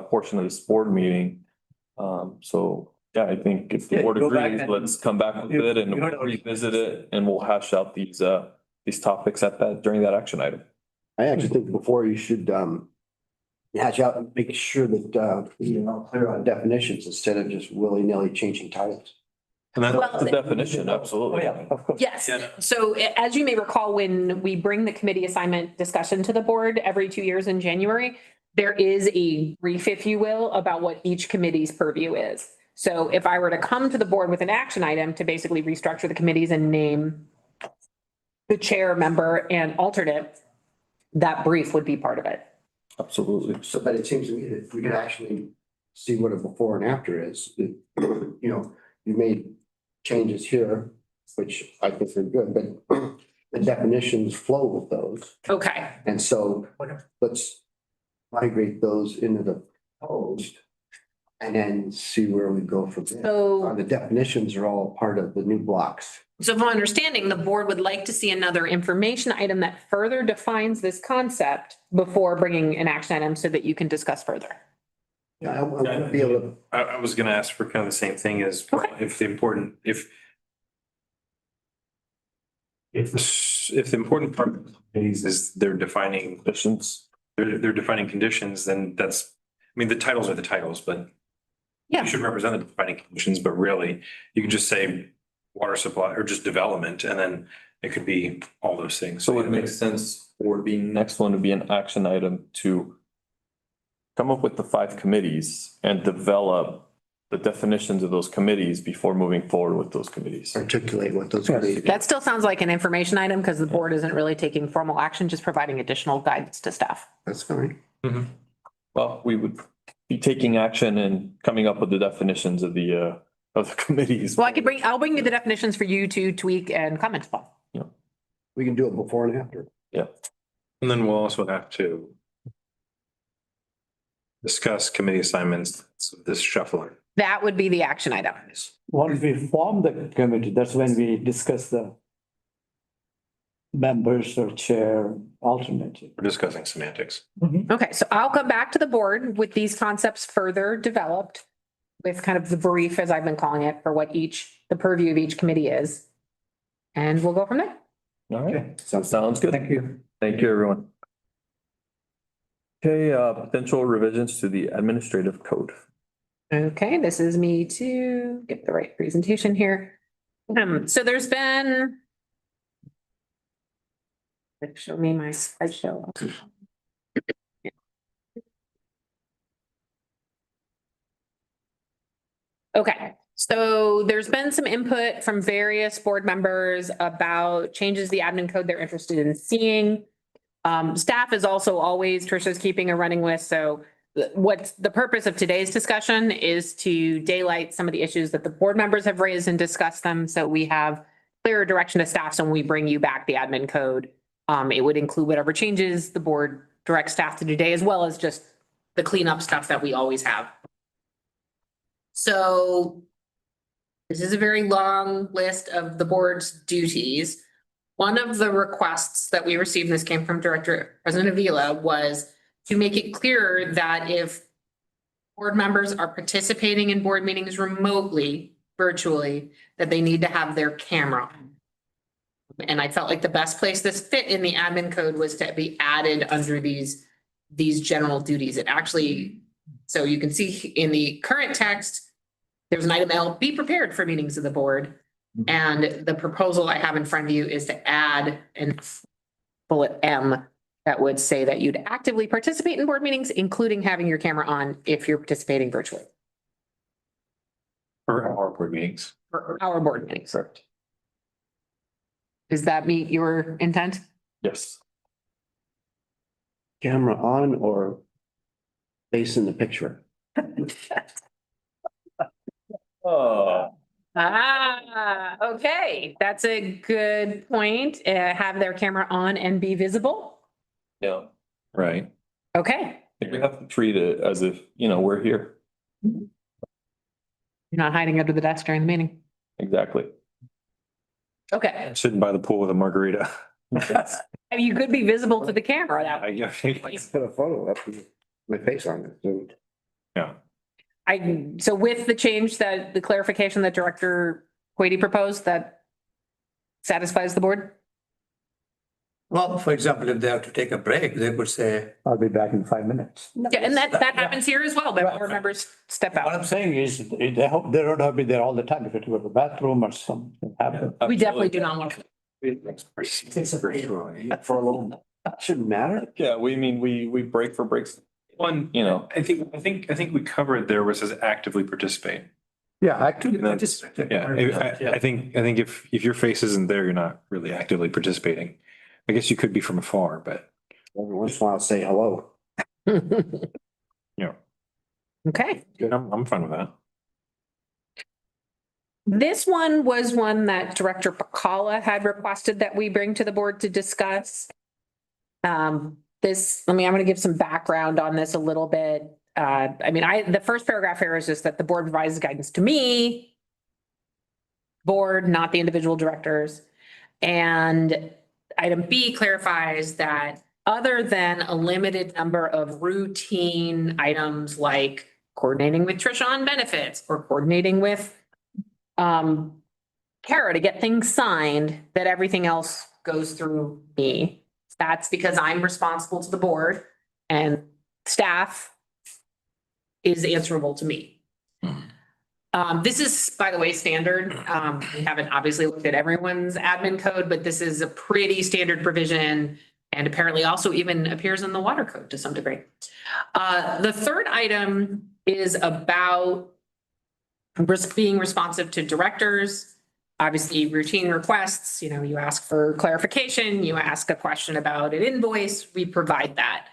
portion of this board meeting. So yeah, I think if the board go back agrees, and- let's come back with it and we'll revisit it and we'll hash out these topics during that action item. I actually think before you should hatch out and make sure that you're clear on definitions instead of just willy-nilly changing titles. And that, Well, The definition, absolutely. Yeah, of course. Yes. So as you may recall, when we bring the committee assignment discussion to the board every 2 years in January, there is a brief, if you will, about what each committee's purview is. So if I were to come to the board with an action item to basically restructure the committees and name the chair, member, and alternate, that brief would be part of it. Absolutely. So, but it seems to me that we could actually see what a before and after is. You made changes here, which I think are good, but the definitions flow with those. Okay. And so let's migrate those into the post and then see where we go from there. So, The definitions are all part of the new blocks. so if I'm understanding, the board would like to see another information item that further defines this concept before bringing an action item so that you can discuss further. Yeah, I want to be able to. I was gonna ask for kind of the same thing as, well, Okay. if the important part of these is they're defining Conditions. they're defining conditions, then that's, I mean, the titles are the titles, but Yeah. you should represent the defining conditions, but really, you can just say water supply or just development, and then it could be all those things. So it makes sense for the next one to be an action item to come up with the 5 committees and develop the definitions of those committees before moving forward with those committees. Articulate what those. That still sounds like an information item because the board isn't really taking formal action, just providing additional guidance to staff. That's fine. Well, we would be taking action and coming up with the definitions of the committees. Well, I'll bring you the definitions for you to tweak and comment upon. We can do it before and after. Yeah. And then we'll also have to discuss committee assignments, this shuffling. That would be the action item. Once we form the committee, that's when we discuss the members or chair, alternate. We're discussing semantics. Okay, so I'll come back to the board with these concepts further developed with kind of the brief, as I've been calling it, for what the purview of each committee is. And we'll go from there. All right, sounds good. Thank you. Thank you, everyone. Okay, potential revisions to the administrative code. Okay, this is me to get the right presentation here. So there's been. Show me my slideshow. Okay, so there's been some input from various board members about changes to the admin code they're interested in seeing. Staff is also always, Tricia's keeping a running list, so what's the purpose of today's discussion is to daylight some of the issues that the board members have raised and discuss them, so we have clearer direction to staff. So when we bring you back the admin code, it would include whatever changes the board directs staff to do today, as well as just the cleanup stuff that we always have. So this is a very long list of the board's duties. One of the requests that we received, and this came from President Avila, was to make it clearer that if board members are participating in board meetings remotely, virtually, that they need to have their camera on. And I felt like the best place this fit in the admin code was to be added under these general duties. It actually, so you can see in the current text, there's an item L, be prepared for meetings of the board. And the proposal I have in front of you is to add an bullet M that would say that you'd actively participate in board meetings, including having your camera on if you're participating virtually. For our board meetings. For our board meetings. Correct. Does that meet your intent? Yes. Camera on or face in the picture? Oh. Okay, that's a good point. Have their camera on and be visible. Yeah. Right. Okay, I think we have to treat it as if, we're here. you're not hiding under the desk during the meeting. Exactly. Okay, Sitting by the pool with a margarita. and you could be visible to the camera. That Put a photo up with my face on it. So Yeah. so with the change that the clarification that Director Quady proposed, that satisfies the board? Well, for example, if they have to take a break, they could say. I'll be back in 5 minutes. Yeah, and that happens here as well, but board members step What out. I'm saying is, they don't have to be there all the time. If it were the bathroom or something happen. We definitely do not want to. for a little, shouldn't matter. Yeah, we break for breaks. One, I think we covered there was says actively participate. Yeah, actually. Yeah, I think if your face isn't there, you're not really actively participating. I guess you could be from afar, but Every once in a while, say hello. yeah, Okay. I'm fine with that. This one was one that Director Pakala had requested that we bring to the board to discuss. I'm gonna give some background on this a little bit. The first paragraph here is just that the board provides guidance to me, board, not the individual directors. And item B clarifies that other than a limited number of routine items like coordinating with Trisha on benefits or coordinating with Kara to get things signed, that everything else goes through me. That's because I'm responsible to the board and staff is answerable to me. This is, by the way, standard. We haven't obviously looked at everyone's admin code, but this is a pretty standard provision and apparently also even appears in the water code to some degree. The third item is about being responsive to directors. Obviously, routine requests, you ask for clarification, you ask a question about an invoice, we provide that.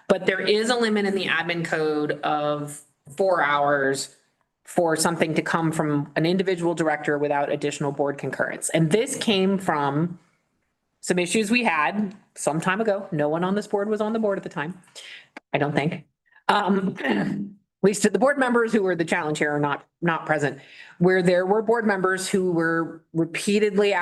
But there is a limit in the admin code of 4 hours for something to come from an individual director without additional board concurrence. And this came from some issues we had some time ago. No one on this board was on the board at the time, I don't think. At least the board members who were the challenge here are not present, where there were board members who were repeatedly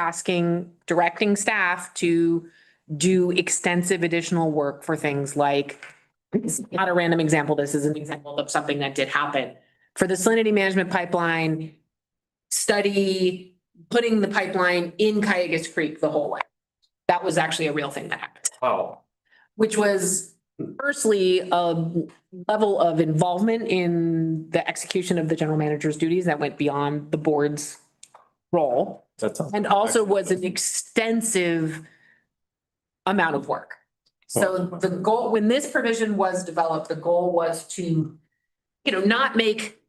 directing staff to do extensive additional work for things like, it's not a random example, this is an example of something that did happen. For the salinity management pipeline, study putting the pipeline in Calleguas Creek the whole way. That was actually a real thing that happened. Wow. Which was firstly a level of involvement in the execution of the general manager's duties that went beyond the board's role. And also was an extensive amount of work. So the goal, when this provision was developed, the goal was to, not make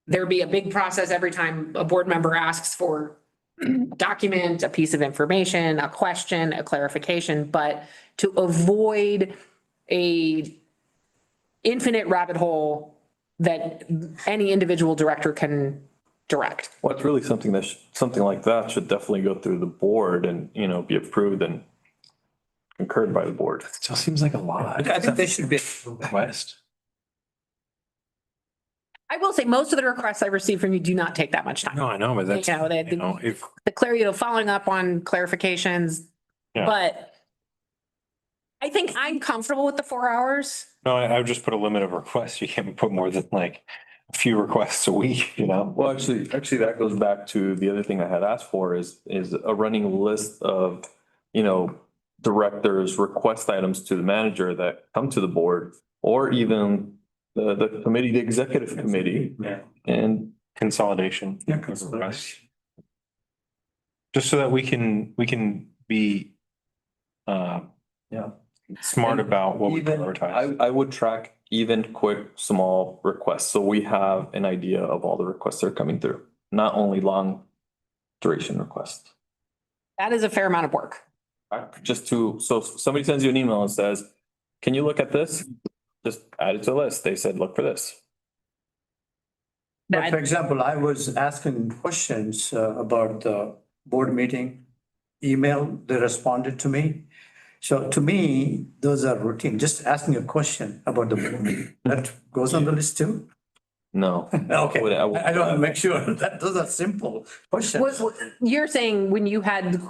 there be a big process every time a board member asks for a document, a piece of information, a question, a clarification, but to avoid a infinite rabbit hole that any individual director can direct. Well, it's really something something like that should definitely go through the board and, be approved and concurred by the board. It still seems like a lot. I think there should be a Request. I will say most of the requests I receive from you do not take that much time. No, I know, but that's, if, Following up on clarifications, Yeah. but I think I'm comfortable with the 4 hours. no, I would just put a limit of requests. You can't put more than like a few requests a week, Well, actually, that goes back to the other thing I had asked for is a running list of, directors' request items to the manager that come to the board, or even the committee, the executive committee. Yeah. And consolidation. Yeah. Just so that we can be smart about what we Even, prioritize. I would track even quick, small requests, so we have an idea of all the requests that are coming through, not only long duration requests. That is a fair amount of work. So if somebody sends you an email and says, can you look at this? Just add it to the list. They said, look for this. But for example, I was asking questions about the board meeting email, they responded to me. So to me, those are routine, just asking a question about the board meeting, that goes on the list too? No. Okay, I would- I don't want to make sure that those are simple questions. You're saying when you had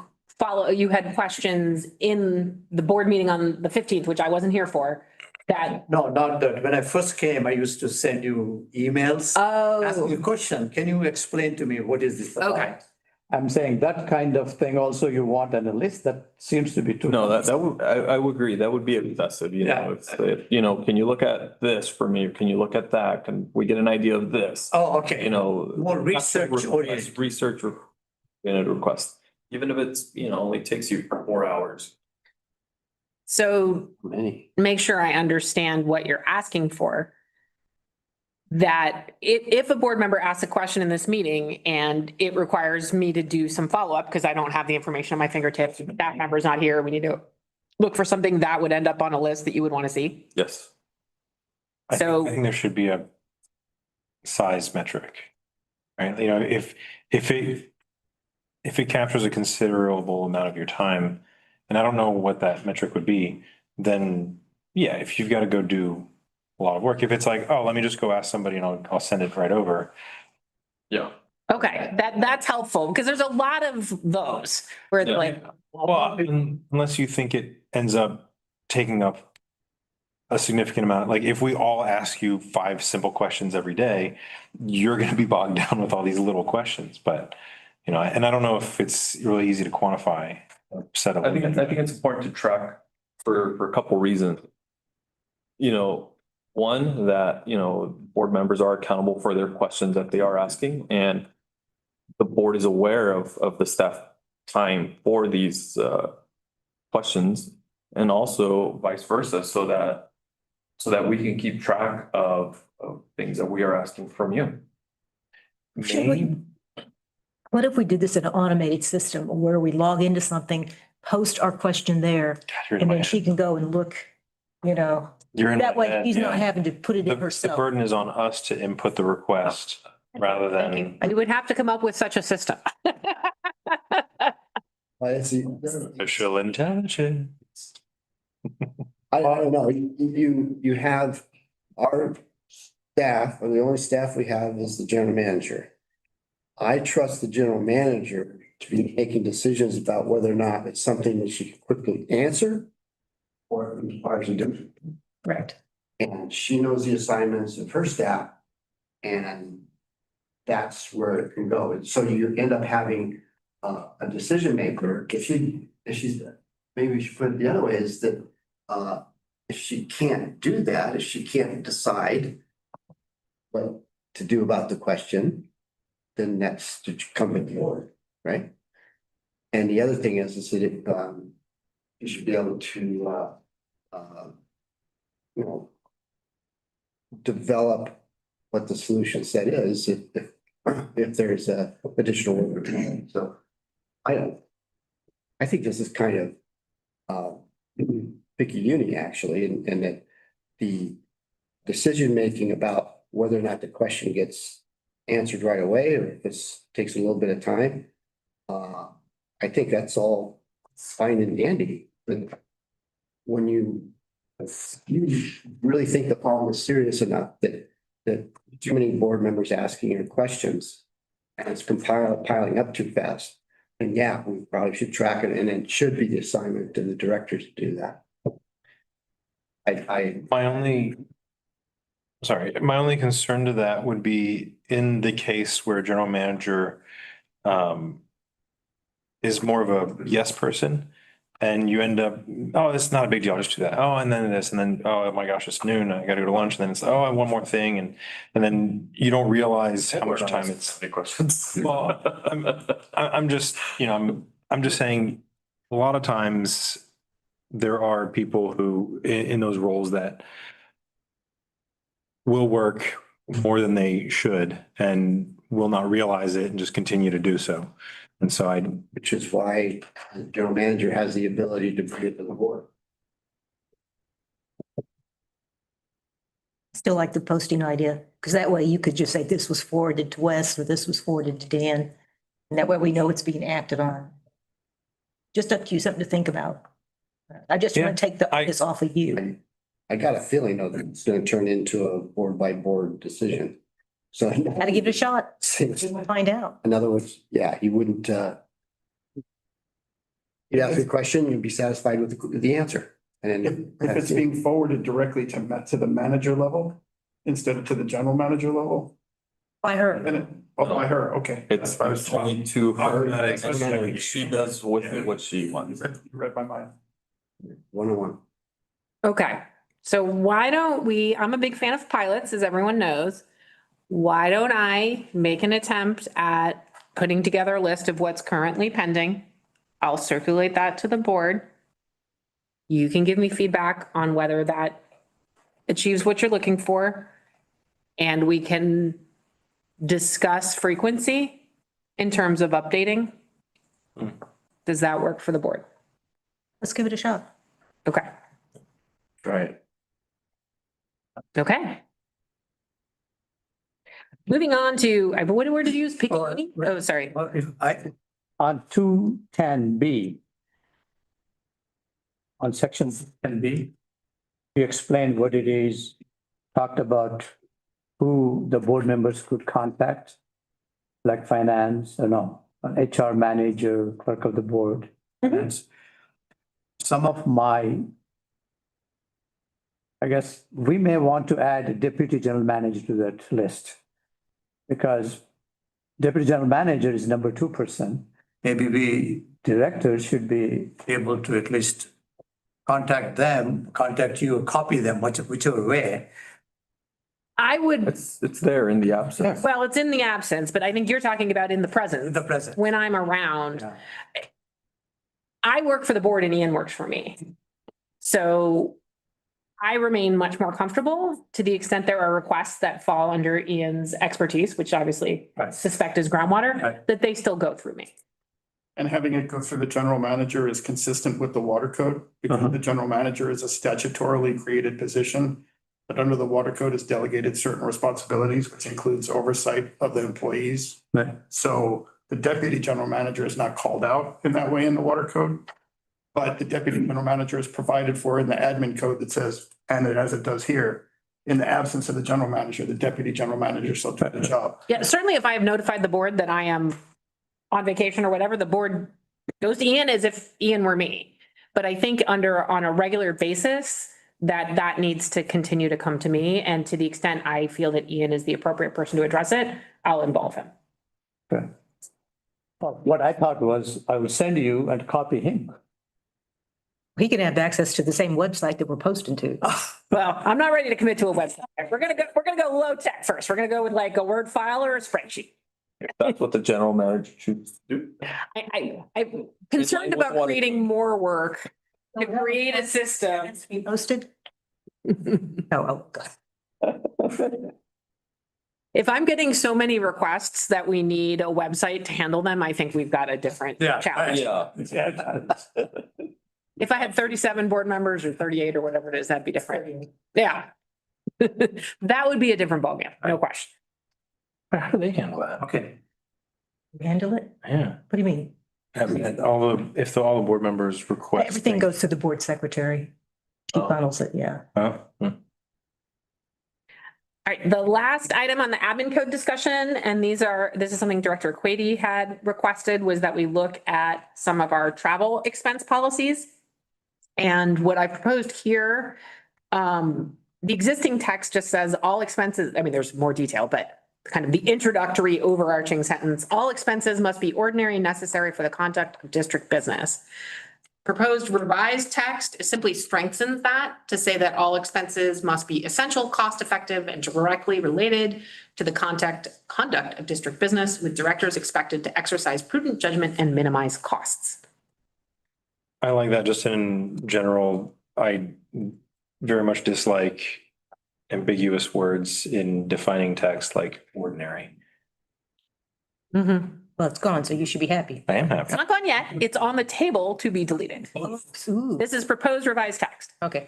questions in the board meeting on the 15th, which I wasn't here for, that. No, not that. When I first came, I used to send you emails. Asking a question, can you explain to me what is this about? Okay. I'm saying that kind of thing also you want on a list, that seems to be too. No, I would agree. That would be excessive, Yeah. Can you look at this for me? Or can you look at that? Can we get an idea of this? Oh, okay. More More research oriented. Research in a request, even if it's, only takes you 4 hours. So make sure I understand what you're asking for. That if a board member asks a question in this meeting and it requires me to do some follow-up because I don't have the information on my fingertips, that member's not here, we need to look for something that would end up on a list that you would want to see. Yes. I So- think there should be a size metric, right? If it captures a considerable amount of your time, and I don't know what that metric would be, then yeah, if you've got to go do a lot of work, if it's like, oh, let me just go ask somebody and I'll send it right over. Yeah. Okay, that's helpful because there's a lot of those where it's Yeah. like, Well, unless you think it ends up taking up a significant amount, like if we all ask you 5 simple questions every day, you're gonna be bogged down with all these little questions, but you know, and I don't know if it's really easy to quantify a set of. I think it's important to track for a couple reasons. You know, one, that, you know, board members are accountable for their questions that they are asking, and the board is aware of the staff time for these questions, and also vice versa, so that we can keep track of things that we are asking from you. Should we- What if we did this in an automated system where we log into something, post our question there, and then she can go and look, you know, You're in that my way head, she's not yeah. having to put it in The herself. burden is on us to input the request rather than. you would have to come up with such a system. Artificial intelligence. I don't know, you have our staff, or the only staff we have is the general manager. I trust the general manager to be making decisions about whether or not it's something that she can quickly answer or it requires a different. Correct. And she knows the assignments of her staff, and that's where it can go. And so you end up having a decision maker. If she's, maybe we should put it the other way, is that if she can't do that, if she can't decide what to do about the question, then that's to come with the board, right? And the other thing is that you should be able to you know, develop what the solution set is if there's a additional work. So I think this is kind of picky uni actually, and that the decision making about whether or not the question gets answered right away, or if this takes a little bit of time. I think that's all fine and dandy, but when you really think the problem is serious enough that too many board members asking your questions and it's piling up too fast, and yeah, we probably should track it, and it should be the assignment to the directors to do that. My only concern to that would be in the case where a general manager is more of a yes person, and you end up, oh, it's not a big deal, I'll just do that. Oh, and then this, and then, oh my gosh, it's noon, I gotta go to lunch, and then it's, oh, I have one more thing, and then you don't realize how much time it's. Any questions? Well, I'm just, you know, I'm just saying, a lot of times there are people who in those roles that will work more than they should and will not realize it and just continue to do so. And so which is why the general manager has the ability to bring it to the board. Still like the posting idea, because that way you could just say this was forwarded to Wes or this was forwarded to Dan. And that way we know it's being acted on. Just up to you, something to think about. I just want to take this off of you. I got a feeling though that it's gonna turn into a board by board decision. So. Gotta give it a shot. We'll find out. In other words, yeah, you wouldn't, you'd ask a question, you'd be satisfied with the answer. And then. If it's being forwarded directly to the manager level instead of to the general manager level. By her. Then by her, okay. It's only to her. She does with it what she wants. You read my mind. 101. Okay, so why don't we, I'm a big fan of pilots, as everyone knows. Why don't I make an attempt at putting together a list of what's currently pending? I'll circulate that to the board. You can give me feedback on whether that achieves what you're looking for. And we can discuss frequency in terms of updating. Does that work for the board? Let's give it a shot. Okay. Right. Okay. Moving on to, what word did you use? Picky? Oh, sorry. On 210B. On section 10B, You explained what it is, talked about who the board members could contact, like finance, HR manager, clerk of the board. And some of my, I guess, we may want to add a deputy general manager to that list. Because deputy general manager is number 2%. Maybe we directors should be able to at least contact them, contact you, copy them, whichever way. I would, It's there in the absence. well, it's in the absence, but I think you're talking about in the present. The present. When I'm around. Yeah. I work for the board and Ian works for me. So I remain much more comfortable to the extent there are requests that fall under Ian's expertise, which obviously I Right. suspect is groundwater, Right. that they still go through me. And having it go through the general manager is consistent with the water code because the general manager is a statutorily created position that under the water code is delegated certain responsibilities, which includes oversight of the employees. Right. So the deputy general manager is not called out in that way in the water code. But the deputy general manager is provided for in the admin code that says, and as it does here, in the absence of the general manager, the deputy general manager shall do the job. Yeah, certainly if I have notified the board that I am on vacation or whatever, the board goes to Ian as if Ian were me. But I think on a regular basis, that needs to continue to come to me. And to the extent I feel that Ian is the appropriate person to address it, I'll involve him. Okay. Well, what I thought was I would send you and copy him. He can have access to the same website that we're posting to. Well, I'm not ready to commit to a website. We're gonna go low tech first. We're gonna go with like a Word file or a spreadsheet. If that's what the general manager chooses to do. I'm concerned about creating more work to create a system. To be posted? Oh, God. If I'm getting so many requests that we need a website to handle them, I think we've got a different challenge. Yeah. If I had 37 board members or 38 or whatever it is, that'd be different. Yeah. That would be a different ballgame, no question. How do they handle that? Okay. Handle it? Yeah. What do you mean? If all the board members request. Everything things- goes to the board secretary. She funnels it, yeah. Huh? All right, the last item on the admin code discussion, and this is something Director Quady had requested, was that we look at some of our travel expense policies. And what I proposed here, the existing text just says all expenses, I mean, there's more detail, but kind of the introductory overarching sentence, all expenses must be ordinary and necessary for the conduct of district business. Proposed revised text simply strengthens that to say that all expenses must be essential, cost-effective, and directly related to the conduct of district business, with directors expected to exercise prudent judgment and minimize costs. I like that just in general. I very much dislike ambiguous words in defining text like ordinary. Well, it's gone, so you should be happy. I am happy. It's not gone yet. It's on the table to be deleted. Ooh, This is proposed revised text. okay.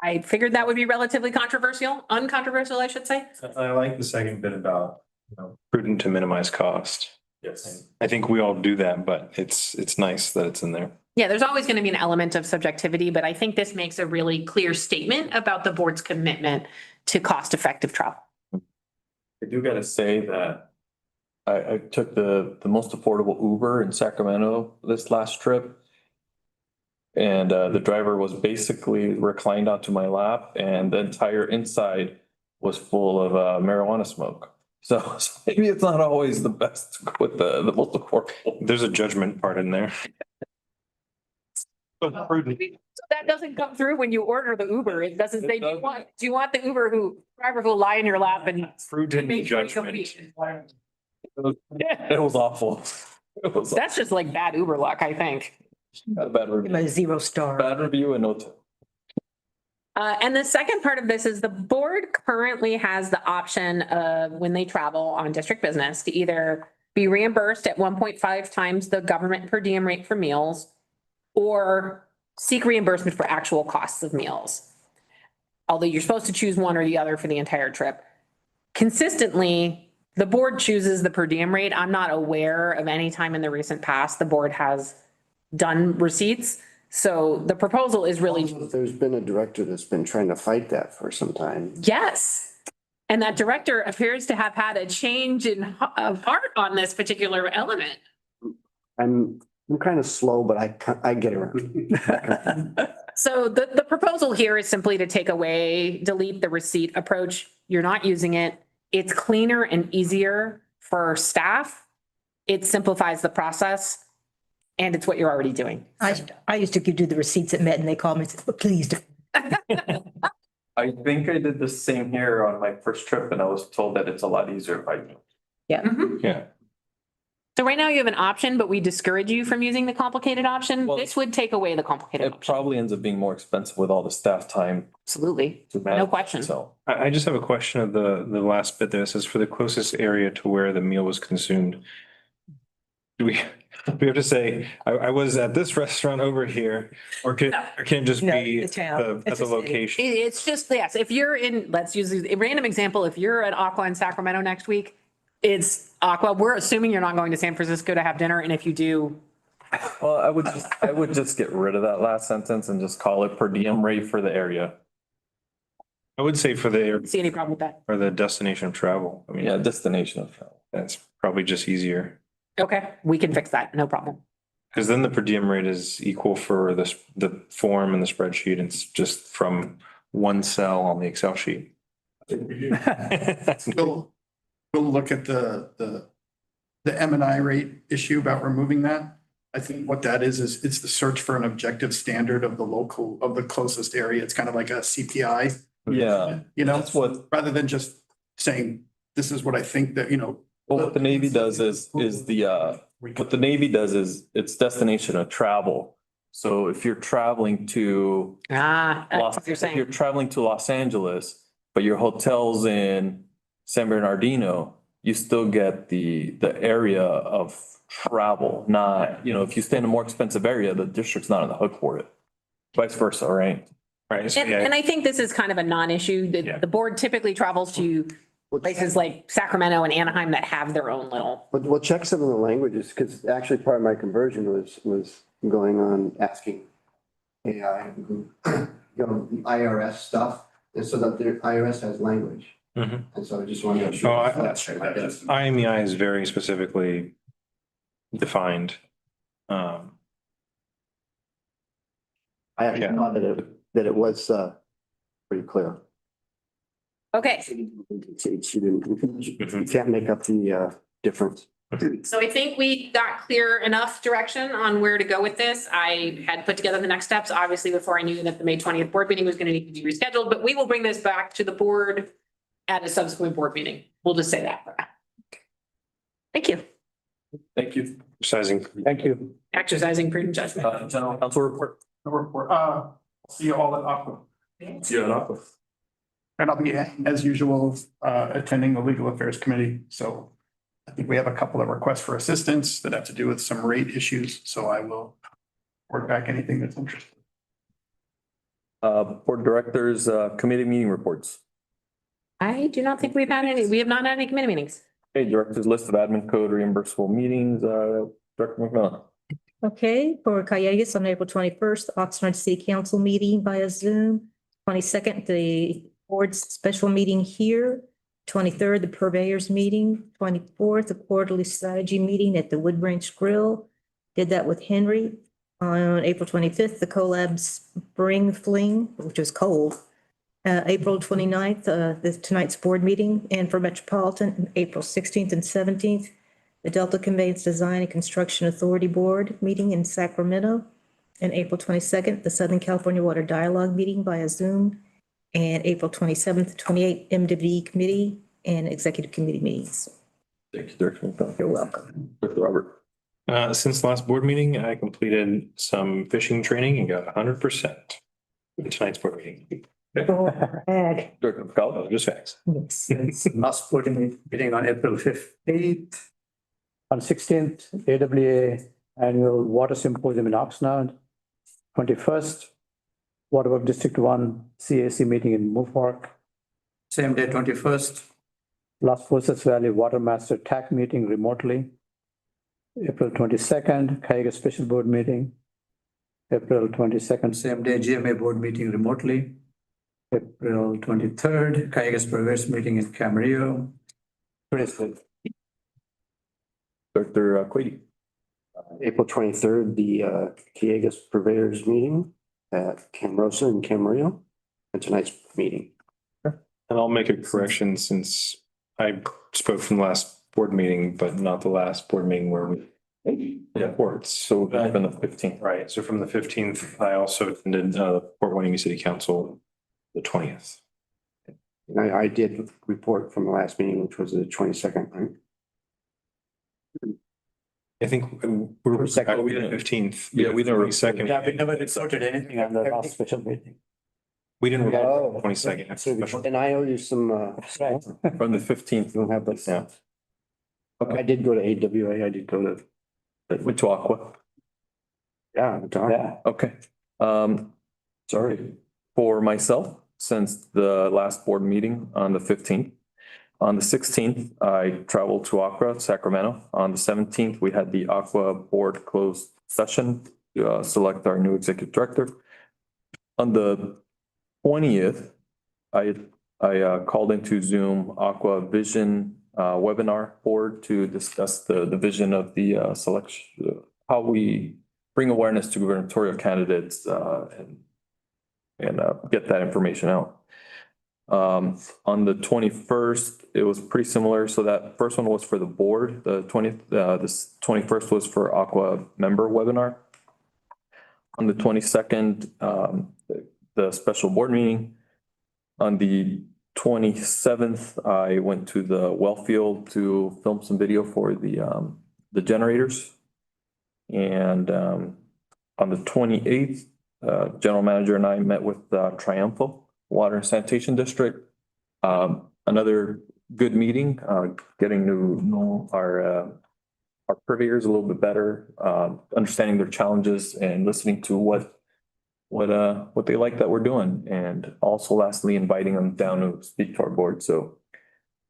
I figured that would be relatively uncontroversial, I should say. I like the second bit about, prudent to minimize cost. Yes. I think we all do that, but it's nice that it's in there. Yeah, there's always going to be an element of subjectivity, but I think this makes a really clear statement about the board's commitment to cost-effective travel. I do gotta say that I took the most affordable Uber in Sacramento this last trip. And the driver was basically reclined onto my lap and the entire inside was full of marijuana smoke. So maybe it's not always the best with the most affordable. There's a judgment part in there. So that doesn't come through when you order the Uber. It doesn't say, do you want the Uber driver who will lie in your lap and Prudent make sure you judgment. complete? It was awful. It was That's just like bad Uber luck, I think. a bad Give him a review. 0 star. Bad review and no tip. And the second part of this is the board currently has the option of when they travel on district business to either be reimbursed at 1.5 times the government per diem rate for meals or seek reimbursement for actual costs of meals. Although you're supposed to choose one or the other for the entire trip. Consistently, the board chooses the per diem rate. I'm not aware of any time in the recent past the board has done receipts. So the proposal is really, There's been a director that's been trying to fight that for some time. yes. And that director appears to have had a change of heart on this particular element. I'm kind of slow, but I get around. So the proposal here is simply to take away, delete the receipt approach. You're not using it. It's cleaner and easier for staff. It simplifies the process. And it's what you're already doing. I used to do the receipts at Met and they called me and said, "Well, please do." I think I did the same here on my first trip and I was told that it's a lot easier if I do. Yeah. So right now you have an option, but we discourage you from using the complicated option. Well, This would take away the complicated It option. probably ends up being more expensive with all the staff time. Absolutely. To manage, No question. So I just have a question of the last bit there. It says for the closest area to where the meal was consumed. Do we have to say, I was at this restaurant over here, or can it just No, be the town. at It's the a city. location? It's just, yes, if you're in, let's use a random example, if you're at Aqua in Sacramento next week, it's Aqua. We're assuming you're not going to San Francisco to have dinner. And if you do, well, I would just get rid of that last sentence and just call it per diem rate for the area. I would say for see any problem with that? the destination of travel. I mean, Yeah, destination of travel. that's probably just easier. Okay, we can fix that. No problem. Because then the per diem rate is equal for the form and the spreadsheet. It's just from one cell on the Excel sheet. We'll look at the M&I rate issue about removing that. I think what that is it's the search for an objective standard of the closest area. It's kind of like a CPI. Yeah, You know, that's what, rather than just saying, this is what I think that, well, what the Navy does is what the Navy does is it's destination of travel. So if you're traveling to That's what you're if you're saying. traveling to Los Angeles, but your hotel's in San Bernardino, you still get the area of travel, not, if you stay in a more expensive area, the district's not on the hook for it. Vice versa, right? Right. So, And I think this is kind of a non-issue. The board typically travels to places like Sacramento and Anaheim that have their own little. But we'll check some of the languages, because actually part of my conversion was going on asking AI, IRS stuff, and so that their IRS has language. Mhm. And so I just wanted to make sure. Oh, I- IMEI is very specifically defined. I actually thought that it was pretty clear. Okay, You can't make up the difference. so I think we got clear enough direction on where to go with this. I had put together the next steps, obviously, before I knew that the May 20th board meeting was going to need to be rescheduled, but we will bring this back to the board at a subsequent board meeting. We'll just say that for now. Thank you. Thank you. Exercising. Thank you. Exercising prudent judgment. General counsel report. No report. See you all at Aqua. Yeah. And I'll be, as usual, attending the Legal Affairs Committee. So I think we have a couple of requests for assistance that have to do with some rate issues. So I will work back anything that's interesting. Board directors, committee meeting reports. I do not think we have not had any committee meetings. Okay, directors list of admin code reimbursable meetings, Director McMillan. Okay, for Calleguas on April 21st, Oxnard City Council meeting via Zoom. 22nd, the board's special meeting here. 23rd, the purveyors meeting. 24th, the quarterly strategy meeting at the Wood Branch Grill. Did that with Henry. On April 25th, the Collab Spring Fling, which was cold. April 29th, tonight's board meeting. And for Metropolitan, April 16th and 17th, the Delta Conveyance Design and Construction Authority Board meeting in Sacramento. And April 22nd, the Southern California Water Dialogue meeting via Zoom. And April 27th, 28th, MWD committee and executive committee meetings. Thank you, Director McMillan. You're welcome. Director Robert. Since the last board meeting, I completed some fishing training and got 100% in tonight's board meeting. Ag. Director McCall. Just facts. Yes. Last board meeting on April 15th. On 16th, AWA Annual Water Symposium in Oxnard. 21st, Waterworks District 1 CAC meeting in Moore Park. Same day, 21st, Las Cruces Valley Water Master TAC meeting remotely. April 22nd, Calleguas Special Board meeting. April 22nd, same day, GMA board meeting remotely. April 23rd, Calleguas Progress meeting in Camarillo. Director Quady. April 23rd, the Calleguas Purveyors meeting at Camarosa and Camarillo, and tonight's meeting. And I'll make a correction since I spoke from the last board meeting, but not the last board meeting where we. Yeah, boards. So It's been the 15th. right. So from the 15th, I also attended Port Hueneme City Council the 20th. I did report from the last meeting, which was the 22nd, right? I think we were Second. we did 15th. Yeah, we didn't- 22nd. Yeah, we never reported anything on the last special meeting. We didn't. Oh. 22nd. And I owe you some, Right. From the 15th. you don't have this. Yeah. I did go to AWA, I did go to, With Aqua. yeah, Don. Yeah. Okay. Sorry. For myself, since the last board meeting on the 15th, on the 16th, I traveled to Aqua, Sacramento. On the 17th, we had the Aqua board closed session to select our new executive director. On the 20th, I called into Zoom Aqua Vision webinar board to discuss the vision of the selection, how we bring awareness to gubernatorial candidates and get that information out. On the 21st, it was pretty similar. So that first one was for the board. This 21st was for Aqua member webinar. On the 22nd, the special board meeting. On the 27th, I went to the well field to film some video for the generators. And on the 28th, general manager and I met with Triumphal Water and Sanitation District. Another good meeting, getting to know our purveyors a little bit better, understanding their challenges and listening to what they like that we're doing. And also lastly, inviting them down to speak to our board. So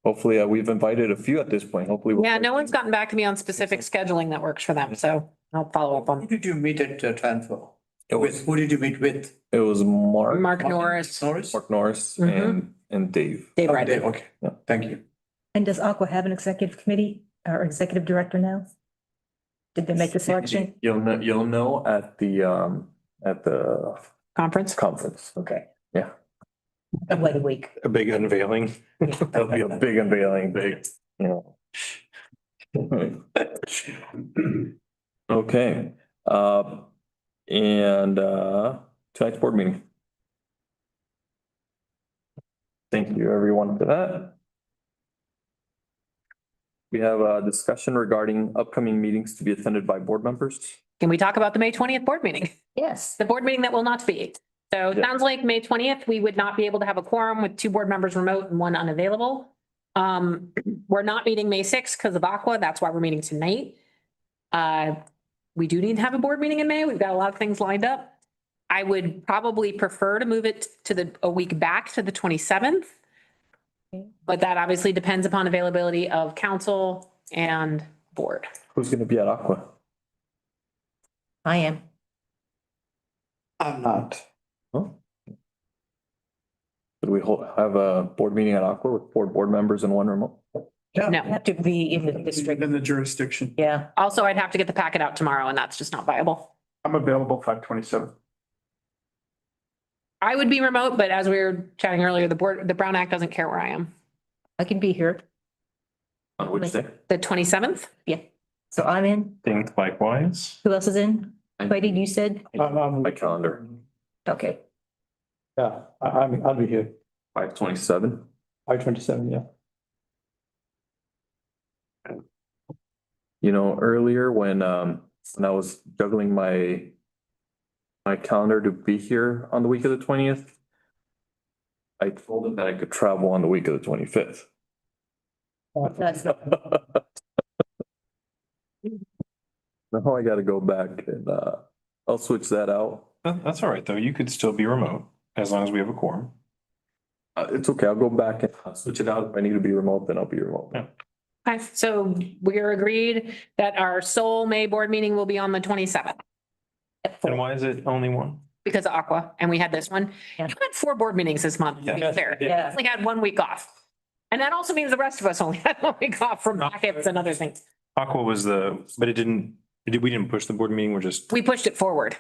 hopefully we've invited a few at this point. Hopefully. Yeah, no one's gotten back to me on specific scheduling that works for them, so I'll follow up Who on. did you meet at Transfer? It was, Who did you meet with? it was Mark Mark Norris, Norris? Norris Mhm. and Dave. Dave Oh, Reddick. Dave, okay, Yeah. thank you. And does Aqua have an executive committee or executive director now? Did they make the selection? You'll know at the Conference. conference. Okay. Yeah. Wait a week. A big unveiling. There'll be a big unveiling, Okay, and tonight's board meeting. Thank you everyone for that. We have a discussion regarding upcoming meetings to be attended by board members. Can we talk about the May 20th board meeting? Yes. The board meeting that will not be. So it Yeah. sounds like May 20th, we would not be able to have a quorum with 2 board members remote and 1 unavailable. We're not meeting May 6th because of Aqua. That's why we're meeting tonight. We do need to have a board meeting in May. We've got a lot of things lined up. I would probably prefer to move it to a week back to the 27th. But that obviously depends upon availability of council and board. Who's gonna be at Aqua? I am. I'm not. Did we have a board meeting at Aqua with 4 board members and 1 remote? No. You have to be in the district. In the jurisdiction. Yeah. Also, I'd have to get the packet out tomorrow and that's just not viable. I'm available 5/27. I would be remote, but as we were chatting earlier, the Brown Act doesn't care where I am. I can be here. On which day? The 27th? Yeah. So I'm in. Think likewise. Who else is in? Heidi, you said? My calendar, Okay. Yeah, I'll be here, 5/27. 5/27, yeah. You know, earlier when I was juggling my calendar to be here on the week of the 20th, I told him that I could travel on the week of the 25th. That's Now I gotta go back and I'll switch that out. That's all right, though. You could still be remote as long as we have a quorum. It's okay, I'll go back and I'll switch it out. If I need to be remote, then I'll be remote. Yeah. Okay, so we are agreed that our sole May board meeting will be on the 27th. And why is it only one? because of Aqua, and we had this one. Yeah. You had 4 board meetings this month, to be Yeah. fair. Yeah. Only had 1 week off. And that also means the rest of us only had 1 week off from packets and other things. Aqua was but we didn't push the board meeting, we're just. We pushed it forward.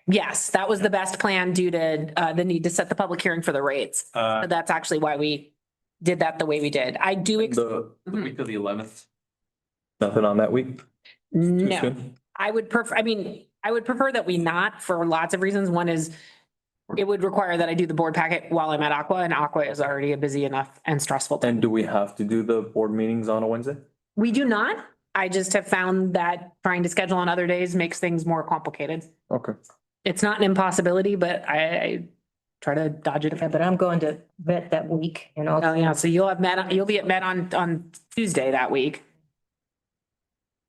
Yes, that was the best plan due to the need to set the public hearing for the rates. So that's actually why we did that the way we did. I do. The week of the 11th. Nothing on that week? Too No, soon? I would prefer that we not, for lots of reasons. One is it would require that I do the board packet while I'm at Aqua, and Aqua is already a busy enough and stressful time. And do we have to do the board meetings on a Wednesday? We do not. I just have found that trying to schedule on other days makes things more complicated. Okay. It's not an impossibility, but I try to dodge it. But I'm going to vet that week and Oh, also. yeah, so you'll be at Met on Tuesday that week.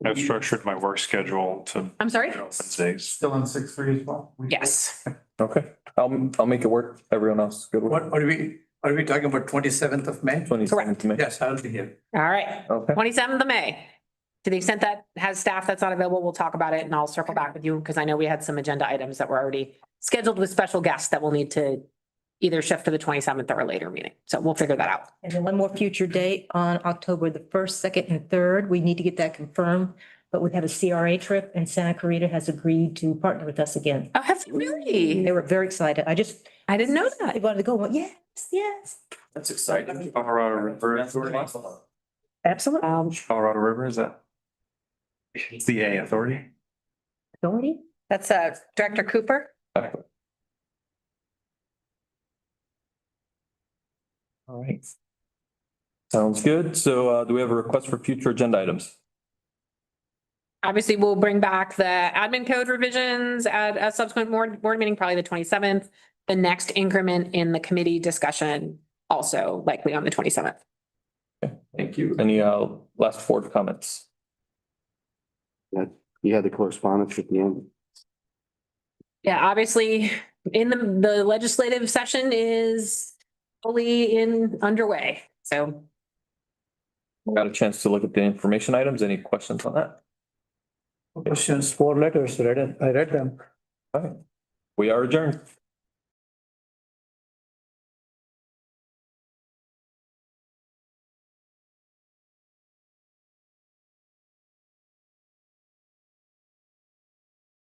I've structured my work schedule to I'm sorry? Wednesdays. Still on 6/3 as well? Yes. Okay, I'll make it work. Everyone else, good work. What are we talking about 27th of May? 27th May. Yes, I'll be here. All right. Okay. 27th of May. To the extent that has staff that's not available, we'll talk about it and I'll circle back with you because I know we had some agenda items that were already scheduled with special guests that will need to either shift to the 27th or a later meeting. So we'll figure that out. And then one more future date on October the 1st, 2nd, and 3rd. We need to get that confirmed. But we have a CRA trip and Santa Clarita has agreed to partner with us again. Oh, have you really? They were very excited. I didn't know that. They wanted to go, yes, yes. That's exciting. Colorado River Authority. Absolutely. Colorado River, is that? It's the A authority? Authority? That's Director Cooper. All right. Sounds good. So do we have a request for future agenda items? Obviously, we'll bring back the admin code revisions at a subsequent board meeting, probably the 27th. The next increment in the committee discussion, also likely on the 27th. Okay, thank you. Any last board comments? You had the correspondence at the end. Yeah, obviously, in the legislative session is fully underway, so. Got a chance to look at the information items. Any questions on that? Questions, 4 letters, I read them. All right. We are adjourned.